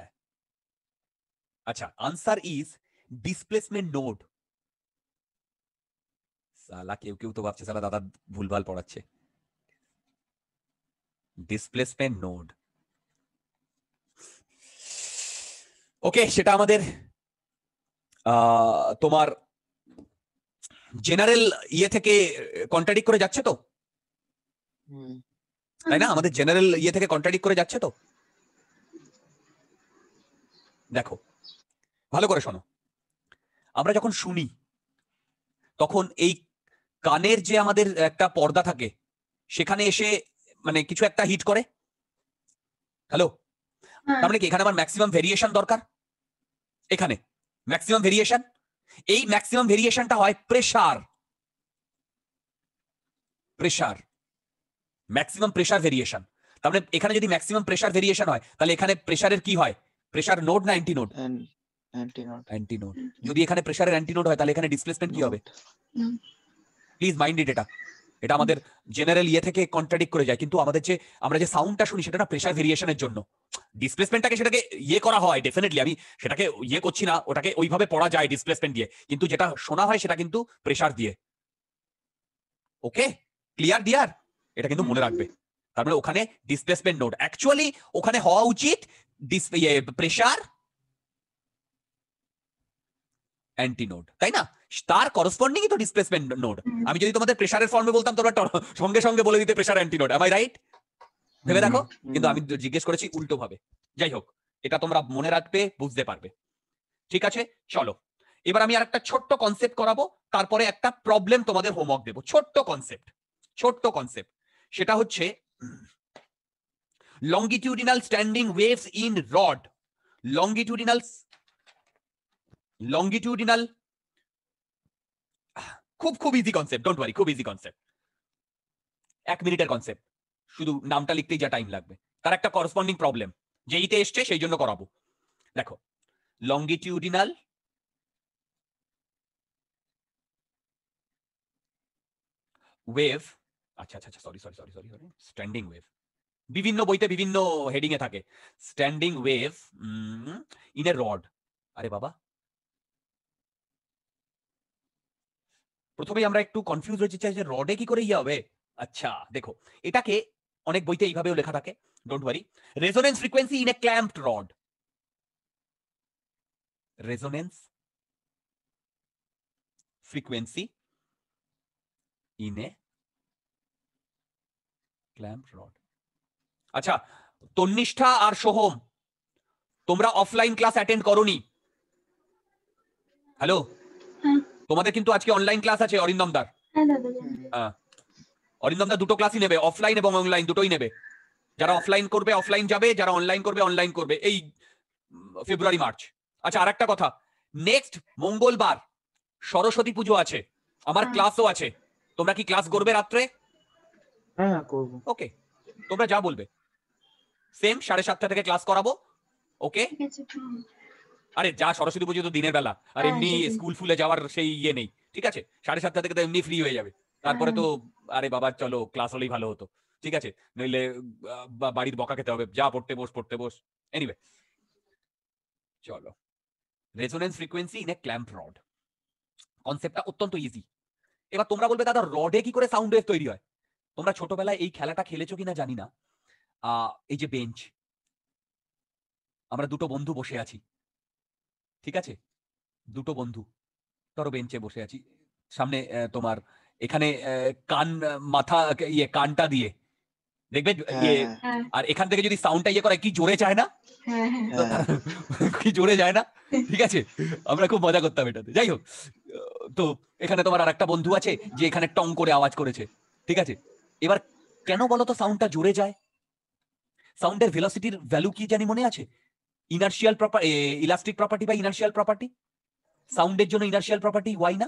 अच्छा, आंसर इज ডিসপ্লেসমেন্ট নোড। সালা কেউ কেউ তো ভাবছে সালা দাদা ভুলভাল পড়াচ্ছে। ডিসপ্লেসমেন্ট নোড, ওকে, সেটা আমাদের তোমার জেনারেল ইয়ে থেকে কন্ট্রাডিক্ট করে যাচ্ছে তো,
হুম,
তাই না? আমাদের জেনারেল ইয়ে থেকে কন্ট্রাডিক্ট করে যাচ্ছে তো। দেখো ভালো করে শোনো, আমরা যখন শুনি তখন এই কানের যে আমাদের একটা পর্দা থাকে সেখানে এসে মানে কিছু একটা হিট করে। হ্যালো,
হ্যাঁ
তার মানে কি এখানে আমার ম্যাক্সিমাম ভেরিয়েশন দরকার? এখানে ম্যাক্সিমাম ভেরিয়েশন, এই ম্যাক্সিমাম ভেরিয়েশনটা হয় pressure, pressure, maximum pressure variation. তার মানে এখানে যদি ম্যাক্সিমাম প্রেসার ভেরিয়েশন হয় তাহলে এখানে প্রেসারের কি হয়? প্রেসার নোড না antinode?
Antinode
antinode. যদি এখানে প্রেসারের অ্যান্টি নোড হয় তাহলে এখানে ডিসপ্লেসমেন্ট কি হবে?
হুম,
প্লিজ মাইন্ড ইট, এটা আমাদের জেনারেল ইয়ে থেকে কন্ট্রাডিক্ট করে যায়, কিন্তু আমাদের যে আমরা যে সাউন্ডটা শুনি সেটা না প্রেসার ভেরিয়েশনের জন্য। ডিসপ্লেসমেন্টটাকে সেটাকে ইয়ে করা হয় ডেফিনেটলি, আমি সেটাকে ইয়ে করছি না, ওটাকে ওইভাবে পড়া যায় ডিসপ্লেসমেন্ট দিয়ে, কিন্তু যেটা শোনা হয় সেটা কিন্তু প্রেসার দিয়ে। ওকে, ক্লিয়ার ডিয়ার? এটা কিন্তু মনে রাখবে। তার মানে ওখানে ডিসপ্লেসমেন্ট নোড, অ্যাকচুয়ালি ওখানে হওয়া উচিত প্রেসার অ্যান্টি নোড, তাই না? তার করসপন্ডিংই তো ডিসপ্লেসমেন্ট নোড।
হুম।
আমি যদি তোমাদের প্রেসারের ফর্মে বলতাম তোমরা সঙ্গে সঙ্গে বলে দিতে pressure anti node, M I right? ভেবে দেখো, কিন্তু আমি জিজ্ঞেস করেছি উল্টো ভাবে। যাই হোক, এটা তোমরা মনে রাখবে, বুঝতে পারবে। ঠিক আছে, চলো এবার আমি আর একটা ছোট্ট কনসেপ্ট করাবো, তারপরে একটা প্রবলেম তোমাদের হোমওয়ার্ক দেবো। ছোট্ট কনসেপ্ট, ছোট্ট কনসেপ্ট, সেটা হচ্ছে longitudinal standing waves in rod. Longitudinal, longitudinal, খুব খুব ইজি কনসেপ্ট, ডোন্ট ওয়ারি, খুব ইজি কনসেপ্ট, 1 মিনিটের কনসেপ্ট, শুধু নামটা লিখতেই যা টাইম লাগবে। তার একটা করসপন্ডিং প্রবলেম যেইতে এসছে সেই জন্য করাবো। দেখো, লঙ্গিটিউডিনাল ওয়েভ, আচ্ছা আচ্ছা sorry sorry sorry sorry sorry, standing wave বিভিন্ন বইতে বিভিন্ন হেডিং এ থাকে। Standing wave in a rod. আরে বাবা, প্রথমেই আমরা একটু কনফিউজ হয়েছি যে রডে কি করে ইয়ে হবে। আচ্ছা দেখো, এটাকে অনেক বইতে এইভাবেও লেখা থাকে, don't worry. Resonance frequency in a clamped rod, resonance frequency in a clamped rod. আচ্ছা, তন্নিষ্ঠা আর সোহম, তোমরা অফলাইন ক্লাস অ্যাটেন্ড করোনি? হ্যালো,
হ্যাঁ
তোমাদের কিন্তু আজকে অনলাইন ক্লাস আছে অরিন্দম দার।
হ্যাঁ দাদা জানি।
অরিন্দম দা দুটো ক্লাসই নেবে, অফলাইন এবং অনলাইন দুটোই নেবে। যারা অফলাইন করবে অফলাইন যাবে, যারা অনলাইন করবে অনলাইন করবে, এই ফেব্রুয়ারি মার্চ। আচ্ছা, আর একটা কথা, নেক্সট মঙ্গলবার সরস্বতী পুজো আছে, আমার
হ্যাঁ।
ক্লাসও আছে। তোমরা কি ক্লাস করবে রাত্রে?
হ্যাঁ করবো।
ওকে, তোমরা যা বলবে সেম 7:30 থেকে ক্লাস করাবো। ওকে,
ঠিক আছে। হুম।
আরে যা, সরস্বতী পুজো তো দিনের বেলা, আর
হ্যাঁ,
এমনি
সেটাই।
স্কুল ফুলে যাওয়ার সেই ইয়ে নেই। ঠিক আছে, 7:30 থেকে তো এমনি ফ্রি হয়ে যাবে। তারপরে তো আরে বাবা চলো ক্লাস হলেই ভালো হতো। ঠিক আছে, নইলে বাড়ির বকা খেতে হবে, যা পড়তে বস পড়তে বস। এনিওয়ে চলো, resonance frequency in A clamp rod, কনসেপ্টটা অত্যন্ত ইজি। এবার তোমরা বলবে দাদা রডে কি করে সাউন্ড ওয়েভ তৈরি হয়? তোমরা ছোটবেলায় এই খেলাটা খেলেছো কিনা জানি না। এই যে বেঞ্চ, আমরা দুটো বন্ধু বসে আছি, ঠিক আছে, দুটো বন্ধু ধরো বেঞ্চে বসে আছি, সামনে তোমার এখানে কান, মাথা ইয়ে কানটা দিয়ে দেখবে ইয়ে,
হ্যাঁ
আর এখান থেকে যদি সাউন্ডটা ইয়ে করে কি জোরে যায় না?
হ্যাঁ হ্যাঁ
কি জোরে যায় না? ঠিক আছে, আমরা খুব মজা করতাম এটাতে। যাই হোক, তো এখানে তোমার আর একটা বন্ধু আছে যে এখানে টং করে আওয়াজ করেছে, ঠিক আছে। এবার কেন বলো তো সাউন্ডটা জোরে যায়? সাউন্ডের ভেলোসিটির ভ্যালু কি জানি মনে আছে? ইনার্শিয়াল প্রপার্টি, ইলাস্টিক প্রপার্টি বা ইনার্শিয়াল প্রপার্টি। সাউন্ডের জন্য ইনার্শিয়াল প্রপার্টি ওয়াই না?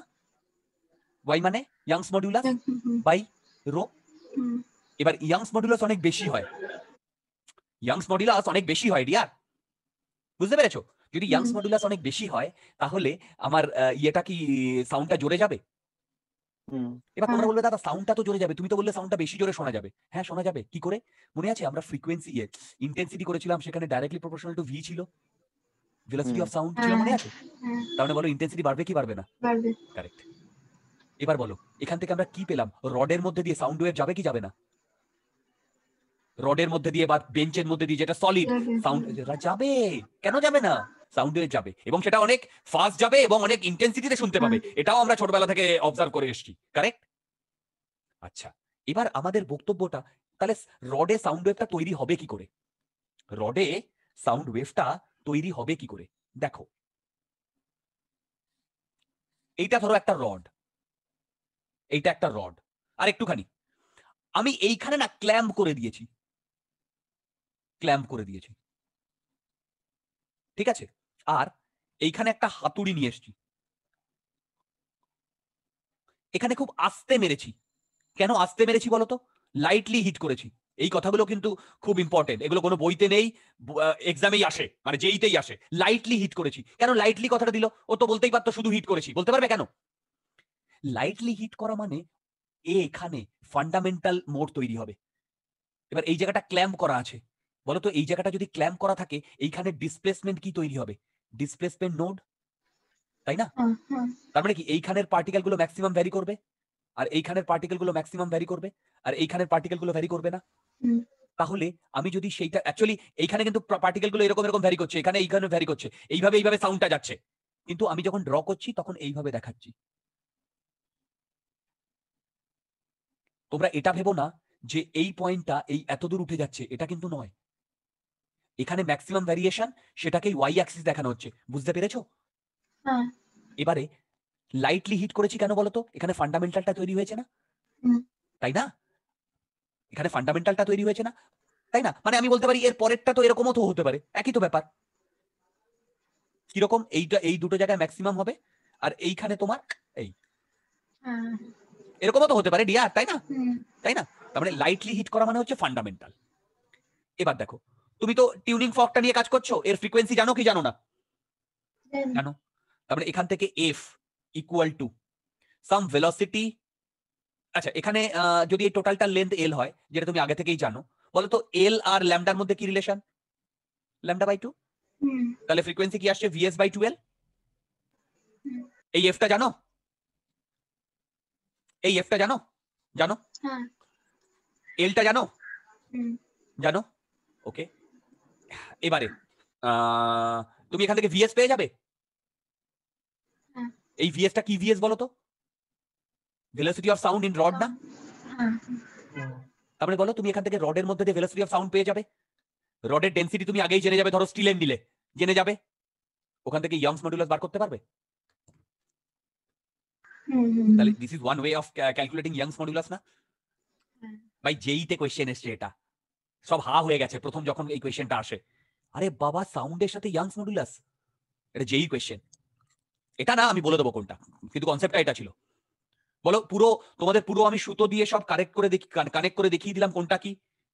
ওয়াই মানে ইয়াংস মডুলাস বাই রো। এবার ইয়াংস মডুলাস অনেক বেশি হয়, ইয়াংস মডুলাস অনেক বেশি হয় ডিয়ার, বুঝতে পেরেছো? যদি ইয়াংস মডুলাস অনেক বেশি হয় তাহলে আমার ইয়েটা কি সাউন্ডটা জোরে যাবে?
হুম
এবার তোমরা
হ্যাঁ।
বলবে দাদা সাউন্ডটা তো জোরে যাবে, তুমি তো বললে সাউন্ডটা বেশি জোরে শোনা যাবে। হ্যাঁ শোনা যাবে, কি করে মনে আছে আমরা ফ্রিকোয়েন্সি ইন্টেন্সিটি করেছিলাম, সেখানে ডাইরেক্টলি প্রপোর্শনাল টু ভি ছিল, ভেলোসিটি
হুম
অফ সাউন্ড ছিল,
হ্যাঁ
মনে আছে?
হ্যাঁ
তার মানে বলো ইন্টেন্সিটি বাড়বে কি বাড়বে না?
বাড়বে।
কারেক্ট। এবার বলো এখান থেকে আমরা কি পেলাম, রডের মধ্যে দিয়ে সাউন্ড ওয়েভ যাবে কি যাবে না? রডের মধ্যে দিয়ে বা বেঞ্চের মধ্যে দিয়ে যেটা সলিড,
যাবে।
সাউন্ড যাবে, কেন যাবে না? সাউন্ড ওয়েভ যাবে, এবং সেটা অনেক ফাস্ট যাবে এবং অনেক ইন্টেন্সিটিতে শুনতে পাবে। এটাও আমরা ছোটবেলা থেকে অবজার্ভ করে এসেছি, কারেক্ট? আচ্ছা, এবার আমাদের বক্তব্যটা তাহলে রডে সাউন্ড ওয়েভটা তৈরি হবে কি করে? রডে সাউন্ড ওয়েভটা তৈরি হবে কি করে? দেখো, এইটা ধরো একটা রড, এইটা একটা রড, আর একটুখানি আমি এইখানে না ক্ল্যাম্প করে দিয়েছি, ক্ল্যাম্প করে দিয়েছি, ঠিক আছে? আর এইখানে একটা হাতুড়ি নিয়ে এসেছি, এখানে খুব আস্তে মেরেছি। কেন আস্তে মেরেছি বলতো? লাইটলি হিট করেছি। এই কথাগুলো কিন্তু খুব ইম্পর্টেন্ট, এগুলো কোনো বইতে নেই, এক্সামেই আসে, মানে যেইতেই আসে। লাইটলি হিট করেছি, কেন লাইটলি কথাটা দিল? ও তো বলতেই পারতো শুধু হিট করেছি, বলতে পারবে কেন? লাইটলি হিট করা মানে এখানে ফান্ডামেন্টাল মোড তৈরি হবে। এবার এই জায়গাটা ক্ল্যাম্প করা আছে, বলতো এই জায়গাটা যদি ক্ল্যাম্প করা থাকে, এইখানে ডিসপ্লেসমেন্ট কি তৈরি হবে? ডিসপ্লেসমেন্ট নোড, তাই না?
হ্যাঁ হ্যাঁ
তার মানে কি এইখানের পার্টিকেল গুলো ম্যাক্সিমাম ভ্যারি করবে, আর এইখানের পার্টিকেল গুলো ম্যাক্সিমাম ভ্যারি করবে, আর এইখানের পার্টিকেল গুলো ভ্যারি করবে না?
হুম।
তাহলে আমি যদি সেইটা অ্যাকচুয়ালি এইখানে কিন্তু পার্টিকেল গুলো এরকম এরকম ভ্যারি করছে, এখানে এইখানে ভ্যারি করছে, এইভাবে এইভাবে সাউন্ডটা যাচ্ছে, কিন্তু আমি যখন ড্র করছি তখন এইভাবে দেখাচ্ছি। তোমরা এটা ভেবো না যে এই পয়েন্টটা এই এত দূর উঠে যাচ্ছে, এটা কিন্তু নয়। এখানে ম্যাক্সিমাম ভ্যারিয়েশন, সেটাকেই ওয়াই অ্যাক্সিস দেখানো হচ্ছে, বুঝতে পেরেছো?
হ্যাঁ
এবারে লাইটলি হিট করেছি কেন বলতো? এখানে ফান্ডামেন্টালটা তৈরি হয়েছে না,
হুম।
তাই না? এখানে ফান্ডামেন্টালটা তৈরি হয়েছে না, তাই না? মানে আমি বলতে পারি এর পরেরটা তো এরকমও তো হতে পারে, একই তো ব্যাপার। কিরকম? এইটা এই দুটো জায়গায় ম্যাক্সিমাম হবে, আর এইখানে তোমার এই
হ্যাঁ
এরকমও তো হতে পারে ডিয়ার, তাই না?
হুম।
তাই না? তার মানে লাইটলি হিট করা মানে হচ্ছে ফান্ডামেন্টাল। এবার দেখো, তুমি তো টিউনিং ফর্কটা নিয়ে কাজ করছো, এর ফ্রিকোয়েন্সি জানো কি জানো না?
জানি।
জানো। তার মানে এখান থেকে F equal to some velocity. আচ্ছা, এখানে যদি এই টোটালটার লেন্থ এল হয়, যেটা তুমি আগে থেকেই জানো, বলো তো এল আর ল্যামডার মধ্যে কি রিলেশন? Lambda by 2।
হুম।
তাহলে ফ্রিকোয়েন্সি কি আসছে? VS by 2L।
হুম।
এই এফটা জানো? এই এফটা জানো? জানো?
হ্যাঁ।
এলটা জানো?
হুম।
জানো? ওকে। এবারে তুমি এখান থেকে ভিএস পেয়ে যাবে।
হ্যাঁ।
এই ভিএসটা কি ভিএস বলো তো? Velocity of sound in rod না?
হ্যাঁ।
তার মানে বলো তুমি এখান থেকে রডের মধ্যে দিয়ে ভেলোসিটি অফ সাউন্ড পেয়ে যাবে। রডের ডেনসিটি তুমি আগেই জেনে যাবে, ধরো স্টিলেন দিলে জেনে যাবে, ওখান থেকে ইয়ংস মডুলাস বার করতে পারবে।
হুম হুম
তাহলে this is one way of calculating Young's modulus না?
হ্যাঁ।
ভাই যেইতে কোয়েশ্চেন এসছে, এটা সব হা হয়ে গেছে প্রথম যখন এই কোয়েশ্চেনটা আসে, আরে বাবা সাউন্ডের সাথে ইয়াংস মডুলাস, এটা যেই কোয়েশ্চেন। এটা না, আমি বলে দেবো কোনটা, কিন্তু কনসেপ্টটা এটা ছিল। বলো পুরো তোমাদের পুরো আমি সুতো দিয়ে সব কানেক্ট করে দেখিয়ে দিলাম কোনটা কি।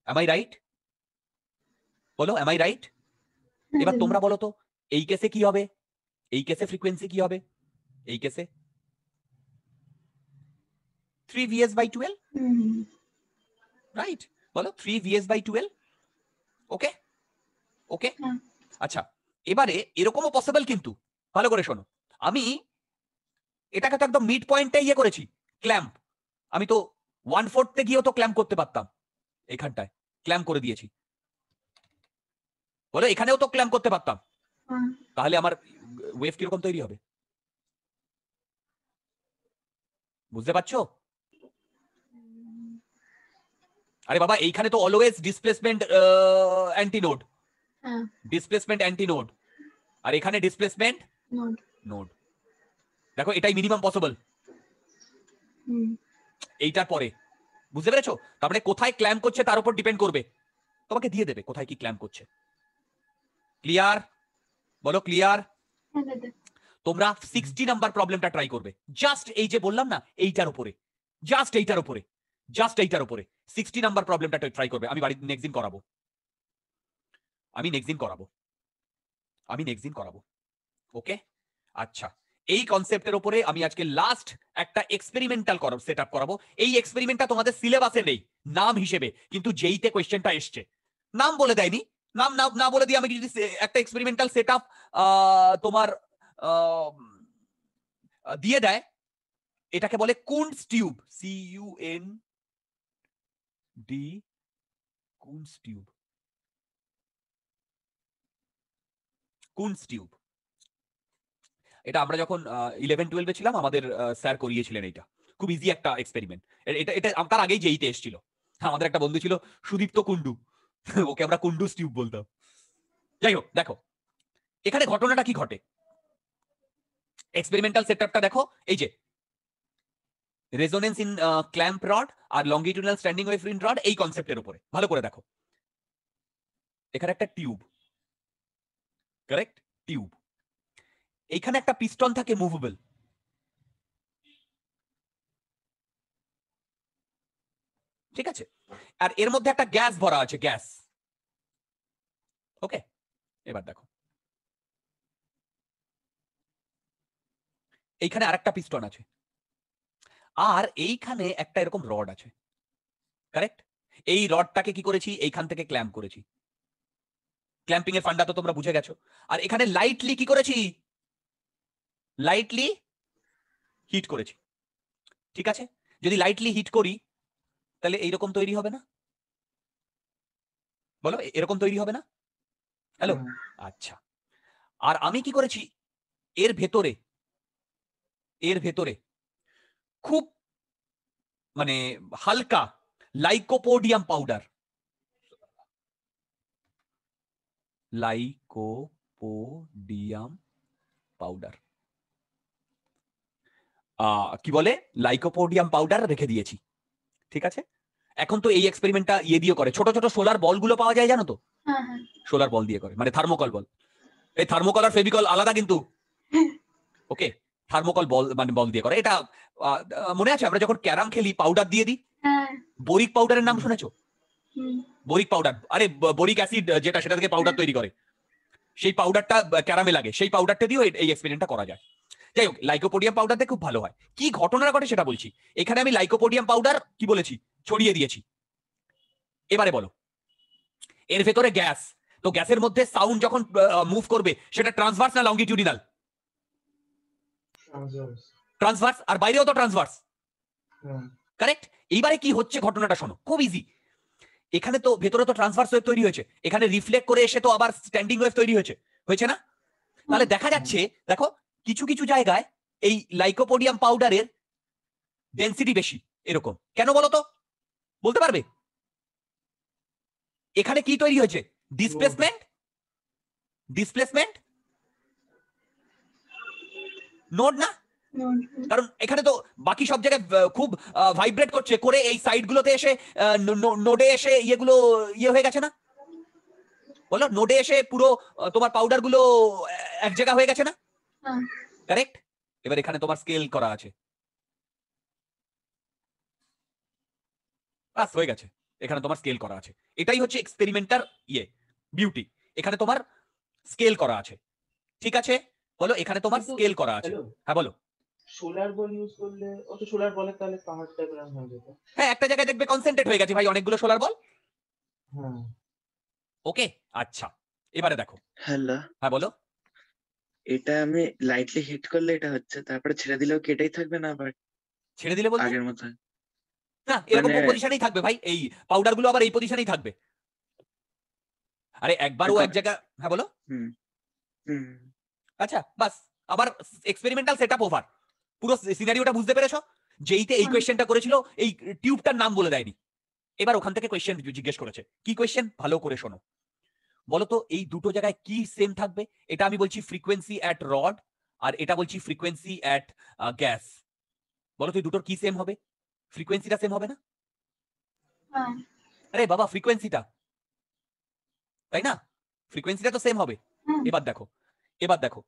M I right? বলো এম আই রাইট? এবার তোমরা বলো তো এই কেসে কি হবে, এই কেসে ফ্রিকোয়েন্সি কি হবে, এই কেসে 3vs/12,
হুম।
রাইট? বলো 3vs/12। ওকে ওকে।
হ্যাঁ।
আচ্ছা, এবারে এরকমও পসিবল, কিন্তু ভালো করে শোনো, আমি এটাকে তো একদম মিড পয়েন্টে ইয়ে করেছি ক্ল্যাম্প, আমি তো 1/4 গিয়েও তো ক্ল্যাম্প করতে পারতাম, এখানটায় ক্ল্যাম্প করে দিয়েছি। বলো এখানেও তো ক্ল্যাম্প করতে পারতাম,
হ্যাঁ।
তাহলে আমার ওয়েভ কিরকম তৈরি হবে? বুঝতে পারছো? আরে বাবা এইখানে তো অলওয়েজ ডিসপ্লেসমেন্ট অ্যান্টিনোড,
হ্যাঁ।
ডিসপ্লেসমেন্ট অ্যান্টিনোড, আর এখানে ডিসপ্লেসমেন্ট
নোড।
নোড। দেখো এটাই মিনিমাম পসিবল
হুম।
এইটার পরে, বুঝতে পেরেছো? তার মানে কোথায় ক্ল্যাম্প করছে তার উপর ডিপেন্ড করবে, তোমাকে দিয়ে দেবে কোথায় কি ক্ল্যাম্প করছে। ক্লিয়ার? বলো ক্লিয়ার?
হ্যাঁ দাদা।
তোমরা 60 নাম্বার প্রবলেমটা ট্রাই করবে, জাস্ট এই যে বললাম না এইটার উপরে, জাস্ট এইটার উপরে, জাস্ট এইটার উপরে 60 নাম্বার প্রবলেমটা ট্রাই করবে। আমি বাড়িতে নেক্সট দিন করাবো, আমি নেক্সট দিন করাবো, আমি নেক্সট দিন করাবো। ওকে? আচ্ছা, এই কনসেপ্টের উপরে আমি আজকে লাস্ট একটা এক্সপেরিমেন্টাল সেটআপ করাবো। এই এক্সপেরিমেন্টটা তোমাদের সিলেবাসে নেই নাম হিসেবে, কিন্তু যেইতে কোয়েশ্চেনটা এসছে নাম বলে দেয়নি, নাম না না বলে দিয়ে আমি যদি একটা এক্সপেরিমেন্টাল সেটআপ তোমার দিয়ে দেয়, এটাকে বলে Coons tube, CUND, Coons tube, Coons tube. এটা আমরা যখন 11-12 ছিলাম আমাদের স্যার করিয়েছিলেন। এটা খুব ইজি একটা এক্সপেরিমেন্ট। এটা এটা তার আগেই যেইতে এসেছিল। আমাদের একটা বন্ধু ছিল সুদীপ্ত কুন্ডু, ওকে আমরা কুন্ডুস টিউব বলতাম। যাই হোক, দেখো এখানে ঘটনাটা কি ঘটে। এক্সপেরিমেন্টাল সেটআপটা দেখো, এই যে রেজোনেন্স ইন ক্ল্যাম্প রড আর longitudinal standing wave in rod, এই কনসেপ্টের উপরে ভালো করে দেখো। এখানে একটা টিউব, কারেক্ট, টিউব। এইখানে একটা পিস্টন থাকে মুভেবল, ঠিক আছে, আর এর মধ্যে একটা গ্যাস ভরা আছে, গ্যাস। ওকে, এবার দেখো এইখানে আরেকটা পিস্টন আছে, আর এইখানে একটা এরকম রড আছে, কারেক্ট। এই রডটাকে কি করেছি, এইখান থেকে ক্ল্যাম্প করেছি। ক্ল্যাম্পিং এর ফান্ডা তো তোমরা বুঝে গেছো। আর এখানে লাইটলি কি করেছি, লাইটলি হিট করেছি, ঠিক আছে। যদি লাইটলি হিট করি তাহলে এইরকম তৈরি হবে না, বলো এরকম তৈরি হবে না? হ্যালো,
হ্যাঁ।
আচ্ছা। আর আমি কি করেছি, এর ভেতরে, এর ভেতরে খুব মানে হালকা লাইকোপোডিয়াম পাউডার, লাইকোপোডিয়াম পাউডার, কি বলে, লাইকোপোডিয়াম পাউডার রেখে দিয়েছি, ঠিক আছে। এখন তো এই এক্সপেরিমেন্টটা ইয়ে দিয়ে করে, ছোট ছোট সোলার বলগুলো পাওয়া যায় জানো তো,
হ্যাঁ হ্যাঁ
সোলার বল দিয়ে করে, মানে থার্মোকল বল। এই থার্মোকল আর ফেভিকল আলাদা কিন্তু, ওকে। থার্মোকল বল মানে বল দিয়ে করে এটা। মনে আছে আমরা যখন ক্যারাম খেলি পাউডার দিয়ে দিই,
হ্যাঁ
বোরিক পাউডারের নাম শুনেছো?
হুম
বোরিক পাউডার, আরে বোরিক অ্যাসিড যেটা, সেটা থেকে পাউডার তৈরি করে, সেই পাউডারটা ক্যারামে লাগে, সেই পাউডারটা দিয়েও এই এক্সপেরিমেন্টটা করা যায়। যাই হোক, লাইকোপোডিয়াম পাউডার দিয়ে খুব ভালো হয়। কি ঘটনা ঘটে সেটা বলছি। এখানে আমি লাইকোপোডিয়াম পাউডার কি বলেছি, ছড়িয়ে দিয়েছি। এবারে বলো, এর ভেতরে গ্যাস, তো গ্যাসের মধ্যে সাউন্ড যখন মুভ করবে সেটা ট্রান্সভার্স না লঙ্গিটিউডিনাল? ট্রান্সভার্স, আর বাইরেও তো ট্রান্সভার্স,
হ্যাঁ।
কারেক্ট। এইবারে কি হচ্ছে ঘটনাটা শোনো, খুব ইজি। এখানে তো ভেতরে তো ট্রান্সভার্স ওয়েভ তৈরি হয়েছে, এখানে রিফ্লেক্ট করে এসে তো আবার স্ট্যান্ডিং ওয়েভ তৈরি হয়েছে, হয়েছে না? তাহলে দেখা যাচ্ছে, দেখো কিছু কিছু জায়গায় এই লাইকোপোডিয়াম পাউডারের ডেনসিটি বেশি, এরকম কেন বলো তো, বলতে পারবে? এখানে কি তৈরি হয়েছে, ডিসপ্লেসমেন্ট, ডিসপ্লেসমেন্ট নোড না, কারণ এখানে তো বাকি সব জায়গায় খুব ভাইব্রেট করছে, করে এই সাইড গুলোতে এসে নোডে এসে ইয়েগুলো ইয়ে হয়ে গেছে না, বলো নোডে এসে পুরো তোমার পাউডার গুলো এক জায়গা হয়ে গেছে না,
হ্যাঁ
কারেক্ট। এবার এখানে তোমার স্কেল করা আছে, বাস হয়ে গেছে, এখানে তোমার স্কেল করা আছে। এটাই হচ্ছে এক্সপেরিমেন্টার ইয়ে বিউটি, এখানে তোমার স্কেল করা আছে, ঠিক আছে। বলো এখানে তোমার
কিন্তু
স্কেল করা আছে।
হ্যালো,
হ্যাঁ বলো।
সোলার বল ইউজ করলে ও তো সোলার বলের তাহলে পাহাড় টাইপের হয়ে যেত।
হ্যাঁ, একটা জায়গায় দেখবে কনসেন্ট্রেট হয়ে গেছে ভাই অনেকগুলো সোলার বল।
হ্যাঁ।
ওকে, আচ্ছা এবারে দেখো।
হ্যালো,
হ্যাঁ বলো।
এটা আমি লাইটলি হিট করলে এটা হচ্ছে, তারপরে ছেড়ে দিলেও কি এটাই থাকবে না আবার
ছেড়ে দিলে বলতে
আগের মতো?
না, এরকম
মানে
পজিশনেই থাকবে ভাই, এই পাউডার গুলো আবার এই পজিশনেই থাকবে। আরে একবার ও এক জায়গা, হ্যাঁ বলো।
হুম হুম
আচ্ছা বাস, আবার এক্সপেরিমেন্টাল সেটআপ ওভার। পুরো সিনারিওটা বুঝতে পেরেছো? যেইতে এই কোয়েশ্চেনটা করেছিল এই টিউবটার নাম বলে দেয়নি, এবার ওখান থেকে কোয়েশ্চেন জিজ্ঞেস করেছে। কি কোয়েশ্চেন, ভালো করে শোনো। বলো তো এই দুটো জায়গায় কি সেম থাকবে? এটা আমি বলছি ফ্রিকোয়েন্সি অ্যাট রড, আর এটা বলছি ফ্রিকোয়েন্সি অ্যাট গ্যাস। বলো তো এই দুটোর কি সেম হবে? ফ্রিকোয়েন্সিটা সেম হবে না?
হ্যাঁ
আরে বাবা, ফ্রিকোয়েন্সিটা, তাই না? ফ্রিকোয়েন্সিটা তো সেম হবে।
হ্যাঁ
এবার দেখো, এবার দেখো,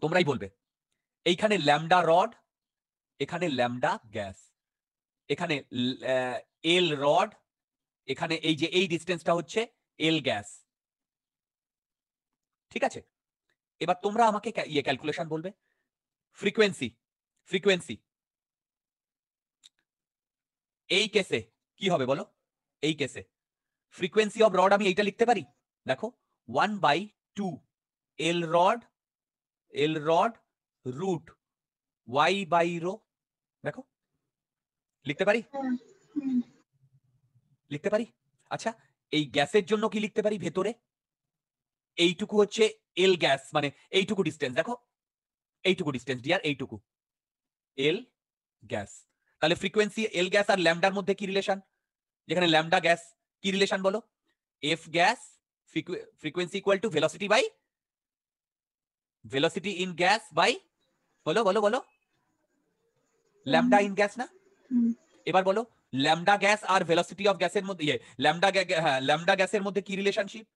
তোমরাই বলবে। এইখানে ল্যামডা রড, এখানে ল্যামডা গ্যাস, এখানে এল রড, এখানে এই যে এই ডিস্টেন্সটা হচ্ছে এল গ্যাস, ঠিক আছে। এবার তোমরা আমাকে ইয়ে ক্যালকুলেশন বলবে। ফ্রিকোয়েন্সি ফ্রিকোয়েন্সি এই কেসে কি হবে বলো? এই কেসে ফ্রিকোয়েন্সি অফ রড আমি এইটা লিখতে পারি, দেখো 1/2 L rod root Y by rho, দেখো লিখতে পারি,
হ্যাঁ, হুম,
লিখতে পারি। আচ্ছা এই গ্যাসের জন্য কি লিখতে পারি? ভেতরে এইটুকু হচ্ছে এল গ্যাস, মানে এইটুকু ডিস্টেন্স, দেখো এইটুকু ডিস্টেন্স ডিয়ার, এইটুকু এল গ্যাস। তাহলে ফ্রিকোয়েন্সি এল গ্যাস আর ল্যামডার মধ্যে কি রিলেশন? যেখানে ল্যামডা গ্যাস, কি রিলেশন বলো? F gas frequency equal to velocity in gas by, বলো বলো বলো, ল্যামডা ইন গ্যাস না?
হুম,
এবার বলো ল্যামডা গ্যাস আর ভেলোসিটি অফ গ্যাসের মধ্যে ল্যামডা গ্যাসের মধ্যে কি রিলেশনশিপ?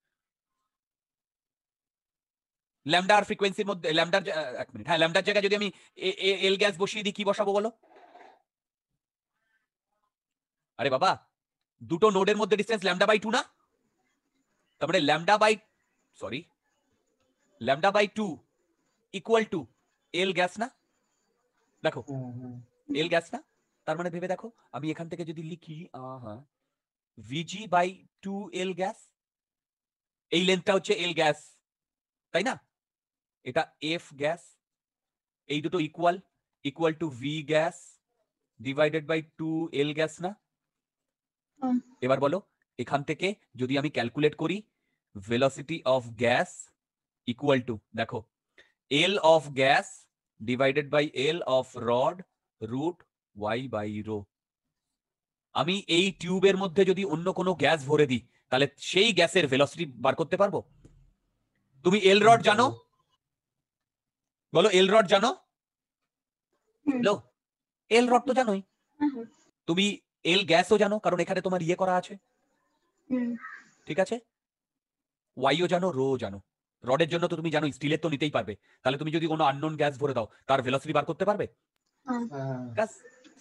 ল্যামডা আর ফ্রিকোয়েন্সির মধ্যে ল্যামডার, এক মিনিট, হ্যাঁ ল্যামডার জায়গায় যদি আমি এল গ্যাস বসিয়ে দিই কি বসাবো বলো? আরে বাবা দুটো নোডের মধ্যে ডিসটেন্স λ/2 না? তারপরে λ/2 ইকুয়াল টু এল গ্যাস না? দেখো
হ্যাঁ হ্যাঁ
এল গ্যাস না? তার মানে ভেবে দেখো আমি এখান থেকে যদি লিখি VG/2 এল গ্যাস, এই লেন্থটা হচ্ছে এল গ্যাস, তাই না? এটা এফ গ্যাস, এই দুটো equal to V gas divided by 2 L gas না?
হুম,
এবার বলো এখান থেকে যদি আমি ক্যালকুলেট করি velocity of gas equal to, দেখো L of gas divided by L of rod root Y by rho. আমি এই টিউবের মধ্যে যদি অন্য কোনো গ্যাস ভরে দিই তাহলে সেই গ্যাসের ভেলোসিটি বার করতে পারবো? তুমি এল রড জানো? বলো এল রড জানো?
হুম,
লো এল রড তো জানোই,
হ্যাঁ,
তুমি এল গ্যাসও জানো কারণ এখানে তোমার ইয়ে করা আছে,
হুম,
ঠিক আছে? ওয়াইও জানো, রো জানো। রডের জন্য তো তুমি জানো স্টিলের তো নিতেই পারবে, তাহলে তুমি যদি কোনো আননোন গ্যাস ভরে দাও তার ভেলোসিটি বার করতে পারবে?
হ্যাঁ,
হ্যাঁ
ব্যাস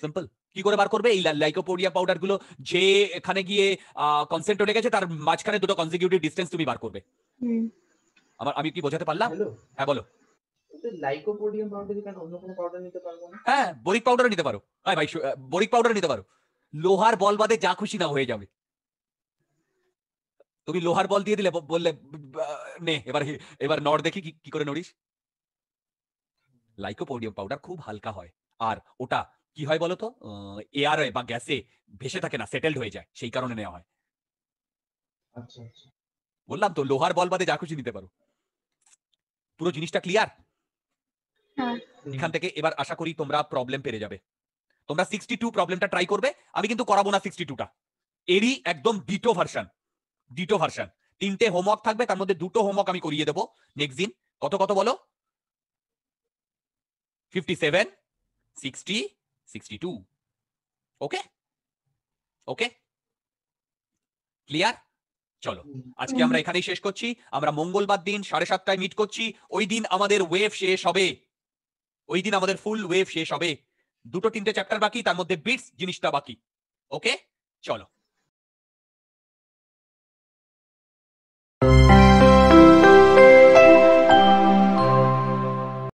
সিম্পল। কি করে বার করবে? এই লাইকোপোডিয়া পাউডার গুলো যে এখানে গিয়ে কনসেন্ট্রেটে গেছে তার মাঝখানে দুটো কনজিকিউটিভ ডিসটেন্স তুমি বার করবে।
হুম,
আমি কি বোঝাতে পারলাম?
হ্যালো,
হ্যাঁ বলো।
লাইকোপোডিয়াম পাউডার কেন অন্য কোনো পাউডার নিতে পারবো না?
হ্যাঁ বোরিক পাউডার নিতে পারো, হ্যাঁ ভাই বোরিক পাউডার নিতে পারো। লোহার বল বাদে যা খুশি না হয়ে যাবে। তুমি লোহার বল দিয়ে দিলে বললে নে এবার নড় দেখি কি করে নড়িস। লাইকোপোডিয়াম পাউডার খুব হালকা হয় আর ওটা কি হয় বলতো এয়ারে বা গ্যাসে ভেসে থাকে না, সেটেলড হয়ে যায়, সেই কারণে নেওয়া হয়।
আচ্ছা আচ্ছা
বললাম তো লোহার বল বাদে যা খুশি নিতে পারো। পুরো জিনিসটা ক্লিয়ার?
হ্যাঁ,
এখান থেকে এবার আশা করি তোমরা প্রবলেম পেরে যাবে। তোমরা 62 প্রবলেমটা ট্রাই করবে, আমি কিন্তু করাবো না 62টা, এরই একদম ডিটো ভার্সন। তিনটে হোমওয়ার্ক থাকবে, তার মধ্যে দুটো হোমওয়ার্ক আমি করিয়ে দেবো নেক্সট দিন। কত কত বলো? 57, 60, 62। ওকে ওকে ক্লিয়ার? চলো আজকে আমরা এখানেই শেষ করছি। আমরা মঙ্গলবার দিন 7:30টায় মিট করছি। ওই দিন আমাদের ওয়েভ শেষ হবে, ওই দিন আমাদের ফুল ওয়েভ শেষ হবে। 2-3টে চ্যাপ্টার বাকি, তার মধ্যে বিটস জিনিসটা বাকি। ওকে চলো।